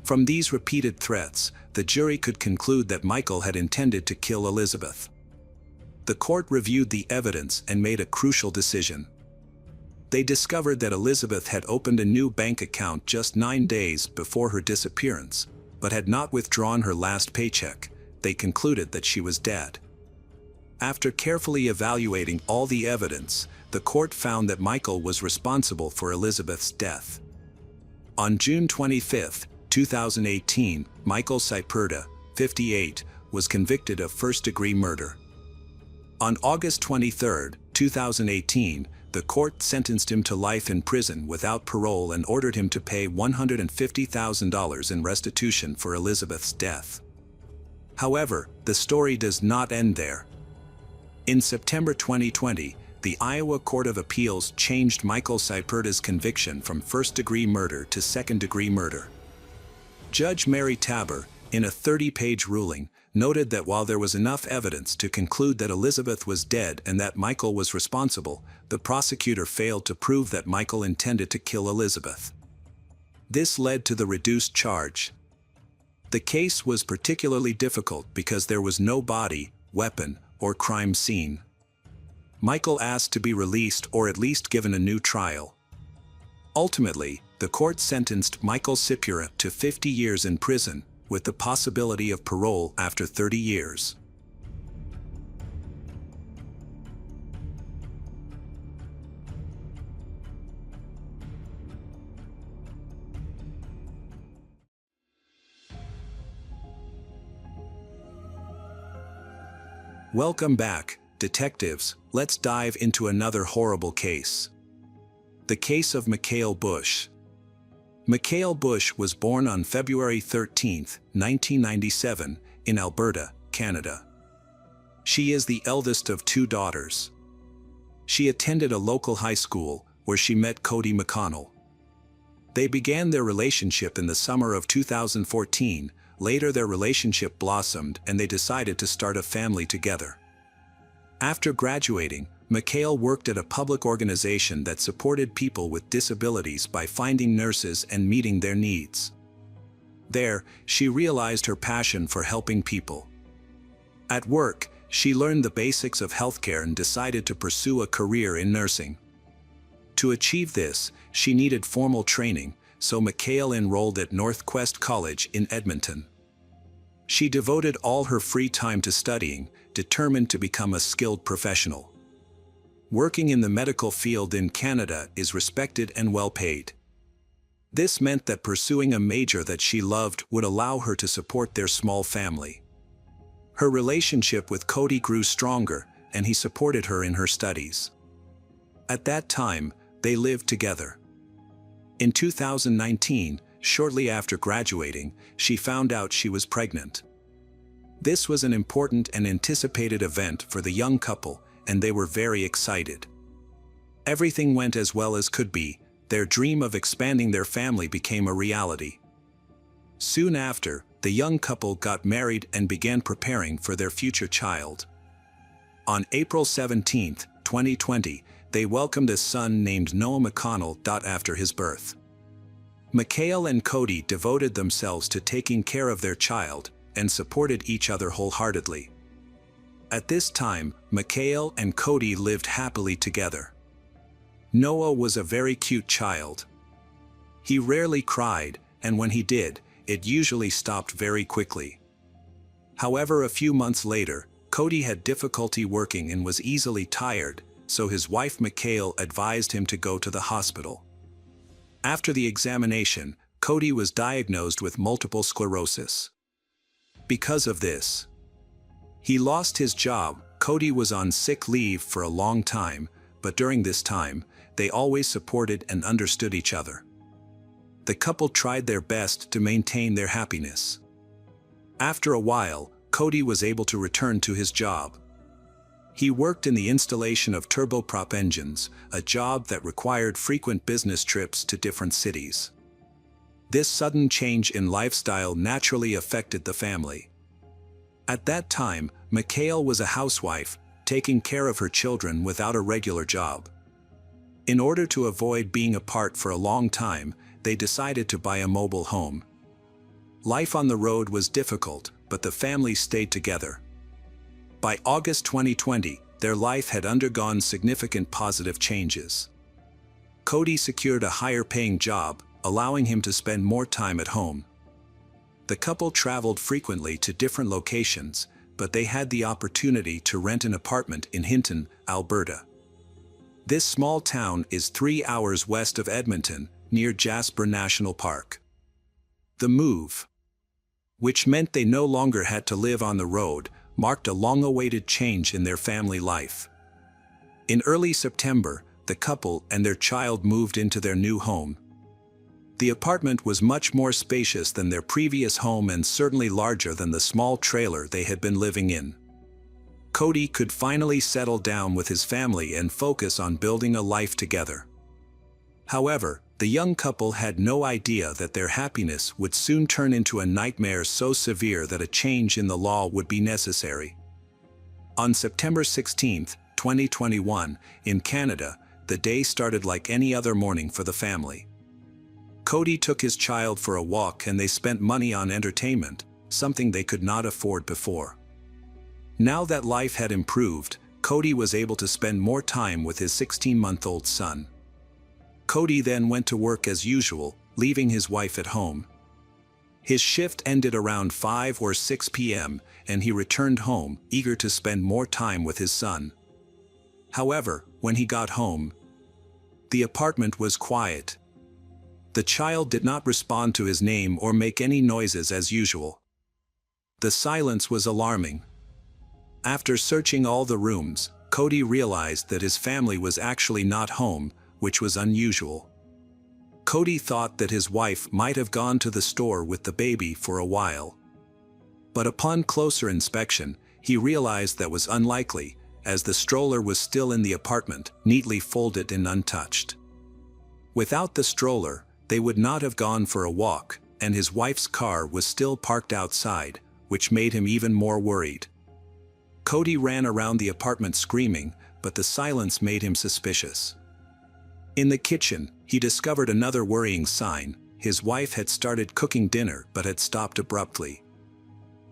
From these repeated threats, the jury could conclude that Michael had intended to kill Elizabeth. The court reviewed the evidence and made a crucial decision. They discovered that Elizabeth had opened a new bank account just 9 days before her disappearance, but had not withdrawn her last paycheck. They concluded that she was dead. After carefully evaluating all the evidence, the court found that Michael was responsible for Elizabeth's death. On June 25, 2018, Michael Cyperda, 58, was convicted of first-degree murder. On August 23, 2018, the court sentenced him to life in prison without parole and ordered him to pay $150,000 in restitution for Elizabeth's death. However, the story does not end there. In September 2020, the Iowa Court of Appeals changed Michael Cyperda's conviction from first-degree murder to second-degree murder. Judge Mary Tabor, in a 30-page ruling, noted that while there was enough evidence to conclude that Elizabeth was dead and that Michael was responsible, the prosecutor failed to prove that Michael intended to kill Elizabeth. This led to the reduced charge. The case was particularly difficult because there was no body, weapon, or crime scene. Michael asked to be released or at least given a new trial. Ultimately, the court sentenced Michael Cyperda to 50 years in prison, with the possibility of parole after 30 years. Welcome back. detectives, let's dive into another horrible case. The case of Mikhail Bush. Mikhail Bush was born on February 13, 1997, in Alberta, Canada. She is the eldest of two daughters. She attended a local high school, where she met Cody McConnell. They began their relationship in the summer of 2014. Later their relationship blossomed and they decided to start a family together. After graduating, Mikhail worked at a public organization that supported people with disabilities by finding nurses and meeting their needs. There, she realized her passion for helping people. At work, she learned the basics of healthcare and decided to pursue a career in nursing. To achieve this, she needed formal training, so Mikhail enrolled at Northwest College in Edmonton. She devoted all her free time to studying, determined to become a skilled professional. Working in the medical field in Canada is respected and well paid. This meant that pursuing a major that she loved would allow her to support their small family. Her relationship with Cody grew stronger, and he supported her in her studies. At that time, they lived together. In 2019, shortly after graduating, she found out she was pregnant. This was an important and anticipated event for the young couple, and they were very excited. Everything went as well as could be. Their dream of expanding their family became a reality. Soon after, the young couple got married and began preparing for their future child. On April 17, 2020, they welcomed a son named Noah McConnell. After his birth, Mikhail and Cody devoted themselves to taking care of their child and supported each other wholeheartedly. At this time, Mikhail and Cody lived happily together. Noah was a very cute child. He rarely cried, and when he did, it usually stopped very quickly. However, a few months later, Cody had difficulty working and was easily tired, so his wife Mikhail advised him to go to the hospital. After the examination, Cody was diagnosed with multiple sclerosis. Because of this, he lost his job. Cody was on sick leave for a long time, but during this time, they always supported and understood each other. The couple tried their best to maintain their happiness. After a while, Cody was able to return to his job. He worked in the installation of turboprop engines, a job that required frequent business trips to different cities. This sudden change in lifestyle naturally affected the family. At that time, Mikhail was a housewife, taking care of her children without a regular job. In order to avoid being apart for a long time, they decided to buy a mobile home. Life on the road was difficult, but the family stayed together. By August 2020, their life had undergone significant positive changes. Cody secured a higher-paying job, allowing him to spend more time at home. The couple traveled frequently to different locations, but they had the opportunity to rent an apartment in Hinton, Alberta. This small town is 3 hours west of Edmonton, near Jasper National Park. The move, which meant they no longer had to live on the road, marked a long-awaited change in their family life. In early September, the couple and their child moved into their new home. The apartment was much more spacious than their previous home and certainly larger than the small trailer they had been living in. Cody could finally settle down with his family and focus on building a life together. However, the young couple had no idea that their happiness would soon turn into a nightmare so severe that a change in the law would be necessary. On September 16, 2021, in Canada, the day started like any other morning for the family. Cody took his child for a walk and they spent money on entertainment, something they could not afford before. Now that life had improved, Cody was able to spend more time with his 16-month-old son. Cody then went to work as usual, leaving his wife at home. His shift ended around 5 or 6 p.m., and he returned home, eager to spend more time with his son. However, when he got home, the apartment was quiet. The child did not respond to his name or make any noises as usual. The silence was alarming. After searching all the rooms, Cody realized that his family was actually not home, which was unusual. Cody thought that his wife might have gone to the store with the baby for a while. But upon closer inspection, he realized that was unlikely, as the stroller was still in the apartment, neatly folded and untouched. Without the stroller, they would not have gone for a walk, and his wife's car was still parked outside, which made him even more worried. Cody ran around the apartment screaming, but the silence made him suspicious. In the kitchen, he discovered another worrying sign. His wife had started cooking dinner but had stopped abruptly.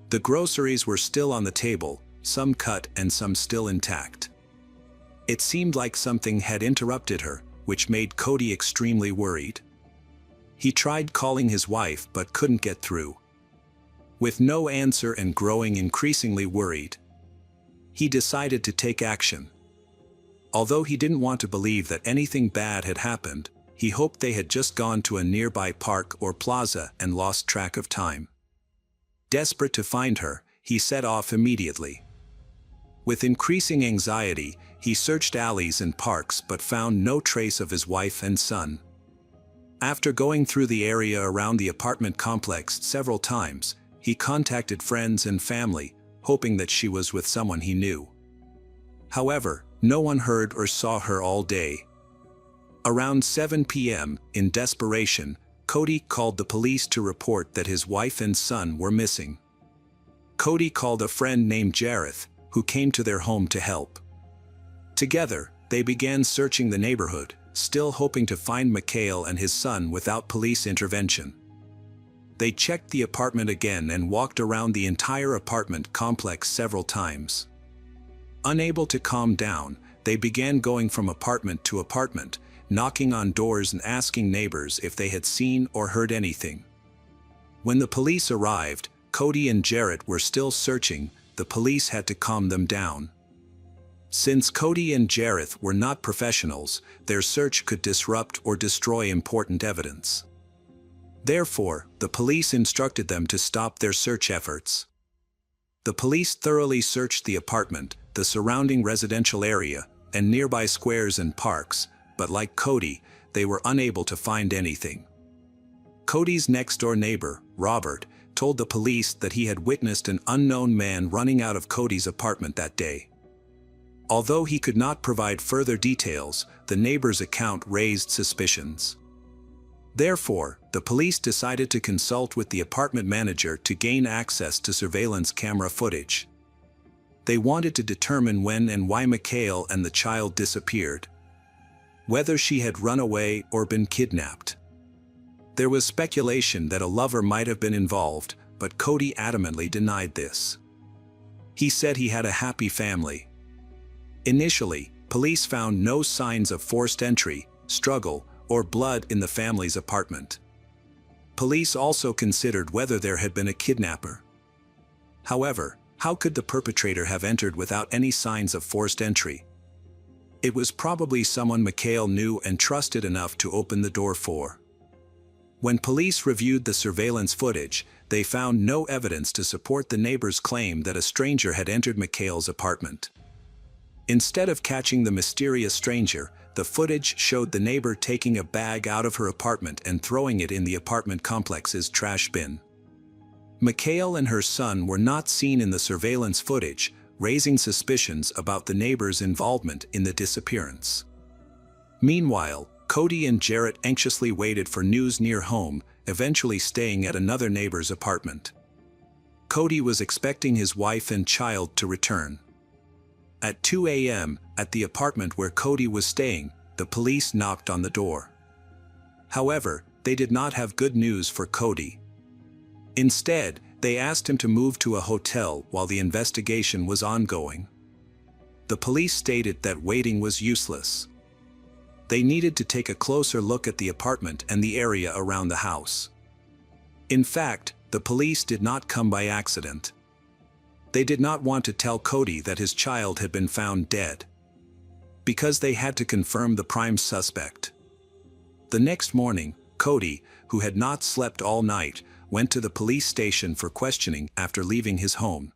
The groceries were still on the table, some cut and some still intact. It seemed like something had interrupted her, which made Cody extremely worried. He tried calling his wife but couldn't get through. With no answer and growing increasingly worried, he decided to take action. Although he didn't want to believe that anything bad had happened, he hoped they had just gone to a nearby park or plaza and lost track of time. Desperate to find her, he set off immediately. With increasing anxiety, he searched alleys and parks but found no trace of his wife and son. After going through the area around the apartment complex several times, he contacted friends and family, hoping that she was with someone he knew. However, no one heard or saw her all day. Around 7 p.m., in desperation, Cody called the police to report that his wife and son were missing. Cody called a friend named Jareth, who came to their home to help. Together, they began searching the neighborhood, still hoping to find Mikhail and his son without police intervention. They checked the apartment again and walked around the entire apartment complex several times. Unable to calm down, they began going from apartment to apartment, knocking on doors and asking neighbors if they had seen or heard anything. When the police arrived, Cody and Jarrett were still searching. The police had to calm them down. Since Cody and Jareth were not professionals, their search could disrupt or destroy important evidence. Therefore, the police instructed them to stop their search efforts. The police thoroughly searched the apartment, the surrounding residential area, and nearby squares and parks, but like Cody, they were unable to find anything. Cody's next-door neighbor, Robert, told the police that he had witnessed an unknown man running out of Cody's apartment that day. Although he could not provide further details, the neighbor's account raised suspicions. Therefore, the police decided to consult with the apartment manager to gain access to surveillance camera footage. They wanted to determine when and why Mikhail and the child disappeared, whether she had run away or been kidnapped. There was speculation that a lover might have been involved, but Cody adamantly denied this. He said he had a happy family. Initially, police found no signs of forced entry, struggle, or blood in the family's apartment. Police also considered whether there had been a kidnapper. However, how could the perpetrator have entered without any signs of forced entry? It was probably someone Mikhail knew and trusted enough to open the door for. When police reviewed the surveillance footage, they found no evidence to support the neighbor's claim that a stranger had entered Mikhail's apartment. Instead of catching the mysterious stranger, the footage showed the neighbor taking a bag out of her apartment and throwing it in the apartment complex's trash bin. Mikhail and her son were not seen in the surveillance footage, raising suspicions about the neighbor's involvement in the disappearance. Meanwhile, Cody and Jarrett anxiously waited for news near home, eventually staying at another neighbor's apartment. Cody was expecting his wife and child to return. At 2 a.m., at the apartment where Cody was staying, the police knocked on the door. However, they did not have good news for Cody. Instead, they asked him to move to a hotel while the investigation was ongoing. The police stated that waiting was useless. They needed to take a closer look at the apartment and the area around the house. In fact, the police did not come by accident. They did not want to tell Cody that his child had been found dead, because they had to confirm the prime suspect. The next morning, Cody, who had not slept all night, went to the police station for questioning after leaving his home.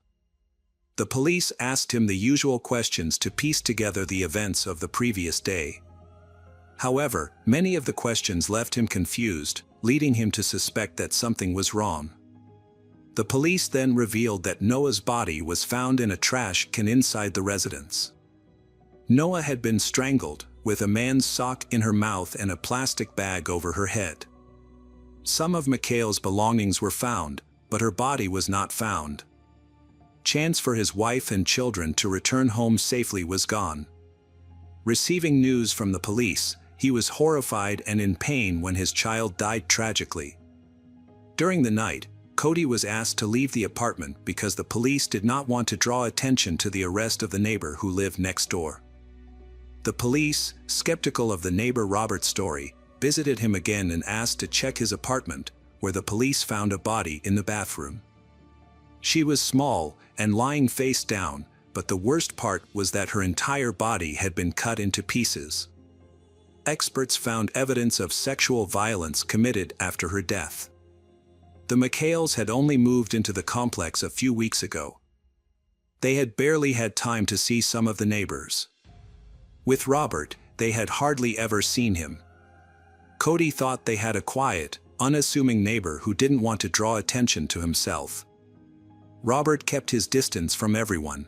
The police asked him the usual questions to piece together the events of the previous day. However, many of the questions left him confused, leading him to suspect that something was wrong. The police then revealed that Noah's body was found in a trash can inside the residence. Noah had been strangled, with a man's sock in her mouth and a plastic bag over her head. Some of Mikhail's belongings were found, but her body was not found. Chance for his wife and children to return home safely was gone. Receiving news from the police, he was horrified and in pain when his child died tragically. During the night, Cody was asked to leave the apartment because the police did not want to draw attention to the arrest of the neighbor who lived next door. The police, skeptical of the neighbor Robert's story, visited him again and asked to check his apartment, where the police found a body in the bathroom. She was small and lying face down, but the worst part was that her entire body had been cut into pieces. Experts found evidence of sexual violence committed after her death. The Mikhails had only moved into the complex a few weeks ago. They had barely had time to see some of the neighbors. With Robert, they had hardly ever seen him. Cody thought they had a quiet, unassuming neighbor who didn't want to draw attention to himself. Robert kept his distance from everyone.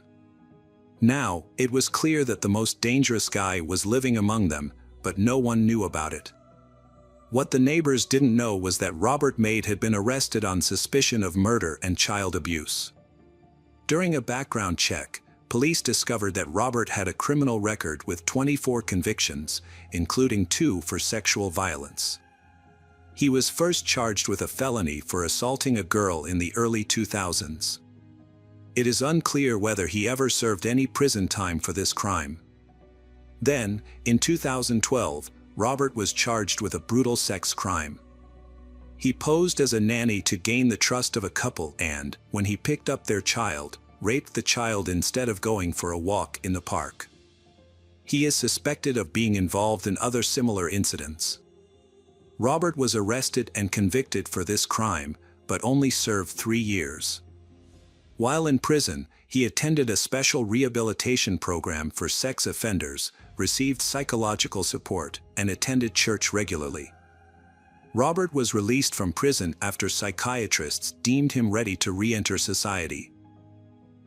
Now, it was clear that the most dangerous guy was living among them, but no one knew about it. What the neighbors didn't know was that Robert Maid had been arrested on suspicion of murder and child abuse. During a background check, police discovered that Robert had a criminal record with 24 convictions, including 2 for sexual violence. He was first charged with a felony for assaulting a girl in the early 2000s. It is unclear whether he ever served any prison time for this crime. Then, in 2012, Robert was charged with a brutal sex crime. He posed as a nanny to gain the trust of a couple and, when he picked up their child, raped the child instead of going for a walk in the park. He is suspected of being involved in other similar incidents. Robert was arrested and convicted for this crime, but only served 3 years. While in prison, he attended a special rehabilitation program for sex offenders, received psychological support, and attended church regularly. Robert was released from prison after psychiatrists deemed him ready to re-enter society.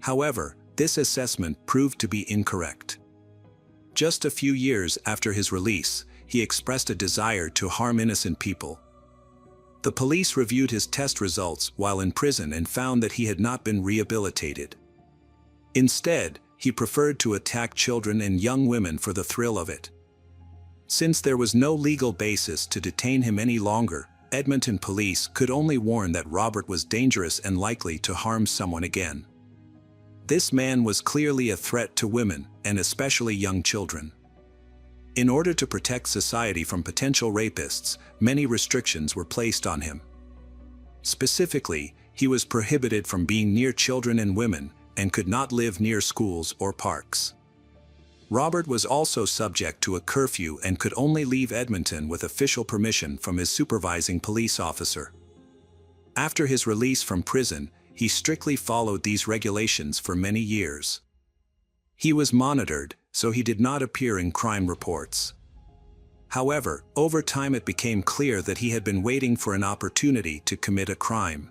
However, this assessment proved to be incorrect. Just a few years after his release, he expressed a desire to harm innocent people. The police reviewed his test results while in prison and found that he had not been rehabilitated. Instead, he preferred to attack children and young women for the thrill of it. Since there was no legal basis to detain him any longer, Edmonton police could only warn that Robert was dangerous and likely to harm someone again. This man was clearly a threat to women, and especially young children. In order to protect society from potential rapists, many restrictions were placed on him. Specifically, he was prohibited from being near children and women, and could not live near schools or parks. Robert was also subject to a curfew and could only leave Edmonton with official permission from his supervising police officer. After his release from prison, he strictly followed these regulations for many years. He was monitored, so he did not appear in crime reports. However, over time it became clear that he had been waiting for an opportunity to commit a crime.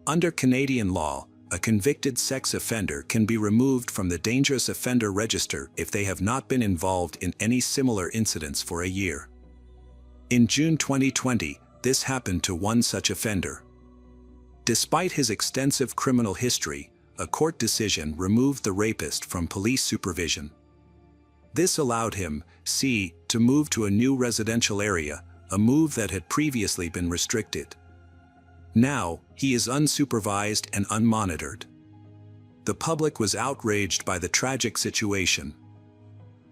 Under Canadian law, a convicted sex offender can be removed from the Dangerous Offender Register if they have not been involved in any similar incidents for a year. In June 2020, this happened to one such offender. Despite his extensive criminal history, a court decision removed the rapist from police supervision. This allowed him, to move to a new residential area, a move that had previously been restricted. Now, he is unsupervised and unmonitored. The public was outraged by the tragic situation.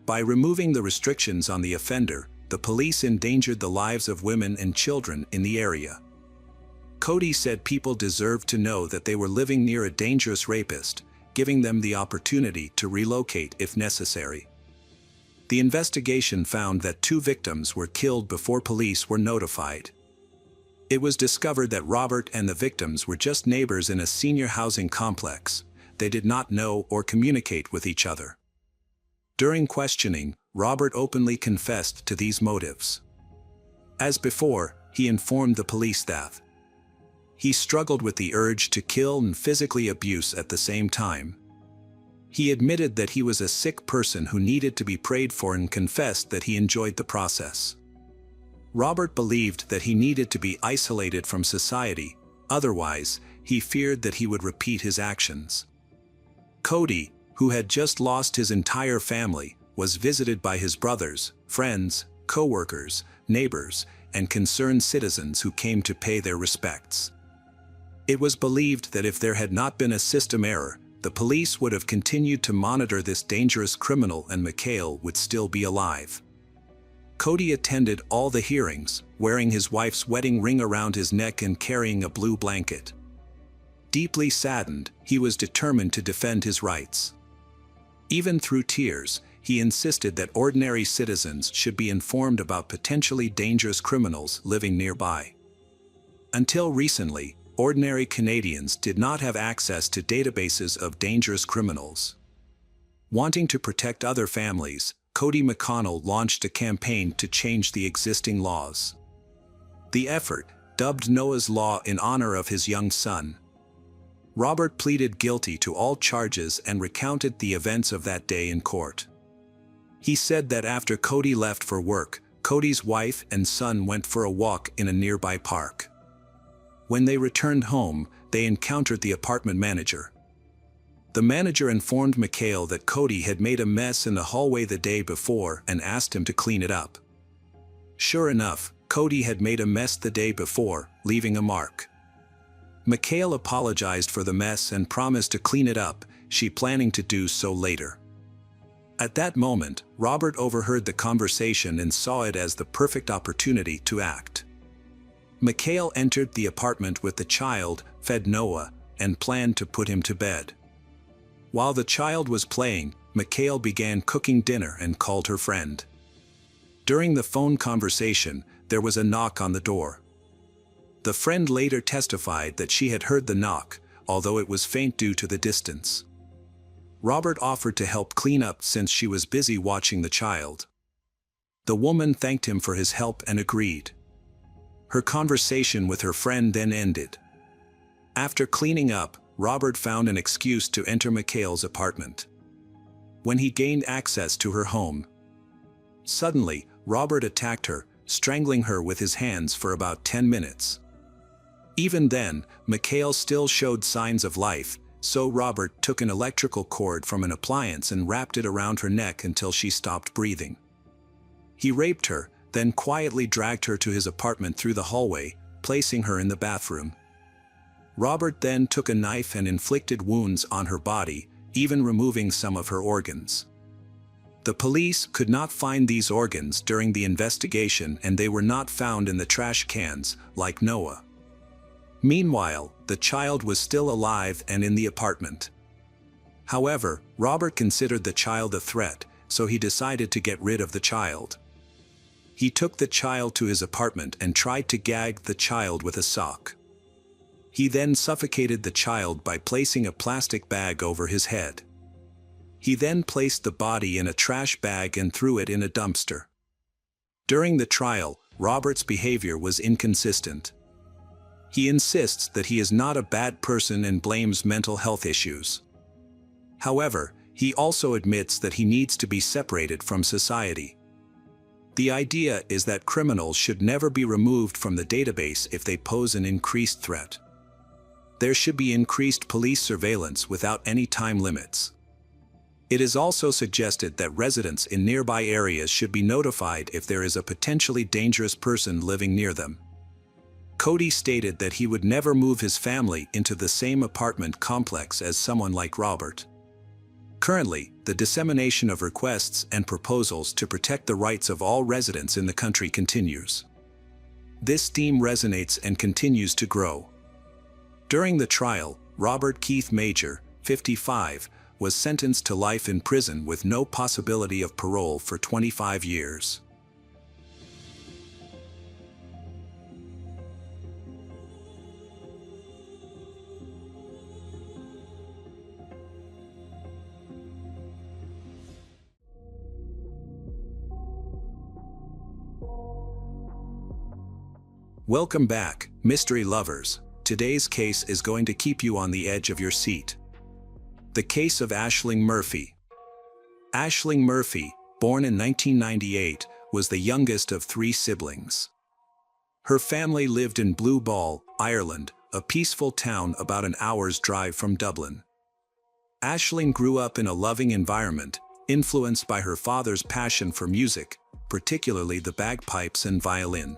By removing the restrictions on the offender, the police endangered the lives of women and children in the area. Cody said people deserved to know that they were living near a dangerous rapist, giving them the opportunity to relocate if necessary. The investigation found that 2 victims were killed before police were notified. It was discovered that Robert and the victims were just neighbors in a senior housing complex, they did not know or communicate with each other. During questioning, Robert openly confessed to these motives. As before, he informed the police that he struggled with the urge to kill and physically abuse at the same time. He admitted that he was a sick person who needed to be prayed for and confessed that he enjoyed the process. Robert believed that he needed to be isolated from society, otherwise, he feared that he would repeat his actions. Cody, who had just lost his entire family, was visited by his brothers, friends, co-workers, neighbors, and concerned citizens who came to pay their respects. It was believed that if there had not been a system error, the police would have continued to monitor this dangerous criminal and Mikhail would still be alive. Cody attended all the hearings, wearing his wife's wedding ring around his neck and carrying a blue blanket. Deeply saddened, he was determined to defend his rights. Even through tears, he insisted that ordinary citizens should be informed about potentially dangerous criminals living nearby. Until recently, ordinary Canadians did not have access to databases of dangerous criminals. Wanting to protect other families, Cody McConnell launched a campaign to change the existing laws. The effort, dubbed Noah's Law in honor of his young son, Robert pleaded guilty to all charges and recounted the events of that day in court. He said that after Cody left for work, Cody's wife and son went for a walk in a nearby park. When they returned home, they encountered the apartment manager. The manager informed Mikhail that Cody had made a mess in the hallway the day before and asked him to clean it up. Sure enough, Cody had made a mess the day before, leaving a mark. Mikhail apologized for the mess and promised to clean it up, she planning to do so later. At that moment, Robert overheard the conversation and saw it as the perfect opportunity to act. Mikhail entered the apartment with the child, fed Noah, and planned to put him to bed. While the child was playing, Mikhail began cooking dinner and called her friend. During the phone conversation, there was a knock on the door. The friend later testified that she had heard the knock, although it was faint due to the distance. Robert offered to help clean up since she was busy watching the child. The woman thanked him for his help and agreed. Her conversation with her friend then ended. After cleaning up, Robert found an excuse to enter Mikhail's apartment. When he gained access to her home, suddenly, Robert attacked her, strangling her with his hands for about 10 minutes. Even then, Mikhail still showed signs of life, so Robert took an electrical cord from an appliance and wrapped it around her neck until she stopped breathing. He raped her, then quietly dragged her to his apartment through the hallway, placing her in the bathroom. Robert then took a knife and inflicted wounds on her body, even removing some of her organs. The police could not find these organs during the investigation and they were not found in the trash cans, like Noah. Meanwhile, the child was still alive and in the apartment. However, Robert considered the child a threat, so he decided to get rid of the child. He took the child to his apartment and tried to gag the child with a sock. He then suffocated the child by placing a plastic bag over his head. He then placed the body in a trash bag and threw it in a dumpster. During the trial, Robert's behavior was inconsistent. He insists that he is not a bad person and blames mental health issues. However, he also admits that he needs to be separated from society. The idea is that criminals should never be removed from the database if they pose an increased threat. There should be increased police surveillance without any time limits. It is also suggested that residents in nearby areas should be notified if there is a potentially dangerous person living near them. Cody stated that he would never move his family into the same apartment complex as someone like Robert. Currently, the dissemination of requests and proposals to protect the rights of all residents in the country continues. This theme resonates and continues to grow. During the trial, Robert Keith Major, 55, was sentenced to life in prison with no possibility of parole for 25 years. Welcome back, mystery lovers. Today's case is going to keep you on the edge of your seat. The case of Aisling Murphy. Aisling Murphy, born in 1998, was the youngest of 3 siblings. Her family lived in Blue Ball, Ireland, a peaceful town about an hour's drive from Dublin. Aisling grew up in a loving environment, influenced by her father's passion for music, particularly the bagpipes and violin.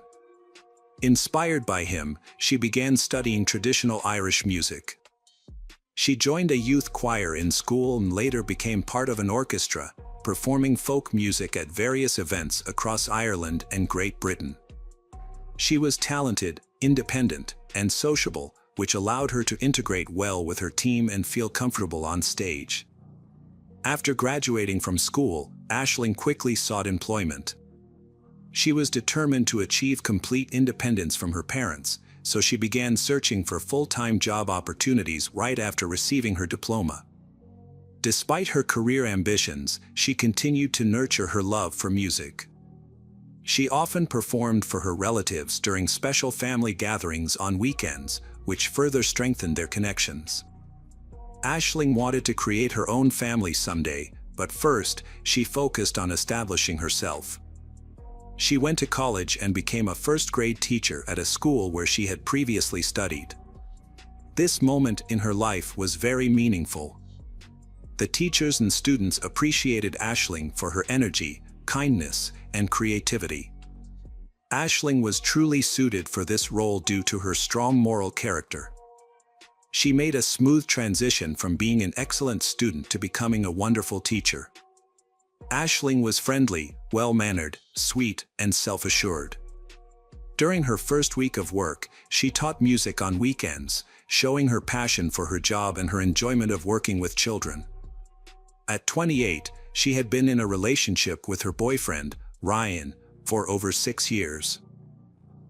Inspired by him, she began studying traditional Irish music. She joined a youth choir in school and later became part of an orchestra, performing folk music at various events across Ireland and Great Britain. She was talented, independent, and sociable, which allowed her to integrate well with her team and feel comfortable on stage. After graduating from school, Aisling quickly sought employment. She was determined to achieve complete independence from her parents, so she began searching for full-time job opportunities right after receiving her diploma. Despite her career ambitions, she continued to nurture her love for music. She often performed for her relatives during special family gatherings on weekends, which further strengthened their connections. Aisling wanted to create her own family someday, but first, she focused on establishing herself. She went to college and became a first-grade teacher at a school where she had previously studied. This moment in her life was very meaningful. The teachers and students appreciated Aisling for her energy, kindness, and creativity. Aisling was truly suited for this role due to her strong moral character. She made a smooth transition from being an excellent student to becoming a wonderful teacher. Aisling was friendly, well-mannered, sweet, and self-assured. During her first week of work, she taught music on weekends, showing her passion for her job and her enjoyment of working with children. At 28, she had been in a relationship with her boyfriend, Ryan, for over 6 years.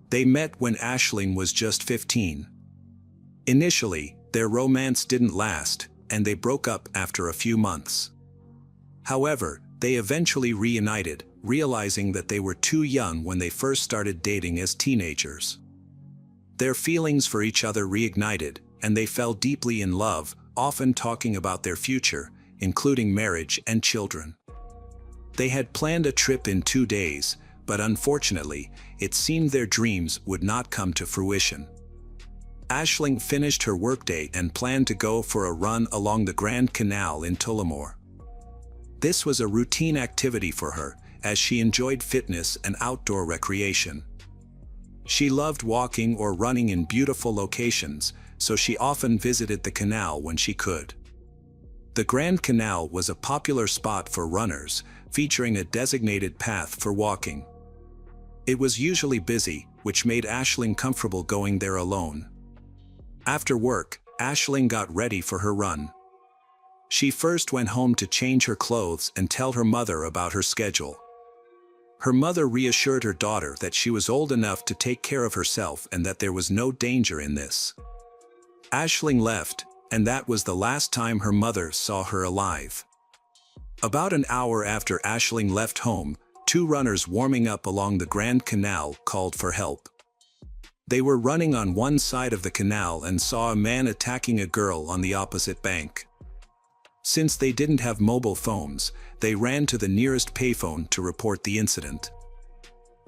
They met when Aisling was just 15. Initially, their romance didn't last, and they broke up after a few months. However, they eventually reunited, realizing that they were too young when they first started dating as teenagers. Their feelings for each other reignited, and they fell deeply in love, often talking about their future, including marriage and children. They had planned a trip in 2 days, but unfortunately, it seemed their dreams would not come to fruition. Aisling finished her workday and planned to go for a run along the Grand Canal in Tullamore. This was a routine activity for her, as she enjoyed fitness and outdoor recreation. She loved walking or running in beautiful locations, so she often visited the canal when she could. The Grand Canal was a popular spot for runners, featuring a designated path for walking. It was usually busy, which made Aisling comfortable going there alone. After work, Aisling got ready for her run. She first went home to change her clothes and tell her mother about her schedule. Her mother reassured her daughter that she was old enough to take care of herself and that there was no danger in this. Aisling left, and that was the last time her mother saw her alive. About an hour after Aisling left home, 2 runners warming up along the Grand Canal called for help. They were running on one side of the canal and saw a man attacking a girl on the opposite bank. Since they didn't have mobile phones, they ran to the nearest payphone to report the incident.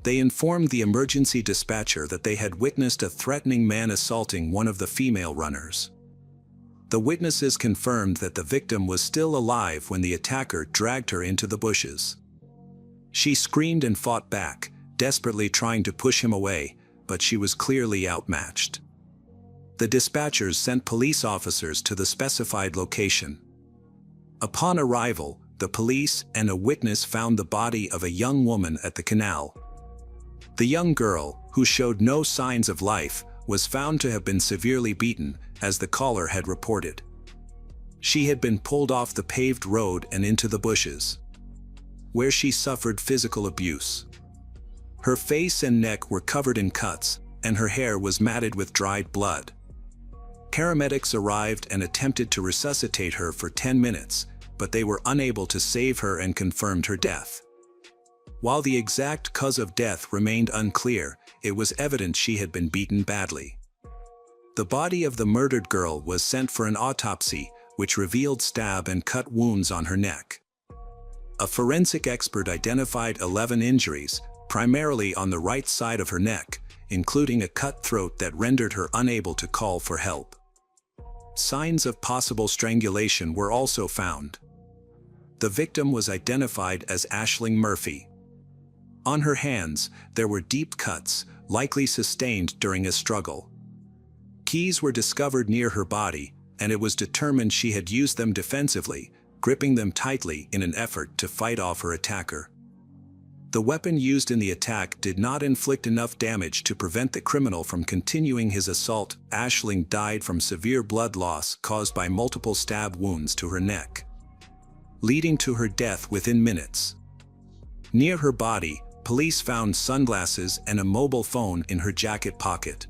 They informed the emergency dispatcher that they had witnessed a threatening man assaulting one of the female runners. The witnesses confirmed that the victim was still alive when the attacker dragged her into the bushes. She screamed and fought back, desperately trying to push him away, but she was clearly outmatched. The dispatchers sent police officers to the specified location. Upon arrival, the police and a witness found the body of a young woman at the canal. The young girl, who showed no signs of life, was found to have been severely beaten, as the caller had reported. She had been pulled off the paved road and into the bushes, where she suffered physical abuse. Her face and neck were covered in cuts, and her hair was matted with dried blood. Paramedics arrived and attempted to resuscitate her for 10 minutes, but they were unable to save her and confirmed her death. While the exact cause of death remained unclear, it was evident she had been beaten badly. The body of the murdered girl was sent for an autopsy, which revealed stab and cut wounds on her neck. A forensic expert identified 11 injuries, primarily on the right side of her neck, including a cut throat that rendered her unable to call for help. Signs of possible strangulation were also found. The victim was identified as Aisling Murphy. On her hands, there were deep cuts, likely sustained during a struggle. Keys were discovered near her body, and it was determined she had used them defensively, gripping them tightly in an effort to fight off her attacker. The weapon used in the attack did not inflict enough damage to prevent the criminal from continuing his assault. Aisling died from severe blood loss caused by multiple stab wounds to her neck, leading to her death within minutes. Near her body, police found sunglasses and a mobile phone in her jacket pocket.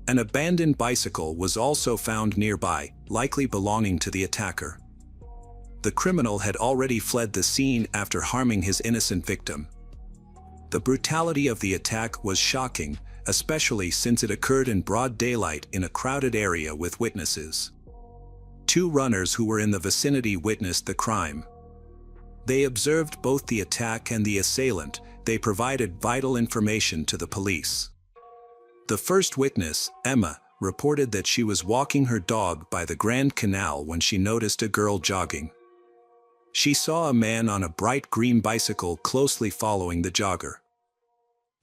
An abandoned bicycle was also found nearby, likely belonging to the attacker. The criminal had already fled the scene after harming his innocent victim. The brutality of the attack was shocking, especially since it occurred in broad daylight in a crowded area with witnesses. 2 runners who were in the vicinity witnessed the crime. They observed both the attack and the assailant. They provided vital information to the police. The first witness, Emma, reported that she was walking her dog by the Grand Canal when she noticed a girl jogging. She saw a man on a bright green bicycle closely following the jogger.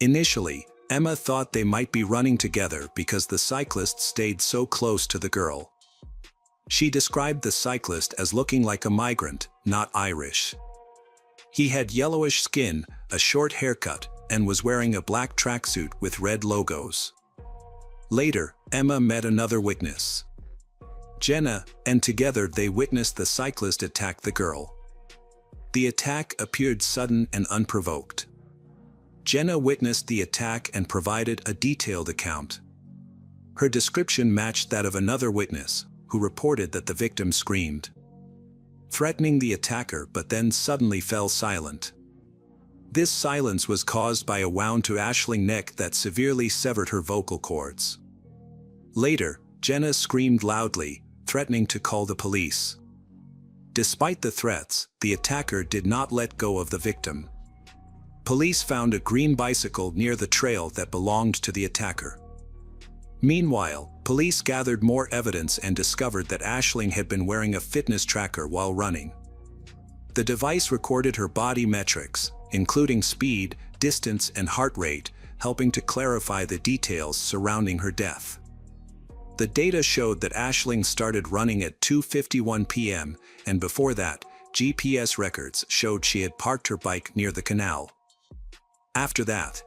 Initially, Emma thought they might be running together because the cyclist stayed so close to the girl. She described the cyclist as looking like a migrant, not Irish. He had yellowish skin, a short haircut, and was wearing a black tracksuit with red logos. Later, Emma met another witness, Jenna, and together they witnessed the cyclist attack the girl. The attack appeared sudden and unprovoked. Jenna witnessed the attack and provided a detailed account. Her description matched that of another witness, who reported that the victim screamed, threatening the attacker, but then suddenly fell silent. This silence was caused by a wound to Aisling's neck that severely severed her vocal cords. Later, Jenna screamed loudly, threatening to call the police. Despite the threats, the attacker did not let go of the victim. Police found a green bicycle near the trail that belonged to the attacker. Meanwhile, police gathered more evidence and discovered that Aisling had been wearing a fitness tracker while running. The device recorded her body metrics, including speed, distance, and heart rate, helping to clarify the details surrounding her death. The data showed that Aisling started running at 2:51 p.m., and before that, GPS records showed she had parked her bike near the canal. After that,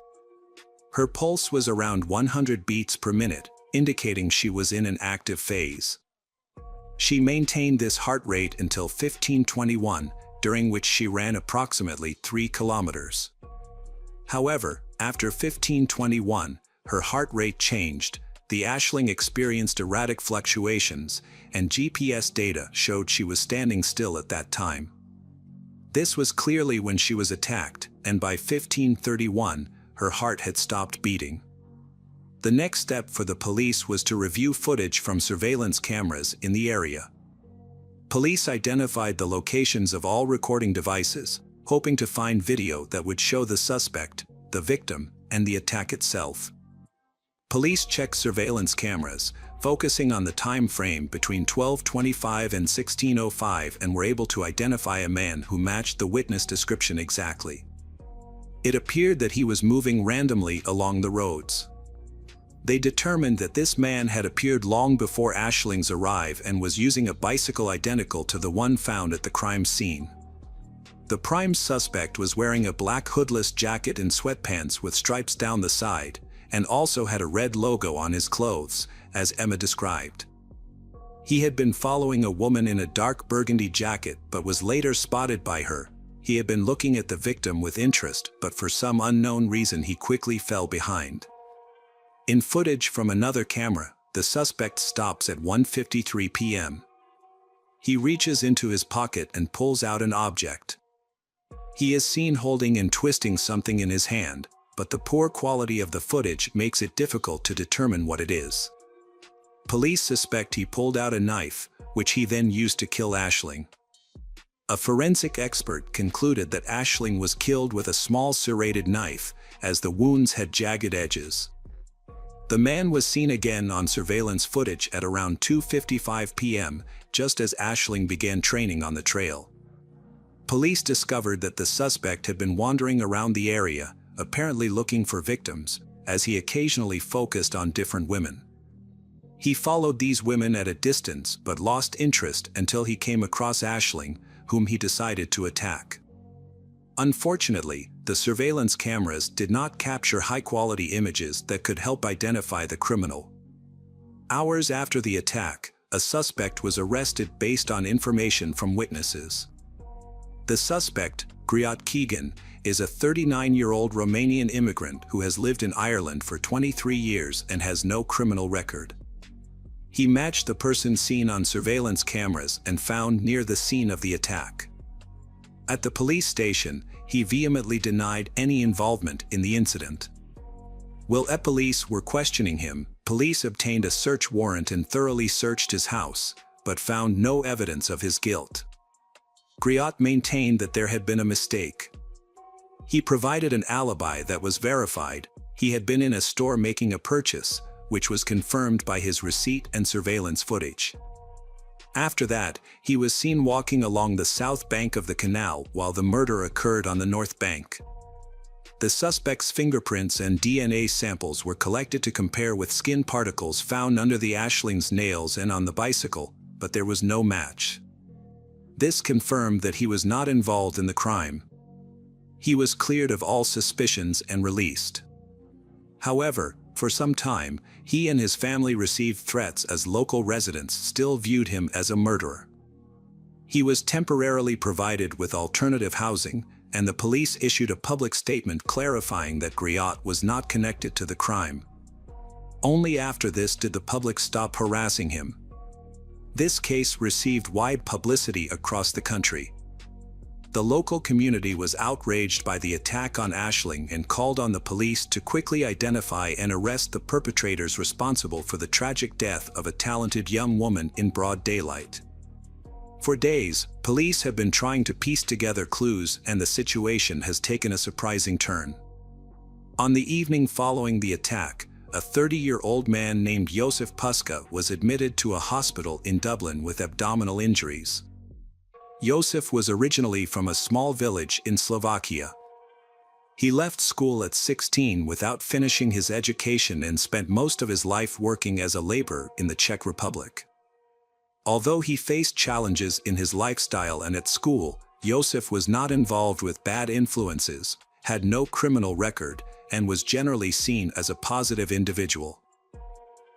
her pulse was around 100 beats per minute, indicating she was in an active phase. She maintained this heart rate until 15:21, during which she ran approximately 3 kilometers. However, after 15:21, her heart rate changed. The Aisling experienced erratic fluctuations, and GPS data showed she was standing still at that time. This was clearly when she was attacked, and by 15:31, her heart had stopped beating. The next step for the police was to review footage from surveillance cameras in the area. Police identified the locations of all recording devices, hoping to find video that would show the suspect, the victim, and the attack itself. Police checked surveillance cameras, focusing on the time frame between 12:25 and 16:05, and were able to identify a man who matched the witness description exactly. It appeared that he was moving randomly along the roads. They determined that this man had appeared long before Aisling's arrival and was using a bicycle identical to the one found at the crime scene. The prime suspect was wearing a black hoodless jacket and sweatpants with stripes down the side, and also had a red logo on his clothes, as Emma described. He had been following a woman in a dark burgundy jacket but was later spotted by her. He had been looking at the victim with interest, but for some unknown reason he quickly fell behind. In footage from another camera, the suspect stops at 1:53 p.m. He reaches into his pocket and pulls out an object. He is seen holding and twisting something in his hand, but the poor quality of the footage makes it difficult to determine what it is. Police suspect he pulled out a knife, which he then used to kill Aisling. A forensic expert concluded that Aisling was killed with a small serrated knife, as the wounds had jagged edges. The man was seen again on surveillance footage at around 2:55 p.m., just as Aisling began training on the trail. Police discovered that the suspect had been wandering around the area, apparently looking for victims, as he occasionally focused on different women. He followed these women at a distance but lost interest until he came across Aisling, whom he decided to attack. Unfortunately, the surveillance cameras did not capture high-quality images that could help identify the criminal. Hours after the attack, a suspect was arrested based on information from witnesses. The suspect, Griot Keegan, is a 39-year-old Romanian immigrant who has lived in Ireland for 23 years and has no criminal record. He matched the person seen on surveillance cameras and found near the scene of the attack. At the police station, he vehemently denied any involvement in the incident. While police were questioning him, police obtained a search warrant and thoroughly searched his house, but found no evidence of his guilt. Griot maintained that there had been a mistake. He provided an alibi that was verified. He had been in a store making a purchase, which was confirmed by his receipt and surveillance footage. After that, he was seen walking along the south bank of the canal while the murder occurred on the north bank. The suspect's fingerprints and DNA samples were collected to compare with skin particles found under the Aisling's nails and on the bicycle, but there was no match. This confirmed that he was not involved in the crime. He was cleared of all suspicions and released. However, for some time, he and his family received threats as local residents still viewed him as a murderer. He was temporarily provided with alternative housing, and the police issued a public statement clarifying that Griot was not connected to the crime. Only after this did the public stop harassing him. This case received wide publicity across the country. The local community was outraged by the attack on Aisling and called on the police to quickly identify and arrest the perpetrators responsible for the tragic death of a talented young woman in broad daylight. For days, police have been trying to piece together clues, and the situation has taken a surprising turn. On the evening following the attack, a 30-year-old man named Josef Puska was admitted to a hospital in Dublin with abdominal injuries. Josef was originally from a small village in Slovakia. He left school at 16 without finishing his education and spent most of his life working as a laborer in the Czech Republic. Although he faced challenges in his lifestyle and at school, Josef was not involved with bad influences, had no criminal record, and was generally seen as a positive individual.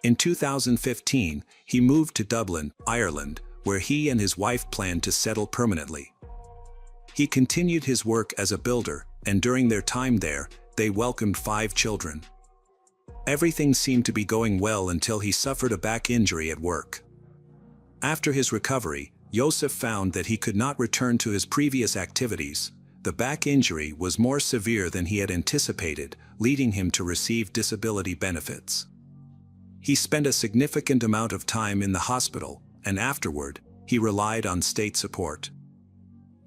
In 2015, he moved to Dublin, Ireland, where he and his wife planned to settle permanently. He continued his work as a builder, and during their time there, they welcomed 5 children. Everything seemed to be going well until he suffered a back injury at work. After his recovery, Josef found that he could not return to his previous activities. The back injury was more severe than he had anticipated, leading him to receive disability benefits. He spent a significant amount of time in the hospital, and afterward, he relied on state support.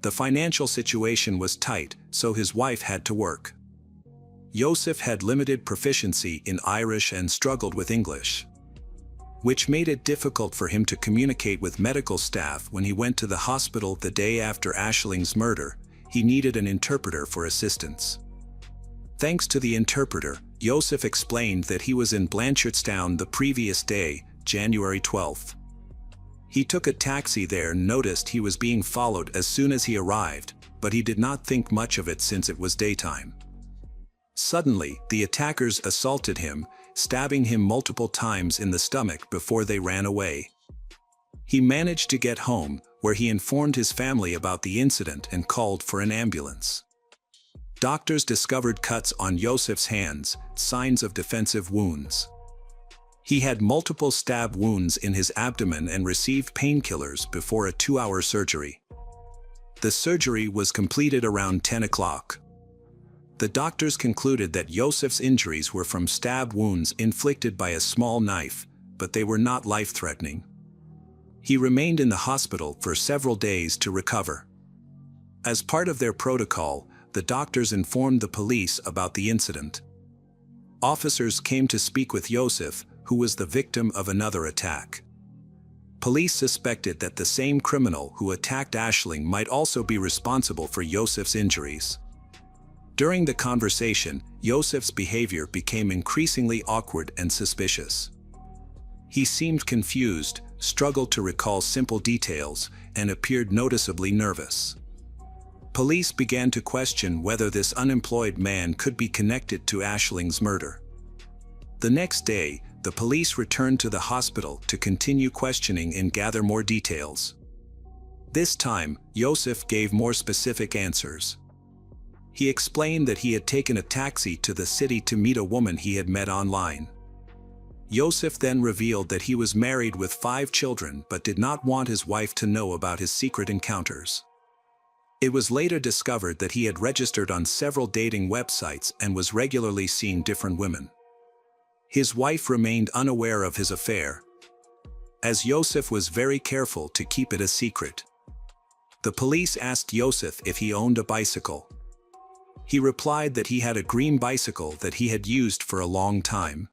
The financial situation was tight, so his wife had to work. Josef had limited proficiency in Irish and struggled with English, which made it difficult for him to communicate with medical staff. When he went to the hospital the day after Aisling's murder, he needed an interpreter for assistance. Thanks to the interpreter, Josef explained that he was in Blanchardstown the previous day, January 12th. He took a taxi there and noticed he was being followed as soon as he arrived, but he did not think much of it since it was daytime. Suddenly, the attackers assaulted him, stabbing him multiple times in the stomach before they ran away. He managed to get home, where he informed his family about the incident and called for an ambulance. Doctors discovered cuts on Josef's hands, signs of defensive wounds. He had multiple stab wounds in his abdomen and received painkillers before a 2-hour surgery. The surgery was completed around 10 o'clock. The doctors concluded that Yosef's injuries were from stab wounds inflicted by a small knife, but they were not life-threatening. He remained in the hospital for several days to recover. As part of their protocol, the doctors informed the police about the incident. Officers came to speak with Yosef, who was the victim of another attack. Police suspected that the same criminal who attacked Aisling might also be responsible for Yosef's injuries. During the conversation, Yosef's behavior became increasingly awkward and suspicious. He seemed confused, struggled to recall simple details, and appeared noticeably nervous. Police began to question whether this unemployed man could be connected to Aisling's murder. The next day, the police returned to the hospital to continue questioning and gather more details. This time, Yosef gave more specific answers. He explained that he had taken a taxi to the city to meet a woman he had met online. Yosef then revealed that he was married with 5 children but did not want his wife to know about his secret encounters. It was later discovered that he had registered on several dating websites and was regularly seeing different women. His wife remained unaware of his affair, as Yosef was very careful to keep it a secret. The police asked Yosef if he owned a bicycle. He replied that he had a green bicycle that he had used for a long time.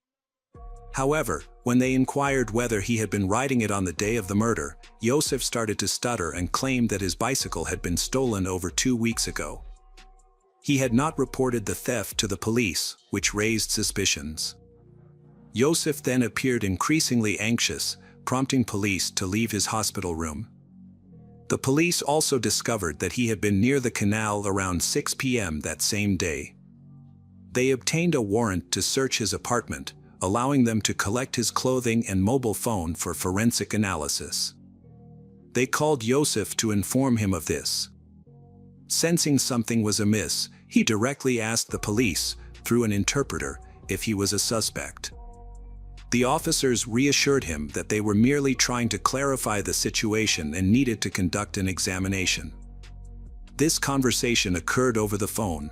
However, when they inquired whether he had been riding it on the day of the murder, Yosef started to stutter and claimed that his bicycle had been stolen over 2 weeks ago. He had not reported the theft to the police, which raised suspicions. Yosef then appeared increasingly anxious, prompting police to leave his hospital room. The police also discovered that he had been near the canal around 6 p.m. that same day. They obtained a warrant to search his apartment, allowing them to collect his clothing and mobile phone for forensic analysis. They called Yosef to inform him of this. Sensing something was amiss, he directly asked the police, through an interpreter, if he was a suspect. The officers reassured him that they were merely trying to clarify the situation and needed to conduct an examination. This conversation occurred over the phone.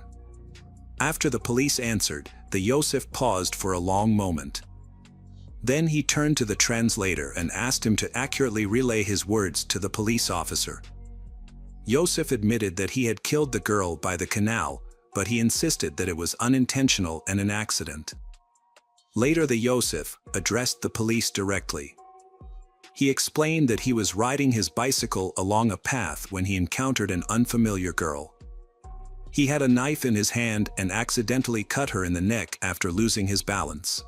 After the police answered, the Yosef paused for a long moment. Then he turned to the translator and asked him to accurately relay his words to the police officer. Yosef admitted that he had killed the girl by the canal, but he insisted that it was unintentional and an accident. Later the Yosef addressed the police directly. He explained that he was riding his bicycle along a path when he encountered an unfamiliar girl. He had a knife in his hand and accidentally cut her in the neck after losing his balance.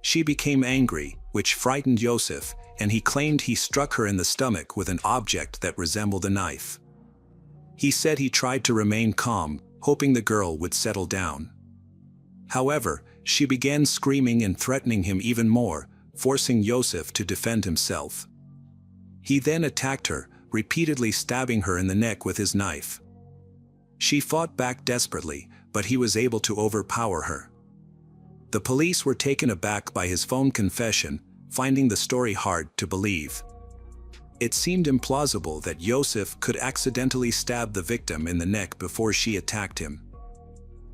She became angry, which frightened Yosef, and he claimed he struck her in the stomach with an object that resembled a knife. He said he tried to remain calm, hoping the girl would settle down. However, she began screaming and threatening him even more, forcing Yosef to defend himself. He then attacked her, repeatedly stabbing her in the neck with his knife. She fought back desperately, but he was able to overpower her. The police were taken aback by his phone confession, finding the story hard to believe. It seemed implausible that Yosef could accidentally stab the victim in the neck before she attacked him.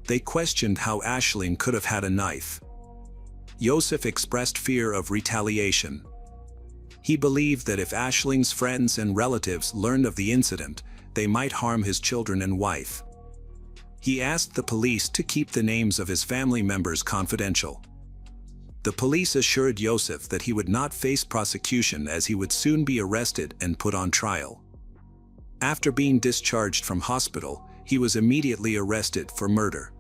They questioned how Aisling could have had a knife. Yosef expressed fear of retaliation. He believed that if Aisling's friends and relatives learned of the incident, they might harm his children and wife. He asked the police to keep the names of his family members confidential. The police assured Yosef that he would not face prosecution as he would soon be arrested and put on trial. After being discharged from hospital, he was immediately arrested for murder.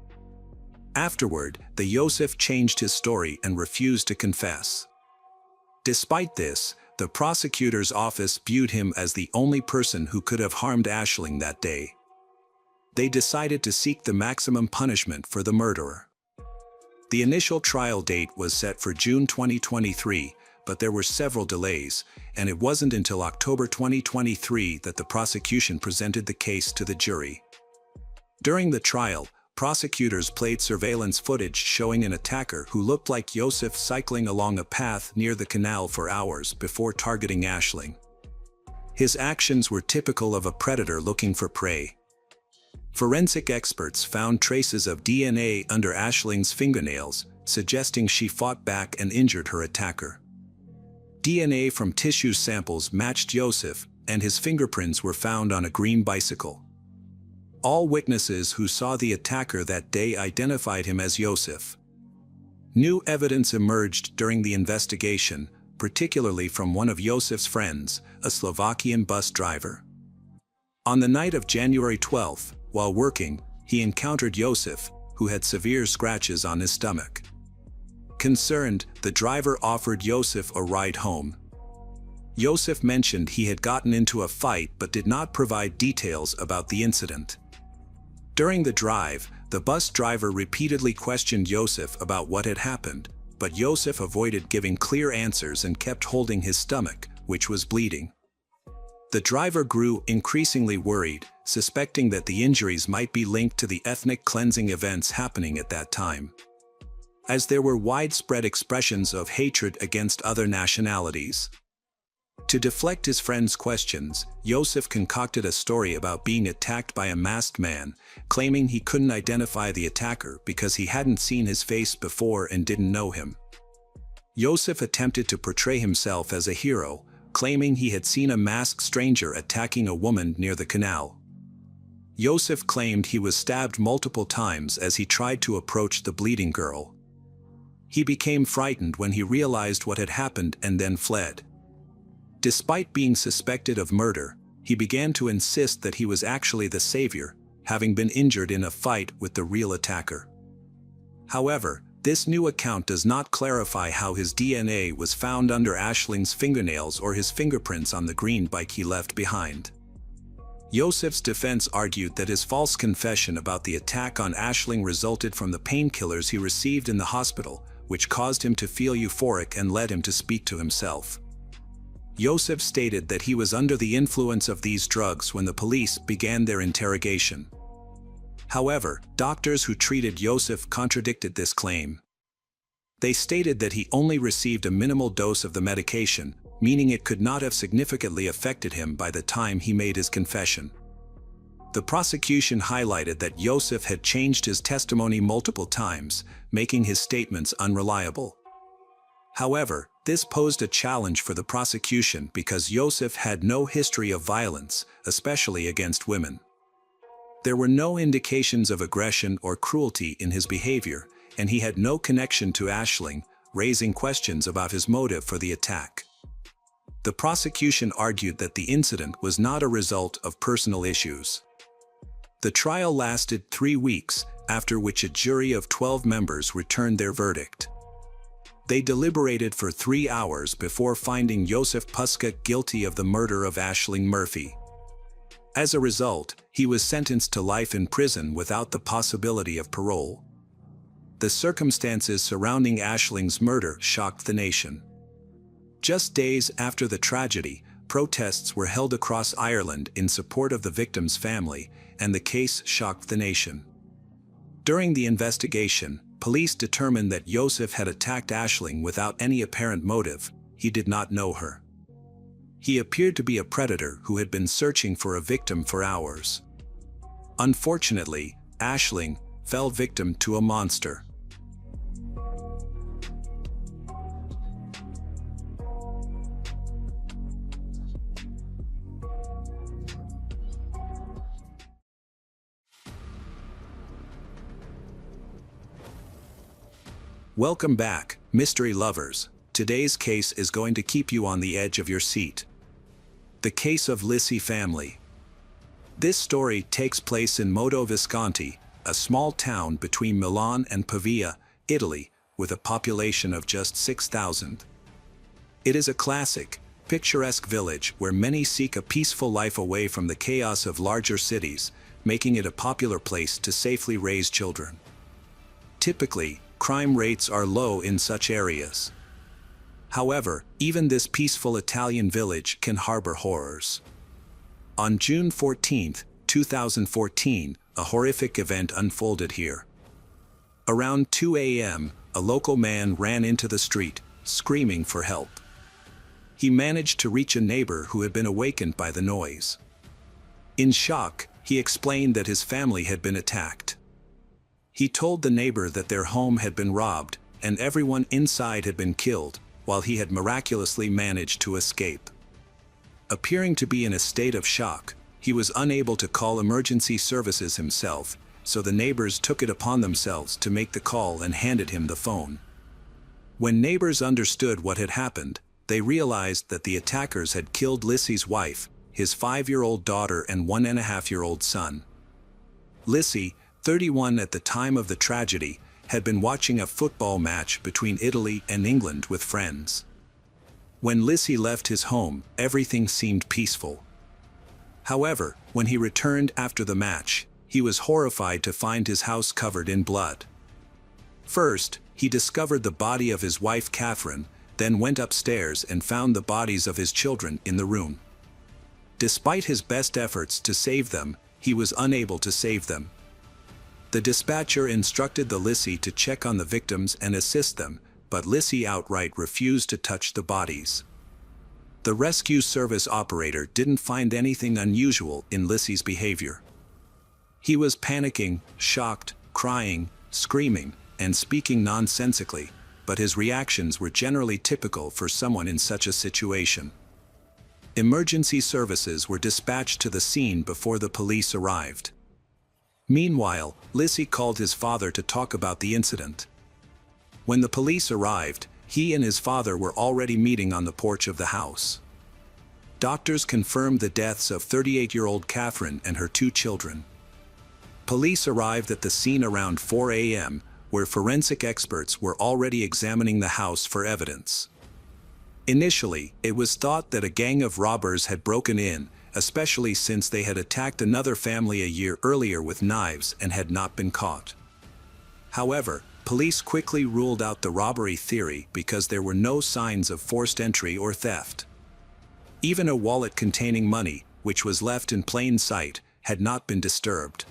Afterward, the Yosef changed his story and refused to confess. Despite this, the prosecutor's office viewed him as the only person who could have harmed Aisling that day. They decided to seek the maximum punishment for the murderer. The initial trial date was set for June 2023, but there were several delays, and it wasn't until October 2023 that the prosecution presented the case to the jury. During the trial, prosecutors played surveillance footage showing an attacker who looked like Yosef cycling along a path near the canal for hours before targeting Aisling. His actions were typical of a predator looking for prey. Forensic experts found traces of DNA under Ashling's fingernails, suggesting she fought back and injured her attacker. DNA from tissue samples matched Joseph, and his fingerprints were found on a green bicycle. All witnesses who saw the attacker that day identified him as Joseph. New evidence emerged during the investigation, particularly from one of Josef's friends, a Slovakian bus driver. On the night of January 12, while working, he encountered Joseph, who had severe scratches on his stomach. Concerned, the driver offered Joseph a ride home. Joseph mentioned he had gotten into a fight but did not provide details about the incident. During the drive, the bus driver repeatedly questioned Joseph about what had happened, but Joseph avoided giving clear answers and kept holding his stomach, which was bleeding. The driver grew increasingly worried, suspecting that the injuries might be linked to the ethnic cleansing events happening at that time, as there were widespread expressions of hatred against other nationalities. To deflect his friend's questions, Joseph concocted a story about being attacked by a masked man, claiming he couldn't identify the attacker because he hadn't seen his face before and didn't know him. Joseph attempted to portray himself as a hero, claiming he had seen a masked stranger attacking a woman near the canal. Joseph claimed he was stabbed multiple times as he tried to approach the bleeding girl. He became frightened when he realized what had happened and then fled. Despite being suspected of murder, he began to insist that he was actually the savior, having been injured in a fight with the real attacker. However, this new account does not clarify how his DNA was found under Ashling's fingernails or his fingerprints on the green bike he left behind. Joseph's defense argued that his false confession about the attack on Ashling resulted from the painkillers he received in the hospital, which caused him to feel euphoric and led him to speak to himself. Joseph stated that he was under the influence of these drugs when the police began their interrogation. However, doctors who treated Joseph contradicted this claim. They stated that he only received a minimal dose of the medication, meaning it could not have significantly affected him by the time he made his confession. The prosecution highlighted that Joseph had changed his testimony multiple times, making his statements unreliable. However, this posed a challenge for the prosecution because Joseph had no history of violence, especially against women. There were no indications of aggression or cruelty in his behavior, and he had no connection to Ashling, raising questions about his motive for the attack. The prosecution argued that the incident was not a result of personal issues. The trial lasted 3 weeks, after which a jury of 12 members returned their verdict. They deliberated for 3 hours before finding Joseph Puska guilty of the murder of Ashling Murphy. As a result, he was sentenced to life in prison without the possibility of parole. The circumstances surrounding Ashling's murder shocked the nation. Just days after the tragedy, protests were held across Ireland in support of the victim's family, and the case shocked the nation. During the investigation, police determined that Joseph had attacked Ashling without any apparent motive. He did not know her. He appeared to be a predator who had been searching for a victim for hours. Unfortunately, Ashling fell victim to a monster. Welcome back, mystery lovers. Today's case is going to keep you on the edge of your seat. The case of Lissi family. This story takes place in Modo Visconti, a small town between Milan and Pavia, Italy, with a population of just 6,000. It is a classic, picturesque village where many seek a peaceful life away from the chaos of larger cities, making it a popular place to safely raise children. Typically, crime rates are low in such areas. However, even this peaceful Italian village can harbor horrors. On June 14, 2014, a horrific event unfolded here. Around 2 a.m., a local man ran into the street, screaming for help. He managed to reach a neighbor who had been awakened by the noise. In shock, he explained that his family had been attacked. He told the neighbor that their home had been robbed, and everyone inside had been killed, while he had miraculously managed to escape. Appearing to be in a state of shock, he was unable to call emergency services himself, so the neighbors took it upon themselves to make the call and handed him the phone. When neighbors understood what had happened, they realized that the attackers had killed Lissy's wife, his 5-year-old daughter and 1.5-year-old son. Lissy, 31 at the time of the tragedy, had been watching a football match between Italy and England with friends. When Lissy left his home, everything seemed peaceful. However, when he returned after the match, he was horrified to find his house covered in blood. First, he discovered the body of his wife Catherine, then went upstairs and found the bodies of his children in the room. Despite his best efforts to save them, he was unable to save them. The dispatcher instructed the Lissy to check on the victims and assist them, but Lissy outright refused to touch the bodies. The rescue service operator didn't find anything unusual in Lissy's behavior. He was panicking, shocked, crying, screaming, and speaking nonsensically, but his reactions were generally typical for someone in such a situation. Emergency services were dispatched to the scene before the police arrived. Meanwhile, Lissy called his father to talk about the incident. When the police arrived, he and his father were already meeting on the porch of the house. Doctors confirmed the deaths of 38-year-old Catherine and her 2 children. Police arrived at the scene around 4 a.m., where forensic experts were already examining the house for evidence. Initially, it was thought that a gang of robbers had broken in, especially since they had attacked another family a year earlier with knives and had not been caught. However, police quickly ruled out the robbery theory because there were no signs of forced entry or theft. Even a wallet containing money, which was left in plain sight, had not been disturbed.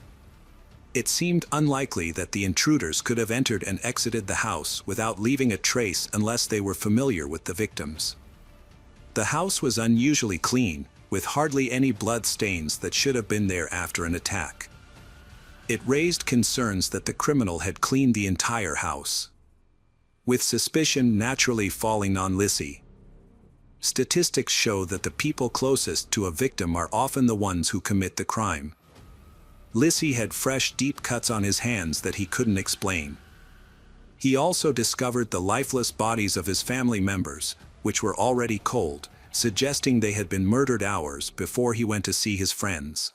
It seemed unlikely that the intruders could have entered and exited the house without leaving a trace unless they were familiar with the victims. The house was unusually clean, with hardly any blood stains that should have been there after an attack. It raised concerns that the criminal had cleaned the entire house, with suspicion naturally falling on Lissy. Statistics show that the people closest to a victim are often the ones who commit the crime. Lissy had fresh, deep cuts on his hands that he couldn't explain. He also discovered the lifeless bodies of his family members, which were already cold, suggesting they had been murdered hours before he went to see his friends.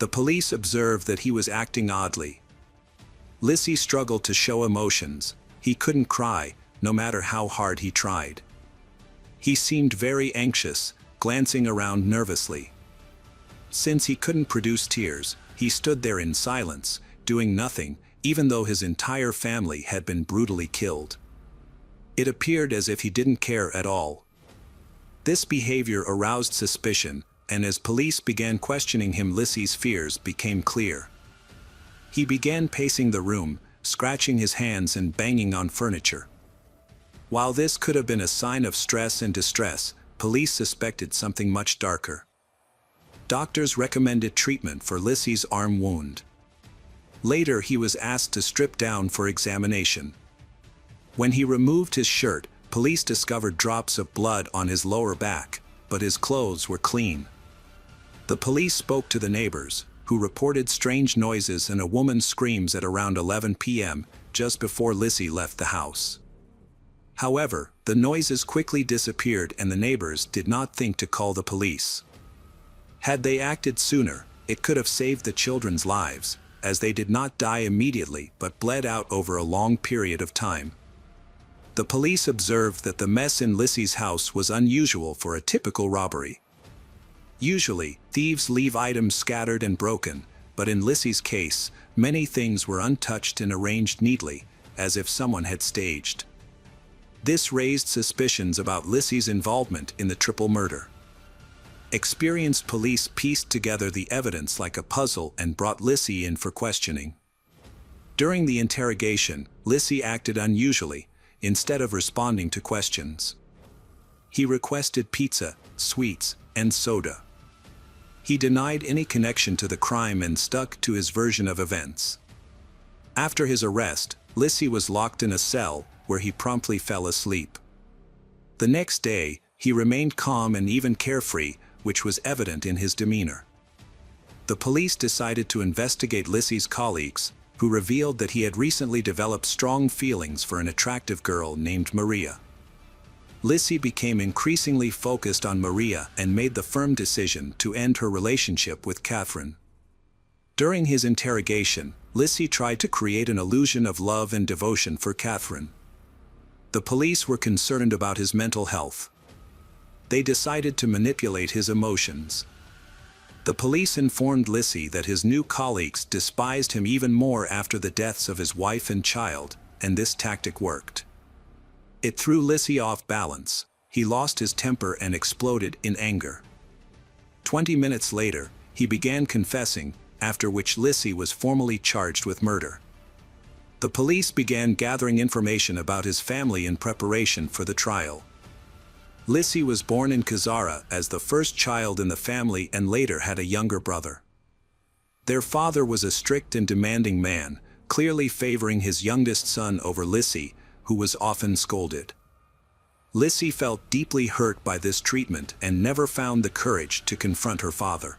The police observed that he was acting oddly. Lissy struggled to show emotions. He couldn't cry, no matter how hard he tried. He seemed very anxious, glancing around nervously. Since he couldn't produce tears, he stood there in silence, doing nothing, even though his entire family had been brutally killed. It appeared as if he didn't care at all. This behavior aroused suspicion, and as police began questioning him, Lissy's fears became clear. He began pacing the room, scratching his hands and banging on furniture. While this could have been a sign of stress and distress, police suspected something much darker. Doctors recommended treatment for Lissy's arm wound. Later, he was asked to strip down for examination. When he removed his shirt, police discovered drops of blood on his lower back, but his clothes were clean. The police spoke to the neighbors, who reported strange noises and a woman's screams at around 11 p.m., just before Lissy left the house. However, the noises quickly disappeared and the neighbors did not think to call the police. Had they acted sooner, it could have saved the children's lives, as they did not die immediately but bled out over a long period of time. The police observed that the mess in Lissy's house was unusual for a typical robbery. Usually, thieves leave items scattered and broken, but in Lissy's case, many things were untouched and arranged neatly, as if someone had staged. This raised suspicions about Lissy's involvement in the triple murder. Experienced police pieced together the evidence like a puzzle and brought Lissy in for questioning. During the interrogation, Lissy acted unusually, instead of responding to questions. He requested pizza, sweets, and soda. He denied any connection to the crime and stuck to his version of events. After his arrest, Lissy was locked in a cell, where he promptly fell asleep. The next day, he remained calm and even carefree, which was evident in his demeanor. The police decided to investigate Lissy's colleagues, who revealed that he had recently developed strong feelings for an attractive girl named Maria. Lissy became increasingly focused on Maria and made the firm decision to end her relationship with Catherine. During his interrogation, Lissy tried to create an illusion of love and devotion for Catherine. The police were concerned about his mental health. They decided to manipulate his emotions. The police informed Lissy that his new colleagues despised him even more after the deaths of his wife and child, and this tactic worked. It threw Lissy off balance. He lost his temper and exploded in anger. 20 minutes later, he began confessing, after which Lissy was formally charged with murder. The police began gathering information about his family in preparation for the trial. Lissy was born in Kazara as the first child in the family and later had a younger brother. Their father was a strict and demanding man, clearly favoring his youngest son over Lissy, who was often scolded. Lissy felt deeply hurt by this treatment and never found the courage to confront her father.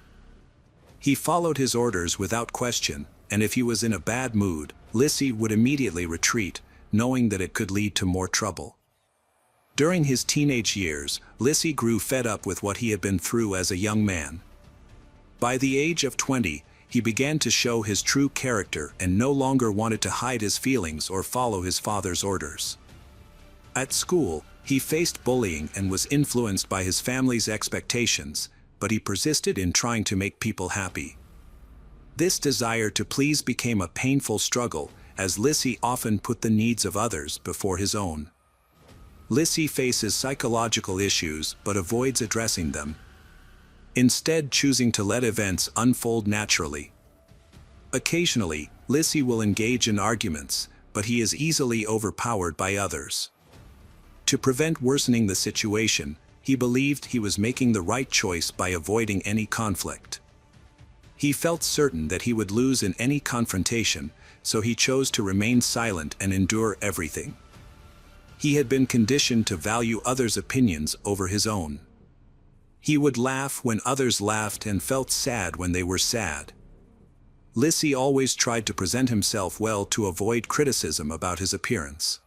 He followed his orders without question, and if he was in a bad mood, Lissy would immediately retreat, knowing that it could lead to more trouble. During his teenage years, Lissy grew fed up with what he had been through as a young man. By the age of 20, he began to show his true character and no longer wanted to hide his feelings or follow his father's orders. At school, he faced bullying and was influenced by his family's expectations, but he persisted in trying to make people happy. This desire to please became a painful struggle, as Lissy often put the needs of others before his own. Lissy faces psychological issues but avoids addressing them, instead choosing to let events unfold naturally. Occasionally, Lissy will engage in arguments, but he is easily overpowered by others. To prevent worsening the situation, he believed he was making the right choice by avoiding any conflict. He felt certain that he would lose in any confrontation, so he chose to remain silent and endure everything. He had been conditioned to value others' opinions over his own. He would laugh when others laughed and felt sad when they were sad. Lissy always tried to present himself well to avoid criticism about his appearance.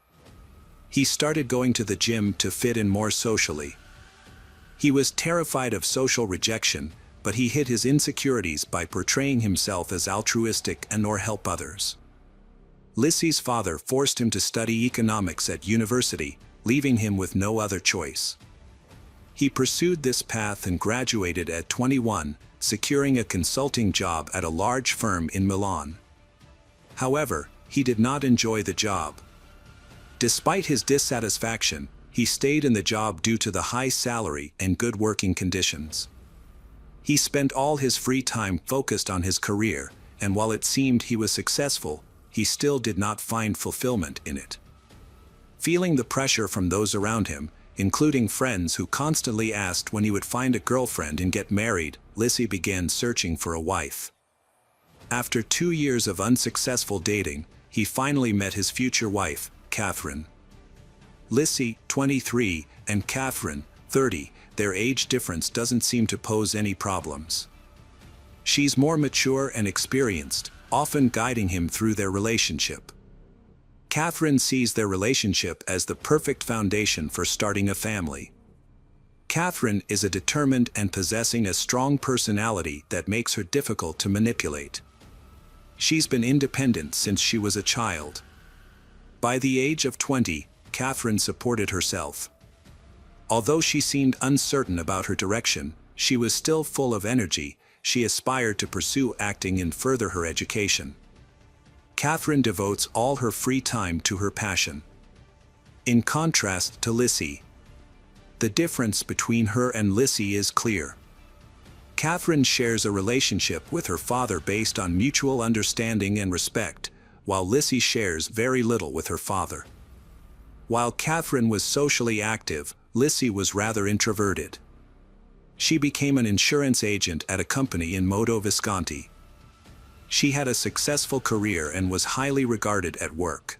He started going to the gym to fit in more socially. He was terrified of social rejection, but he hid his insecurities by portraying himself as altruistic and or help others. Lissy's father forced him to study economics at university, leaving him with no other choice. He pursued this path and graduated at 21, securing a consulting job at a large firm in Milan. However, he did not enjoy the job. Despite his dissatisfaction, he stayed in the job due to the high salary and good working conditions. He spent all his free time focused on his career, and while it seemed he was successful, he still did not find fulfillment in it. Feeling the pressure from those around him, including friends who constantly asked when he would find a girlfriend and get married, Lissy began searching for a wife. After 2 years of unsuccessful dating, he finally met his future wife, Catherine. Lissy, 23, and Catherine, 30, their age difference doesn't seem to pose any problems. She's more mature and experienced, often guiding him through their relationship. Catherine sees their relationship as the perfect foundation for starting a family. Catherine is a determined and possessing a strong personality that makes her difficult to manipulate. She's been independent since she was a child. By the age of 20, Catherine supported herself. Although she seemed uncertain about her direction, she was still full of energy. She aspired to pursue acting and further her education. Catherine devotes all her free time to her passion. In contrast to Lissy, the difference between her and Lissy is clear. Catherine shares a relationship with her father based on mutual understanding and respect, while Lissy shares very little with her father. While Catherine was socially active, Lissy was rather introverted. She became an insurance agent at a company in Modo Visconti. She had a successful career and was highly regarded at work.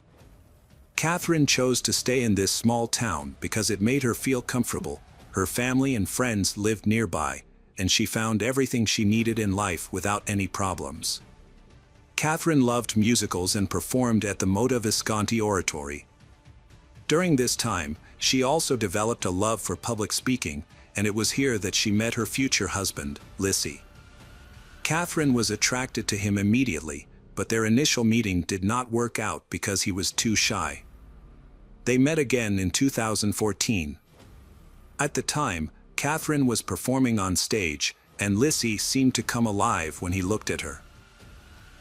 Catherine chose to stay in this small town because it made her feel comfortable. Her family and friends lived nearby, and she found everything she needed in life without any problems. Catherine loved musicals and performed at the Modo Visconti Oratory. During this time, she also developed a love for public speaking, and it was here that she met her future husband, Lissi. Catherine was attracted to him immediately, but their initial meeting did not work out because he was too shy. They met again in 2014. At the time, Catherine was performing on stage, and Lissi seemed to come alive when he looked at her.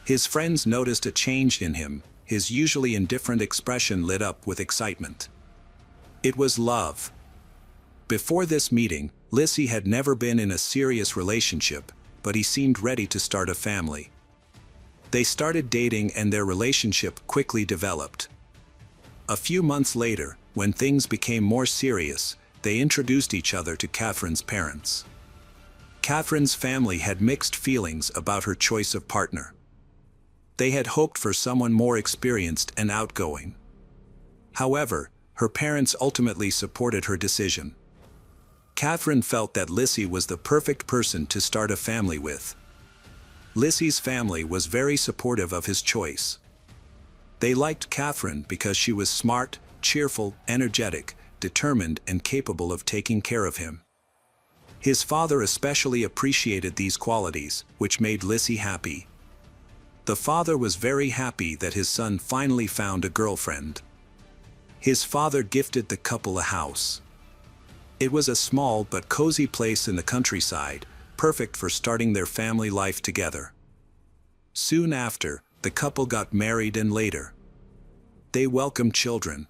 His friends noticed a change in him. His usually indifferent expression lit up with excitement. It was love. Before this meeting, Lissi had never been in a serious relationship, but he seemed ready to start a family. They started dating and their relationship quickly developed. A few months later, when things became more serious, they introduced each other to Catherine's parents. Catherine's family had mixed feelings about her choice of partner. They had hoped for someone more experienced and outgoing. However, her parents ultimately supported her decision. Catherine felt that Lissi was the perfect person to start a family with. Lissi's family was very supportive of his choice. They liked Catherine because she was smart, cheerful, energetic, determined, and capable of taking care of him. His father especially appreciated these qualities, which made Lissi happy. The father was very happy that his son finally found a girlfriend. His father gifted the couple a house. It was a small but cozy place in the countryside, perfect for starting their family life together. Soon after, the couple got married and later they welcomed children.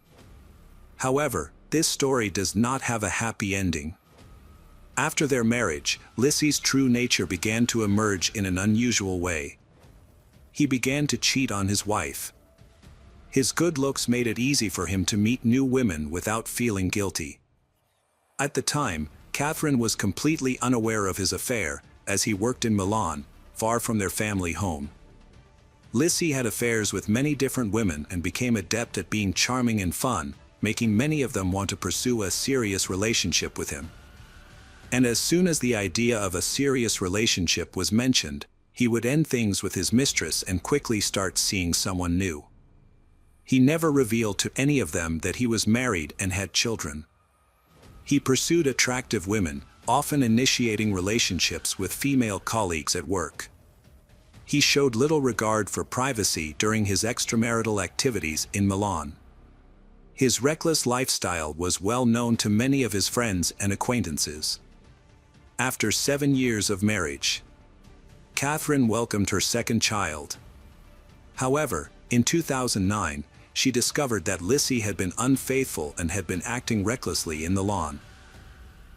However, this story does not have a happy ending. After their marriage, Lissi's true nature began to emerge in an unusual way. He began to cheat on his wife. His good looks made it easy for him to meet new women without feeling guilty. At the time, Catherine was completely unaware of his affair, as he worked in Milan, far from their family home. Lissi had affairs with many different women and became adept at being charming and fun, making many of them want to pursue a serious relationship with him. And as soon as the idea of a serious relationship was mentioned, he would end things with his mistress and quickly start seeing someone new. He never revealed to any of them that he was married and had children. He pursued attractive women, often initiating relationships with female colleagues at work. He showed little regard for privacy during his extramarital activities in Milan. His reckless lifestyle was well known to many of his friends and acquaintances. After 7 years of marriage, Catherine welcomed her second child. However, in 2009, she discovered that Lissi had been unfaithful and had been acting recklessly in the lawn.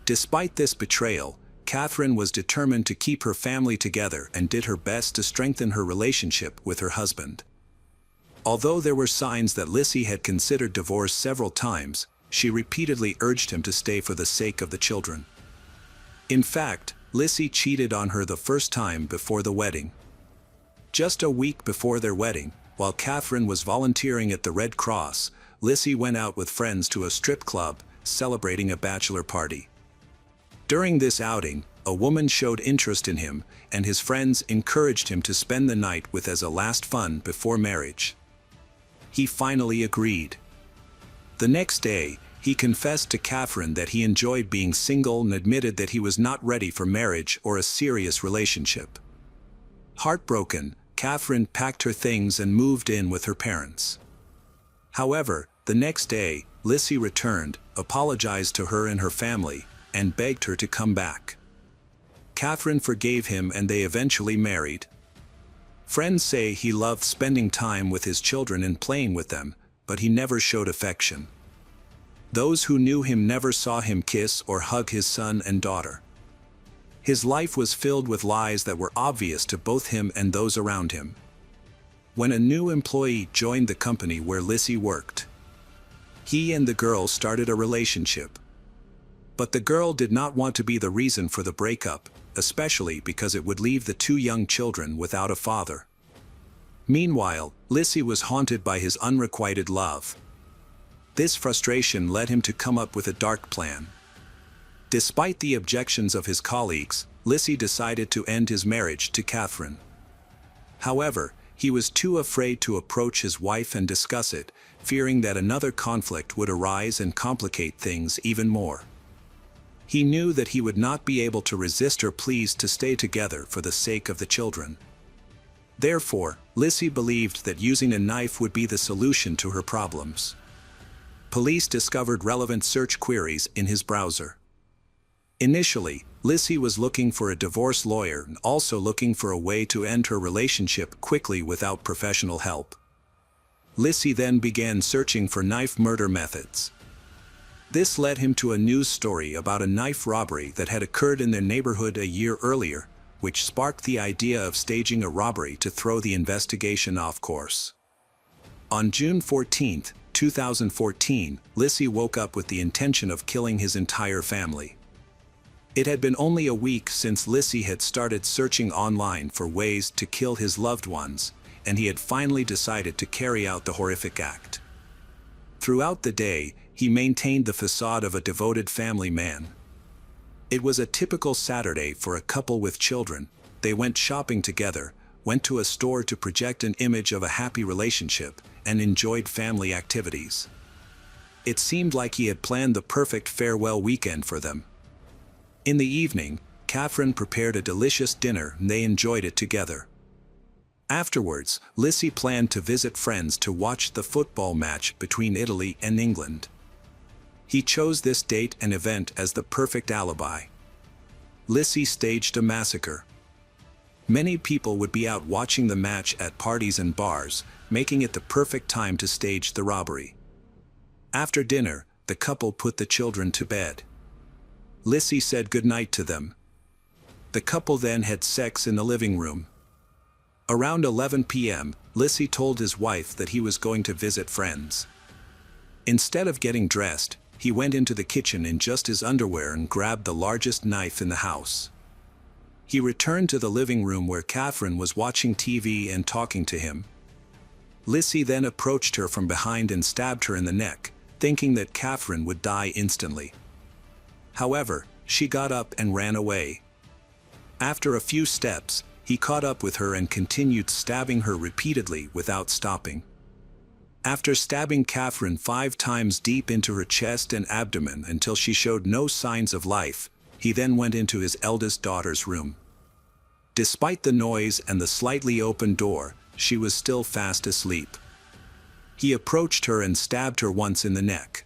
Despite this betrayal, Catherine was determined to keep her family together and did her best to strengthen her relationship with her husband. Although there were signs that Lissi had considered divorce several times, she repeatedly urged him to stay for the sake of the children. In fact, Lissi cheated on her the first time before the wedding. Just a week before their wedding, while Catherine was volunteering at the Red Cross, Lissi went out with friends to a strip club, celebrating a bachelor party. During this outing, a woman showed interest in him, and his friends encouraged him to spend the night with as a last fun before marriage. He finally agreed. The next day, he confessed to Catherine that he enjoyed being single and admitted that he was not ready for marriage or a serious relationship. Heartbroken, Catherine packed her things and moved in with her parents. However, the next day, Lissi returned, apologized to her and her family, and begged her to come back. Catherine forgave him and they eventually married. Friends say he loved spending time with his children and playing with them, but he never showed affection. Those who knew him never saw him kiss or hug his son and daughter. His life was filled with lies that were obvious to both him and those around him. When a new employee joined the company where Lissi worked, he and the girl started a relationship. But the girl did not want to be the reason for the breakup, especially because it would leave the two young children without a father. Meanwhile, Lissy was haunted by his unrequited love. This frustration led him to come up with a dark plan. Despite the objections of his colleagues, Lissy decided to end his marriage to Catherine. However, he was too afraid to approach his wife and discuss it, fearing that another conflict would arise and complicate things even more. He knew that he would not be able to resist her pleas to stay together for the sake of the children. Therefore, Lissy believed that using a knife would be the solution to her problems. Police discovered relevant search queries in his browser. Initially, Lissy was looking for a divorce lawyer and also looking for a way to end her relationship quickly without professional help. Lissy then began searching for knife murder methods. This led him to a news story about a knife robbery that had occurred in their neighborhood a year earlier, which sparked the idea of staging a robbery to throw the investigation off course. On June 14, 2014, Lissy woke up with the intention of killing his entire family. It had been only a week since Lissy had started searching online for ways to kill his loved ones, and he had finally decided to carry out the horrific act. Throughout the day, he maintained the facade of a devoted family man. It was a typical Saturday for a couple with children. They went shopping together, went to a store to project an image of a happy relationship, and enjoyed family activities. It seemed like he had planned the perfect farewell weekend for them. In the evening, Catherine prepared a delicious dinner and they enjoyed it together. Afterwards, Lissy planned to visit friends to watch the football match between Italy and England. He chose this date and event as the perfect alibi. Lissy staged a massacre. Many people would be out watching the match at parties and bars, making it the perfect time to stage the robbery. After dinner, the couple put the children to bed. Lissy said goodnight to them. The couple then had sex in the living room. Around 11 p.m., Lissy told his wife that he was going to visit friends. Instead of getting dressed, he went into the kitchen in just his underwear and grabbed the largest knife in the house. He returned to the living room where Catherine was watching TV and talking to him. Lissy then approached her from behind and stabbed her in the neck, thinking that Catherine would die instantly. However, she got up and ran away. After a few steps, he caught up with her and continued stabbing her repeatedly without stopping. After stabbing Catherine 5 times deep into her chest and abdomen until she showed no signs of life, he then went into his eldest daughter's room. Despite the noise and the slightly open door, she was still fast asleep. He approached her and stabbed her once in the neck.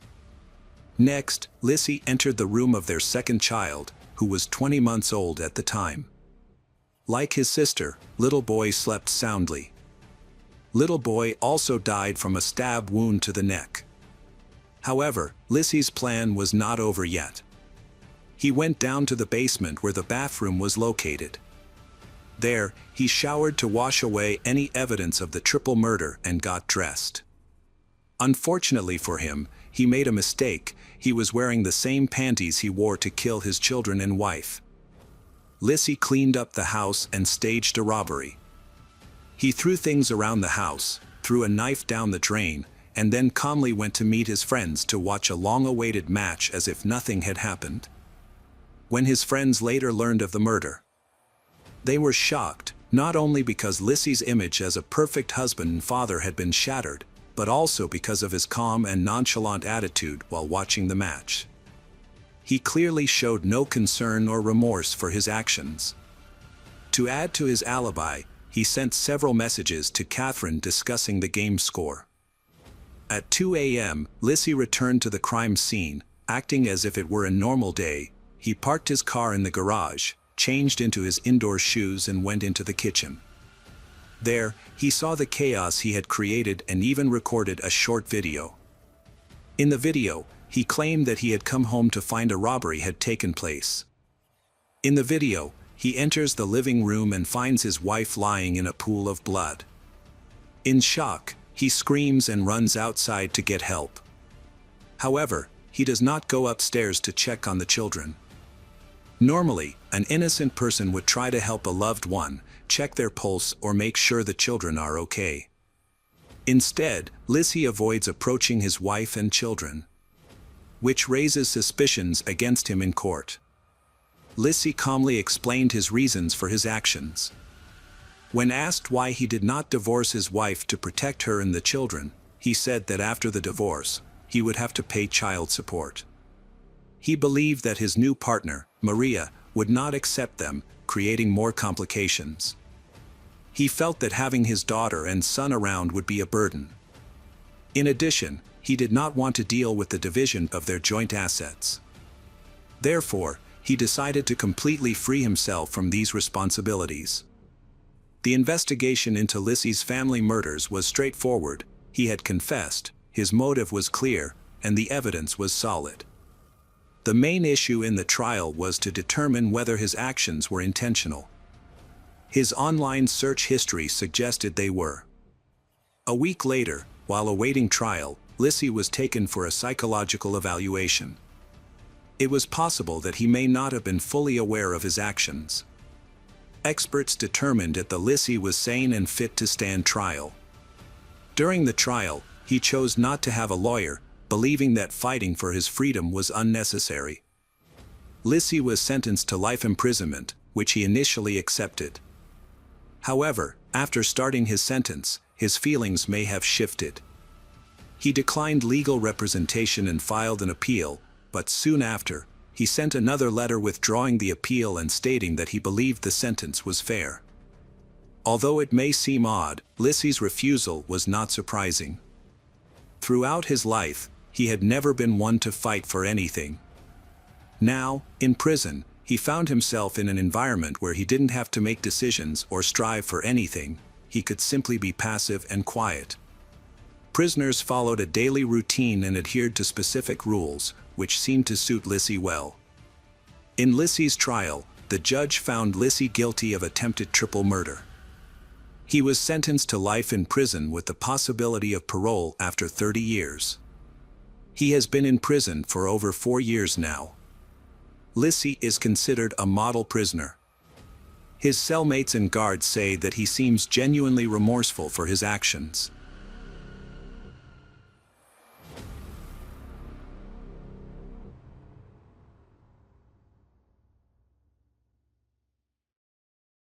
Next, Lissy entered the room of their second child, who was 20 months old at the time. Like his sister, little boy slept soundly. Little boy also died from a stab wound to the neck. However, Lissy's plan was not over yet. He went down to the basement where the bathroom was located. There, he showered to wash away any evidence of the triple murder and got dressed. Unfortunately for him, he made a mistake. He was wearing the same panties he wore to kill his children and wife. Lissy cleaned up the house and staged a robbery. He threw things around the house, threw a knife down the drain, and then calmly went to meet his friends to watch a long-awaited match as if nothing had happened. When his friends later learned of the murder, they were shocked, not only because Lissy's image as a perfect husband and father had been shattered, but also because of his calm and nonchalant attitude while watching the match. He clearly showed no concern or remorse for his actions. To add to his alibi, he sent several messages to Catherine discussing the game score. At 2 a.m., Lissy returned to the crime scene, acting as if it were a normal day. He parked his car in the garage, changed into his indoor shoes and went into the kitchen. There, he saw the chaos he had created and even recorded a short video. In the video, he claimed that he had come home to find a robbery had taken place. In the video, he enters the living room and finds his wife lying in a pool of blood. In shock, he screams and runs outside to get help. However, he does not go upstairs to check on the children. Normally, an innocent person would try to help a loved one, check their pulse or make sure the children are okay. Instead, Lissie avoids approaching his wife and children, which raises suspicions against him in court. Lissie calmly explained his reasons for his actions. When asked why he did not divorce his wife to protect her and the children, he said that after the divorce, he would have to pay child support. He believed that his new partner, Maria, would not accept them, creating more complications. He felt that having his daughter and son around would be a burden. In addition, he did not want to deal with the division of their joint assets. Therefore, he decided to completely free himself from these responsibilities. The investigation into Lissie's family murders was straightforward. He had confessed, his motive was clear, and the evidence was solid. The main issue in the trial was to determine whether his actions were intentional. His online search history suggested they were. A week later, while awaiting trial, Lissie was taken for a psychological evaluation. It was possible that he may not have been fully aware of his actions. Experts determined that Lissie was sane and fit to stand trial. During the trial, he chose not to have a lawyer, believing that fighting for his freedom was unnecessary. Lissie was sentenced to life imprisonment, which he initially accepted. However, after starting his sentence, his feelings may have shifted. He declined legal representation and filed an appeal, but soon after, he sent another letter withdrawing the appeal and stating that he believed the sentence was fair. Although it may seem odd, Lissie's refusal was not surprising. Throughout his life, he had never been one to fight for anything. Now, in prison, he found himself in an environment where he didn't have to make decisions or strive for anything. He could simply be passive and quiet. Prisoners followed a daily routine and adhered to specific rules, which seemed to suit Lissie well. In Lissie's trial, the judge found Lissie guilty of attempted triple murder. He was sentenced to life in prison with the possibility of parole after 30 years. He has been in prison for over 4 years now. Lissie is considered a model prisoner. His cellmates and guards say that he seems genuinely remorseful for his actions.